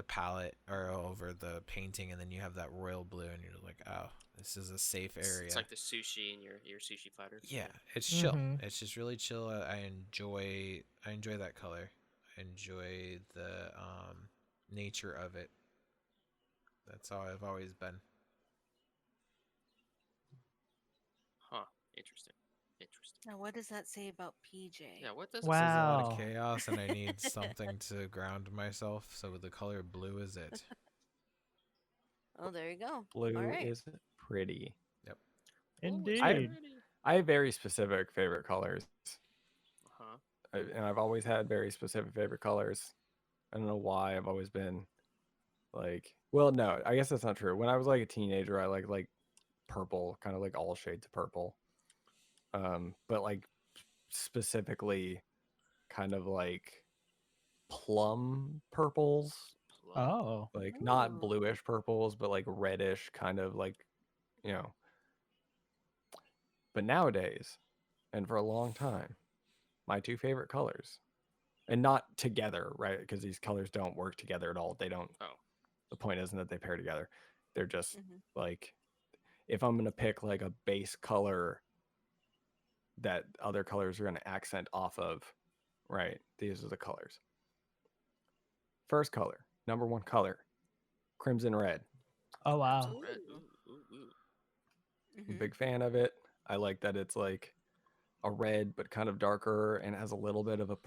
B: palette or all over the painting, and then you have that royal blue, and you're like, oh, this is a safe area.
D: It's like the sushi in your sushi platters.
B: Yeah, it's chill.
E: Mhm.
B: It's just really chill. I enjoy that color. I enjoy the nature of it. That's how I've always been.
D: Huh. Interesting. Interesting.
A: Now, what does that say about PJ?
D: Yeah. What does
B: This is a lot
E: Wow.
B: of chaos, and I need something to ground myself. So the color blue is it.
A: Oh, there you go.
C: Blue
A: All right.
C: is pretty.
B: Yep.
E: Indeed.
C: I have very specific favorite colors,
D: Huh.
C: and I've always had very specific favorite colors. I don't know why I've always been like, well, no, I guess that's not true. When I was like a teenager, I like purple, kind of like all shades of purple. But like specifically kind of like plum purples,
D: Plum.
E: Oh.
C: like not
A: Ooh.
C: bluish purples, but like reddish, kind of like, you know. But nowadays, and for a long time, my two favorite colors, and not together, right? Because these colors don't work together at all. They don't.
D: Oh.
C: The point isn't that they pair together. They're just
A: Mhm.
C: like, if I'm gonna pick like a base color that other colors are gonna accent off of, right? These are the colors. First color, number one color, crimson red.
E: Oh wow.
D: Crimson red.
A: Ooh.
D: Ooh.
C: I'm a
A: Mhm.
C: big fan of it. I like that it's like a red but kind of darker and has a little bit of a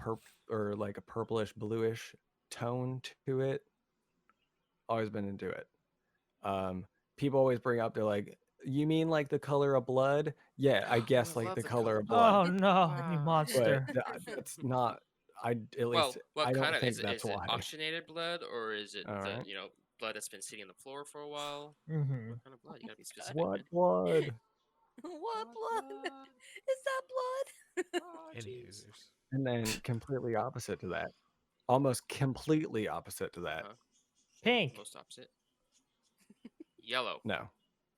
C: or like a purplish bluish tone to it. Always been into it. People always bring up, they're like, you mean like the color of blood? Yeah, I guess
D: I
C: like
D: love
C: the
D: the
C: color
D: color
C: of
D: of
C: blood.
E: Oh no, you
D: Wow.
C: But
E: monster.
C: that's not, I at
D: Well,
C: least
D: what
C: I
D: kind
C: don't
D: of
C: think
D: is it?
C: that's
D: Is it
C: why.
D: oxygenated blood, or is it
C: All
D: the
C: right.
D: blood that's been sitting on the floor for a while?
E: Mm-hmm.
D: What kind of blood? You gotta be
A: God.
D: specific,
C: What
D: man.
C: blood?
A: What blood?
D: blood?
A: Is that blood?
D: Oh,
B: Any
D: jeez.
B: users.
C: And then completely opposite to that, almost completely opposite to that.
D: Uh-huh.
E: Pink.
D: Most opposite. Yellow.
C: No,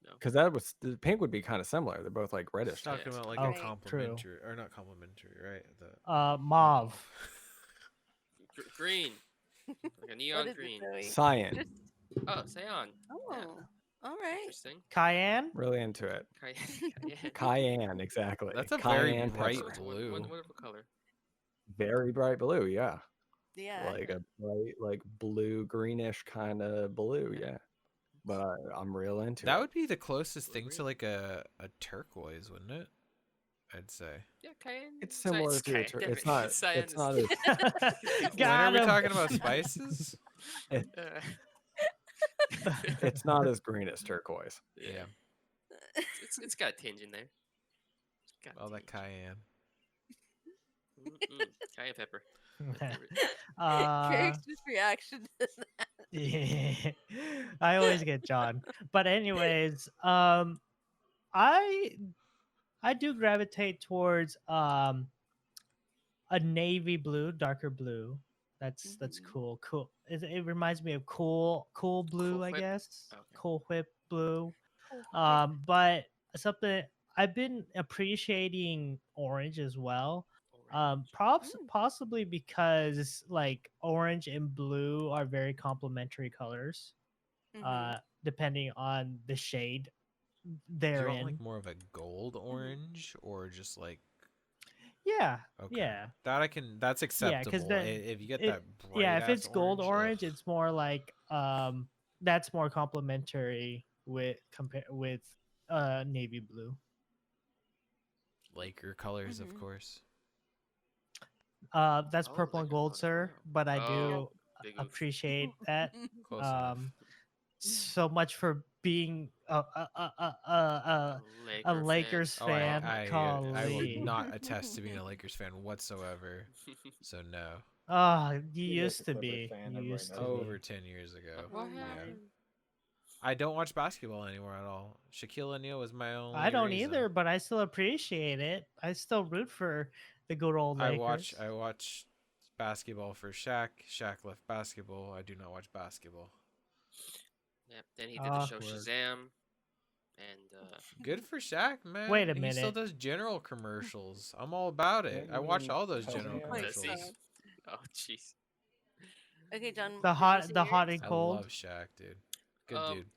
D: No.
C: because that was the pink would be kind of similar. They're both like reddish
B: Talking
C: tones.
B: about like
E: Oh,
B: a
A: Right.
B: complimentary or not complimentary, right?
E: Mauve.
D: Green. Like a
A: What
D: neon
A: is it,
D: green.
A: Zoe?
C: Cyan,
A: Just
D: Oh, cyan.
A: oh,
D: Yeah.
A: all right.
D: Interesting.
E: Cayenne.
C: really into it.
D: Cayenne.
C: Cayenne, exactly.
B: That's a very
C: Cayenne
B: bright
C: pepper.
B: blue.
D: Wonderful color.
C: Very bright blue, yeah.
A: Yeah.
C: Like a bright, like blue greenish kind of blue, yeah. But I'm real into
B: That
C: it.
B: would be the closest thing
D: Blue-green?
B: to like a turquoise, wouldn't it? I'd say.
D: Yeah, cayenne.
C: It's similar to a
D: cayenne,
C: it's
D: definitely.
C: not
D: Cyan
C: it's
D: is-
C: not as
B: When are
E: Got
B: we
E: him.
B: talking about spices?
D: Uh,
C: it's not as green as turquoise.
B: Yeah.
D: It's got a tinge in there. It's got a
B: All that
D: tinge.
B: cayenne.
D: Mm-mm. Cayenne pepper. My favorite.
E: uh,
A: Carrie's just reaction to that.
E: I always get John. But anyways, I I do gravitate towards a navy blue, darker blue. That's
A: Mhm.
E: cool. Cool. It reminds me of cool blue,
D: Cool
E: I
D: Whip.
E: guess.
D: Okay.
E: Cool whip blue.
A: Cool whip.
E: But something I've been appreciating orange as well.
D: Orange.
E: Possibly because like orange and blue are very complementary colors.
A: Mhm.
E: Depending on the shade
B: Do you
E: they're
B: want like
E: in.
B: more of a gold
A: Mhm.
B: orange or just like
E: Yeah,
B: okay?
E: yeah,
B: That's
E: yeah. Because
B: acceptable.
E: then
B: If you get
E: it,
B: that
E: yeah,
B: bright
E: if
B: ass
E: it's gold
B: orange, ugh.
E: orange, it's more like that's more complementary with compare with navy blue.
B: Laker colors, of
A: Mhm.
B: course.
E: That's
D: Oh,
E: purple and
D: Laker
E: gold,
D: colors. Wow.
E: sir. But I
D: Oh,
E: do
D: big oof.
E: appreciate that
B: Close enough.
E: um so much for being
D: A
E: a
D: Laker fan.
E: Lakers
B: Oh,
E: fan.
B: I will
E: Golly.
B: not attest to being a Lakers fan whatsoever. So no.
E: Oh, you
C: Be like a
E: used to
C: Clippers
E: be.
C: fan,
E: You
C: everybody
E: used to
C: knows it.
B: Over
E: be.
B: 10 years ago.
D: What
A: Oh
B: Yeah.
A: my.
D: happened?
B: I don't watch basketball anymore at all. Shaquille O'Neal was my
E: I
B: only
E: don't
B: reason.
E: either, but I still appreciate it. I still root for the good old Lakers.
B: I watch basketball for Shaq. Shaq left basketball. I do not watch basketball.
D: Yep. Then he did the show
E: Awkward.
D: Shazam, and
B: Good for Shaq, man.
E: Wait a
B: He still
E: minute.
B: does general commercials. I'm all about it.
C: Don't
B: I
C: you
B: watch
C: mean
B: all those
C: Shazam?
B: general
A: Oh my
D: does he?
B: commercials.
A: god.
D: Oh, jeez.
A: Okay, John.
E: The
A: Did you
E: hot
A: say
E: the hot
A: yours?
E: and
B: I
E: cold.
B: love Shaq, dude. Good
D: Um,
B: dude.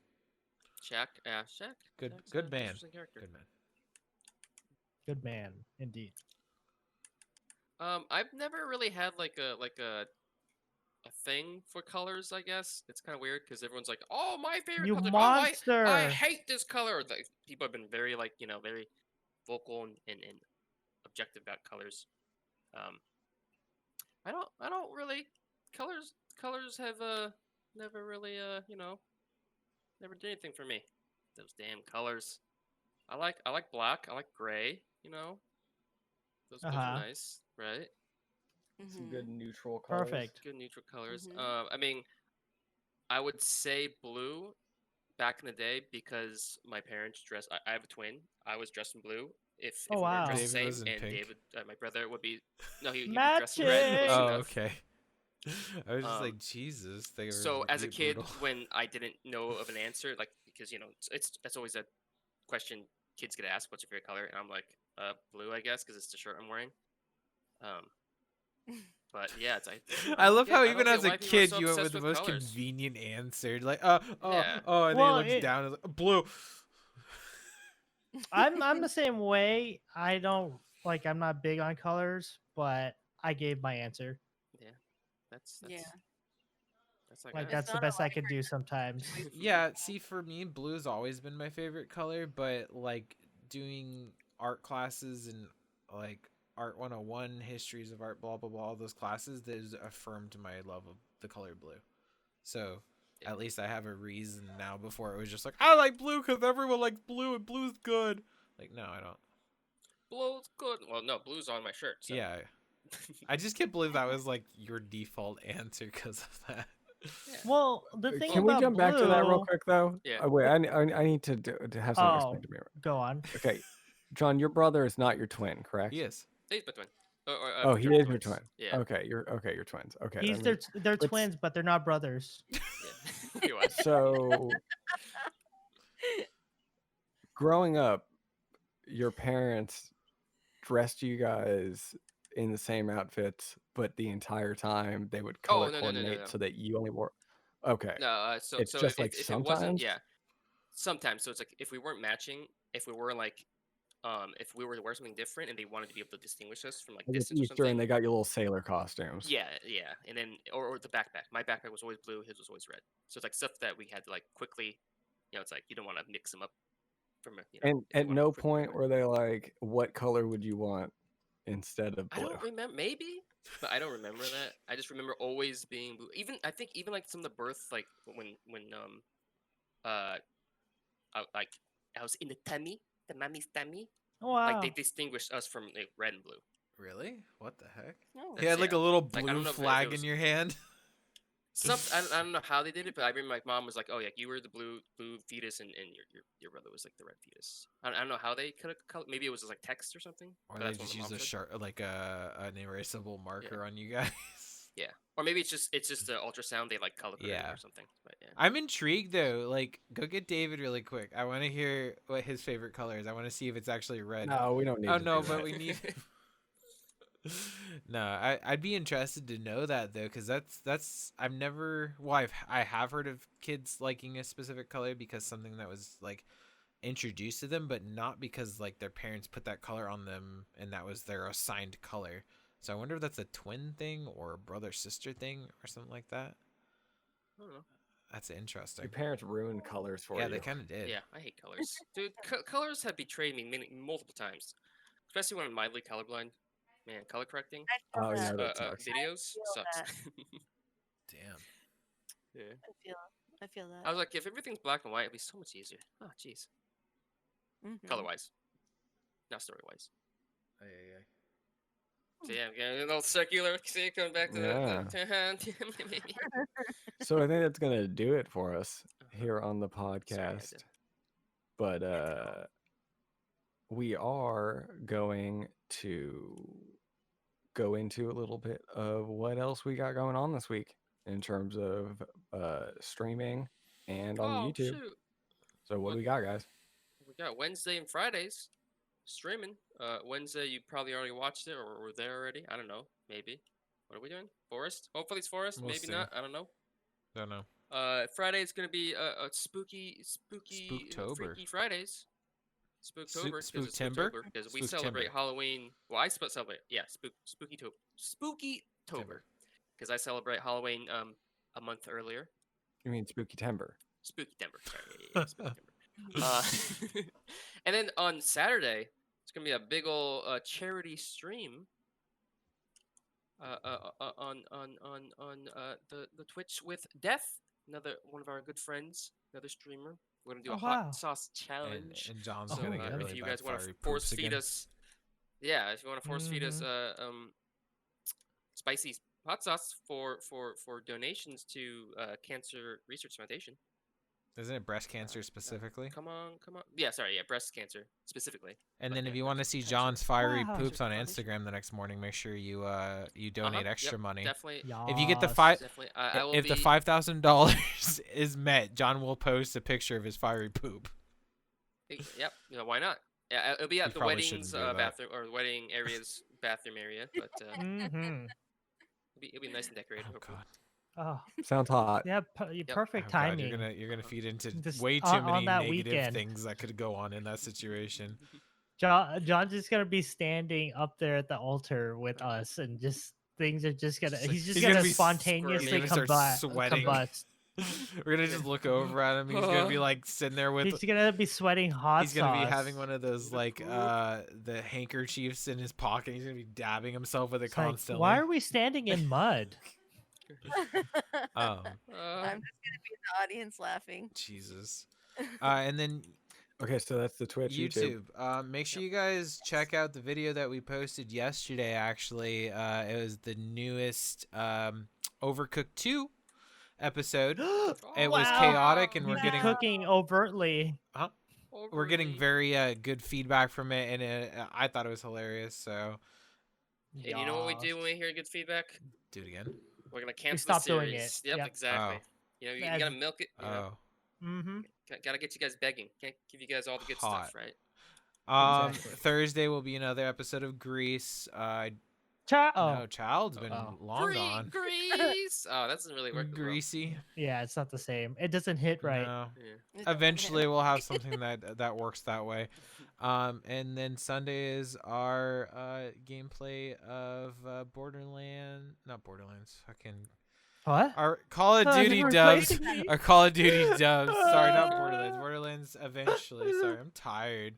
D: Shaq. Yeah, Shaq.
B: Good
D: Shaq's
B: good
D: an
B: man.
D: interesting character.
B: Good man.
E: Good man, indeed.
D: I've never really had like a thing for colors. I guess it's kind of weird because everyone's like, "Oh, my favorite
E: You
D: color." Oh, I
E: monster.
D: hate this color. Like people have been very very vocal and objective about colors. Um, I don't really colors have never really never did anything for me. Those damn colors. I like black. I like gray. Those are
E: Uh-huh.
D: nice, right?
C: Some good
A: Mhm.
C: neutral colors.
E: Perfect.
D: Good neutral colors.
A: Mhm.
D: I mean, I would say blue back in the day because my parents dressed. I have a twin. I was dressed in blue. If
E: Oh
D: we weren't dressed
E: wow.
D: the
B: David
D: same,
B: was in
D: and
B: pink.
D: David, my brother, would be no, he'd be dressed in red. Close
E: Matching.
B: Oh,
D: enough.
B: okay. I was just
D: Um,
B: like, Jesus, they were
D: so as a
B: really
D: kid,
B: brutal.
D: when I didn't know of an answer, like because it's always a question kids get asked, "What's your favorite color?" And I'm like, blue, I guess, because it's the shirt I'm wearing. But yeah,
B: I love how
D: I don't
B: even
D: get
B: as a
D: why people are
B: kid
D: so
B: you went with
D: obsessed
B: the
D: with
B: most
D: colors.
B: convenient answer, like
D: Yeah.
B: and then he
E: Well,
B: looks down and is like, blue.
E: I'm the same way. I don't like I'm not big on colors, but I gave my answer.
D: Yeah, that's
A: Yeah.
D: that's that's I
E: Like
D: guess.
A: It's
E: that's the
A: not a
E: best I
A: life
E: could
A: or
E: do
A: death
E: sometimes.
A: choice.
B: Yeah, see, for me, blue's always been my favorite color, but like doing art classes and like art 101, histories of art, blah blah blah, all those classes that has affirmed my love of the color blue. So
D: Yeah.
B: at least I have a reason now. Before it was just like I like blue because everyone likes blue and blue's good. Like no, I don't.
D: Blue's good. Well, no, blue's on my shirt. So.
B: Yeah, I just can't believe that was like your default answer because of that.
D: Yeah.
E: Well, the thing
C: Can we
E: about
C: jump back to that real
E: blue.
C: quick though?
D: Yeah.
C: Wait, I need to have something
E: Oh,
C: explained to me.
E: go on.
C: Okay, John, your brother is not your twin, correct?
B: He is.
D: He's my twin.
C: Oh, he
D: fraternal
C: is your
D: twins.
C: twin.
D: Yeah.
C: Okay, you're twins. Okay,
E: He's
C: that
E: they're
C: Let's-
E: twins, but they're not brothers.
D: Yeah. Pretty much.
C: so growing up, your parents dressed you guys in the same outfits, but the entire time they would color
D: no.
C: coordinate so that you only wore. Okay,
D: No, so
C: it's
D: so
C: just like
D: if it wasn't,
C: sometimes.
D: yeah, sometimes. So it's like if we weren't matching, if we were like, if we were to wear something different, and they wanted to be able to distinguish us from like
C: Like it's
D: distance or
C: Easter and
D: something.
C: they got you little sailor costumes.
D: Yeah, and then or the backpack. My backpack was always blue. His was always red. So it's like stuff that we had to like quickly, it's like you don't want to mix them up from a,
C: And
D: if you
C: at
D: wanna
C: no
D: go for
C: point
D: quickly.
C: were they like, "What color would you want instead of
D: I
C: blue?"
D: don't remember. Maybe, but I don't remember that. I just remember always being blue. I think even like some of the birth, like when uh like I was in the tummy, the mommy's tummy.
E: Oh,
D: Like they
E: wow.
D: distinguished us from like red and blue.
B: Really? What the heck?
A: No.
B: You had like
D: yeah.
B: a little
D: Like, I
B: blue
D: don't know if it
B: flag in
D: was-
B: your hand.
D: I don't know how they did it, but I remember my mom was like, "Oh yeah, you were the blue fetus, and your brother was like the red fetus." I don't know how they could have. Maybe it was just like text or something.
B: Or
D: but
B: they
D: that's what
B: just
D: my
B: use
D: mom
B: a
D: said.
B: sharp, like an erasable marker on you guys.
D: Yeah, or maybe it's just the ultrasound they like color coded
B: Yeah.
D: or something. But yeah.
B: I'm intrigued though. Like, go get David really quick. I want to hear what his favorite color is. I want to see if it's actually red.
C: No, we don't need
B: Oh
C: to
B: no,
C: do
B: but
C: that.
B: we need. No, I'd be interested to know that though, because that's I've never. Well, I have heard of kids liking a specific color because something that was like introduced to them, but not because like their parents put that color on them and that was their assigned color. So I wonder if that's a twin thing or a brother sister thing or something like that.
D: I don't know.
B: That's interesting.
C: Your parents ruined colors for
B: Yeah,
C: you.
B: they kind of did.
D: Yeah, I hate colors, dude. Colors have betrayed me multiple times, especially when I'm mildly colorblind. Man, color correcting
A: I feel
C: Oh,
A: that.
C: yeah, that sucks.
D: videos
A: feel
D: sucks.
A: that.
B: Damn.
D: Yeah.
A: I feel that.
D: I was like, if everything's black and white, it'd be so much easier. Oh, jeez.
A: Mhm.
D: Color-wise, not story-wise.
B: Ay.
D: So yeah, a little circular. See, coming back to the.
C: So I think that's gonna do it for us here on the
D: Sorry, I
C: podcast.
D: did.
C: But we are going to go into a little bit of what else we got going on this week in terms of streaming and on
D: Oh
C: YouTube.
D: shoot!
C: So what do we got, guys?
D: We got Wednesday and Fridays streaming. Wednesday, you probably already watched it or were there already. I don't know. Maybe. What are we doing? Forest? Hopefully it's Forest.
B: We'll
D: Maybe
B: see.
D: not. I don't know.
B: Don't know.
D: Friday is gonna be a spooky,
B: Spooktober.
D: freaky Fridays. Spooktober,
B: Spooktember?
D: because we
B: Spooktember.
D: celebrate Halloween. Well, I celebrate, Spooky-tober, because I celebrate Halloween a month earlier.
C: You mean Spooky Timber?
D: Spooky-tember, sorry, yeah, Spooky-tember. And then on Saturday, it's gonna be a big ol' charity stream. On the Twitch with Death, another one of our good friends, another streamer. We're gonna do a hot
E: wow.
D: sauce challenge.
B: And John's
E: Oh,
B: gonna
E: yeah.
B: get
D: if
B: really
D: you
B: bad
D: guys want to
B: fiery
D: force
B: poops
D: feed
B: again.
D: us, yeah, if you want to force feed us spicy hot sauce for donations to Cancer Research Foundation.
B: Isn't it breast cancer specifically?
D: Come on. Yeah, sorry, yeah, breast cancer specifically.
B: And
D: But
B: then if
D: yeah,
B: you want to see
D: cancer.
B: John's fiery
E: Wow.
B: poops on
D: Foundation.
B: Instagram the next morning, make sure you donate extra
D: Yep,
B: money.
D: Definitely.
B: If you get the
E: Yas.
D: Definitely. I will
B: if
D: be,
B: the $5,000 is met, John will post a picture of his fiery poop.
D: Yep. Why not? Yeah, it'll be at
B: You
D: the
B: probably
D: wedding's
B: shouldn't do that.
D: bathroom or wedding area's bathroom area, but
E: Mm-hmm.
D: it'll be nice and decorated.
B: Oh
D: hopefully.
B: god.
E: Oh,
C: Sounds hot.
E: yeah. Perfect
B: Oh, God,
E: timing.
B: you're gonna feed into
E: Just
B: way too
E: on
B: many
E: that
B: negative
E: weekend.
B: things that could go on in that situation.
E: John's just gonna be standing up there at the altar with us, and just things are just gonna. He's just
B: He's
E: gonna
B: gonna be
E: spontaneously
B: he's gonna start sweating.
E: combust.
B: We're gonna just look over at him. He's gonna be like sitting there with.
E: He's gonna be sweating hot
B: He's gonna be
E: sauce.
B: having one of those
D: The
B: like
D: poop.
B: the handkerchiefs in his pocket. He's gonna be dabbing himself with it
E: It's like,
B: constantly.
E: why are we standing in mud?
B: Oh
A: I'm just gonna be in the audience laughing.
B: Jesus. And then
C: Okay, so that's the Twitch, YouTube.
B: Make sure you guys check out the video that we posted yesterday. Actually, it was the newest Overcooked 2 episode. It was
E: Wow.
B: chaotic, and
E: He's
B: we're getting
E: cooking overtly.
B: we're getting very good feedback from it, and I thought it was hilarious. So
D: And you know what we do
E: Yas.
D: when we hear good feedback?
B: do it again.
D: We're gonna cancel
E: stop
D: the
E: doing
D: series.
E: it.
D: Yep,
E: Yep.
D: exactly.
B: Oh.
D: You know, you
E: As-
D: gotta milk it. You know?
B: Oh.
E: Mm-hmm.
D: Gotta get you guys begging. Can't give you guys all the good
B: Hot.
D: stuff, right?
E: Exactly.
B: Thursday will be another episode of Grease. No, Child's been
E: Oh.
B: long gone.
D: Grease. Oh, that doesn't really work. as well.
B: Greasy.
E: Yeah, it's not the same. It doesn't hit right.
B: No.
D: Yeah.
B: Eventually, we'll have something that works that way. And then Sunday is our gameplay of not Borderlands, fucking
E: What?
B: our Call of
E: Oh,
B: Duty
E: you're
B: dubs.
E: replacing me?
B: Our Call of Duty dubs. Sorry, not Borderlands. Borderlands eventually. Sorry, I'm tired.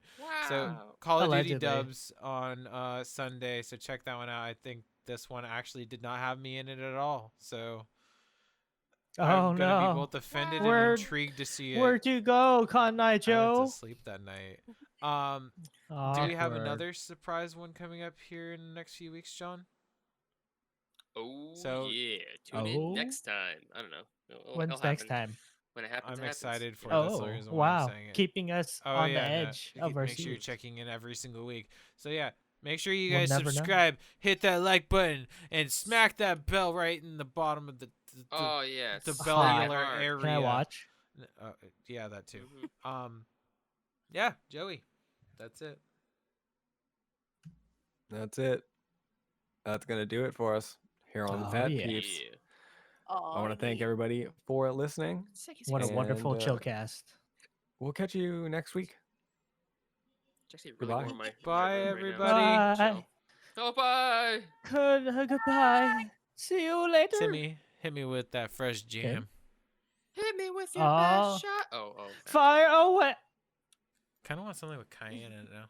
B: So
D: Wow.
B: Call of
E: Allegedly.
B: Duty dubs on Sunday. So check that one out. I think this one actually did not have me in it at all. So
E: Oh
B: I'm gonna be
E: no.
B: both offended
E: Where-
B: and intrigued to see it.
E: Where'd you go, Cotton Eye
B: I went
E: Joe?
B: to sleep that night. Do we have
E: Awkward.
B: another surprise one coming up here in the next few weeks, John?
D: Oh
B: So-
D: yeah, tune in
E: Oh.
D: next time. I don't know. It'll
E: When's next
D: happen.
E: time?
D: When it happens,
B: I'm
D: it happens.
B: excited for
D: you know?
B: it. That's the
E: Oh,
B: reason why I'm
E: wow.
B: saying it.
E: Keeping us
B: Oh
E: on the
B: yeah, no,
E: edge of our
B: make sure you're
E: seats.
B: checking in every single week. So yeah, make sure you
E: We'll
B: guys
E: never know.
B: subscribe, hit that like button, and smack that bell right in the bottom of the
D: Oh yeah,
B: the
D: smack
B: bellular
D: hard.
B: area.
E: Can I watch?
B: Yeah, that too.
D: Mhm.
B: Yeah, Joey, that's it.
C: That's it. That's gonna do it for us here on the
E: Oh,
C: Fat
E: yeah.
C: Peeps.
D: Yeah.
C: I want to thank everybody for listening.
E: What a wonderful
C: And,
E: chillcast.
C: We'll catch you next week.
D: It's actually really
C: Goodbye.
D: warm my
B: Bye,
D: room
B: everybody.
D: Right now.
E: Bye.
D: So. Oh, bye.
E: Goodbye. See you later.
B: Timmy, hit me with that fresh jam.
D: Hit me with your
E: Oh.
D: best shot. Oh.
E: Fire away.
B: Kind of want something with cayenne in it now.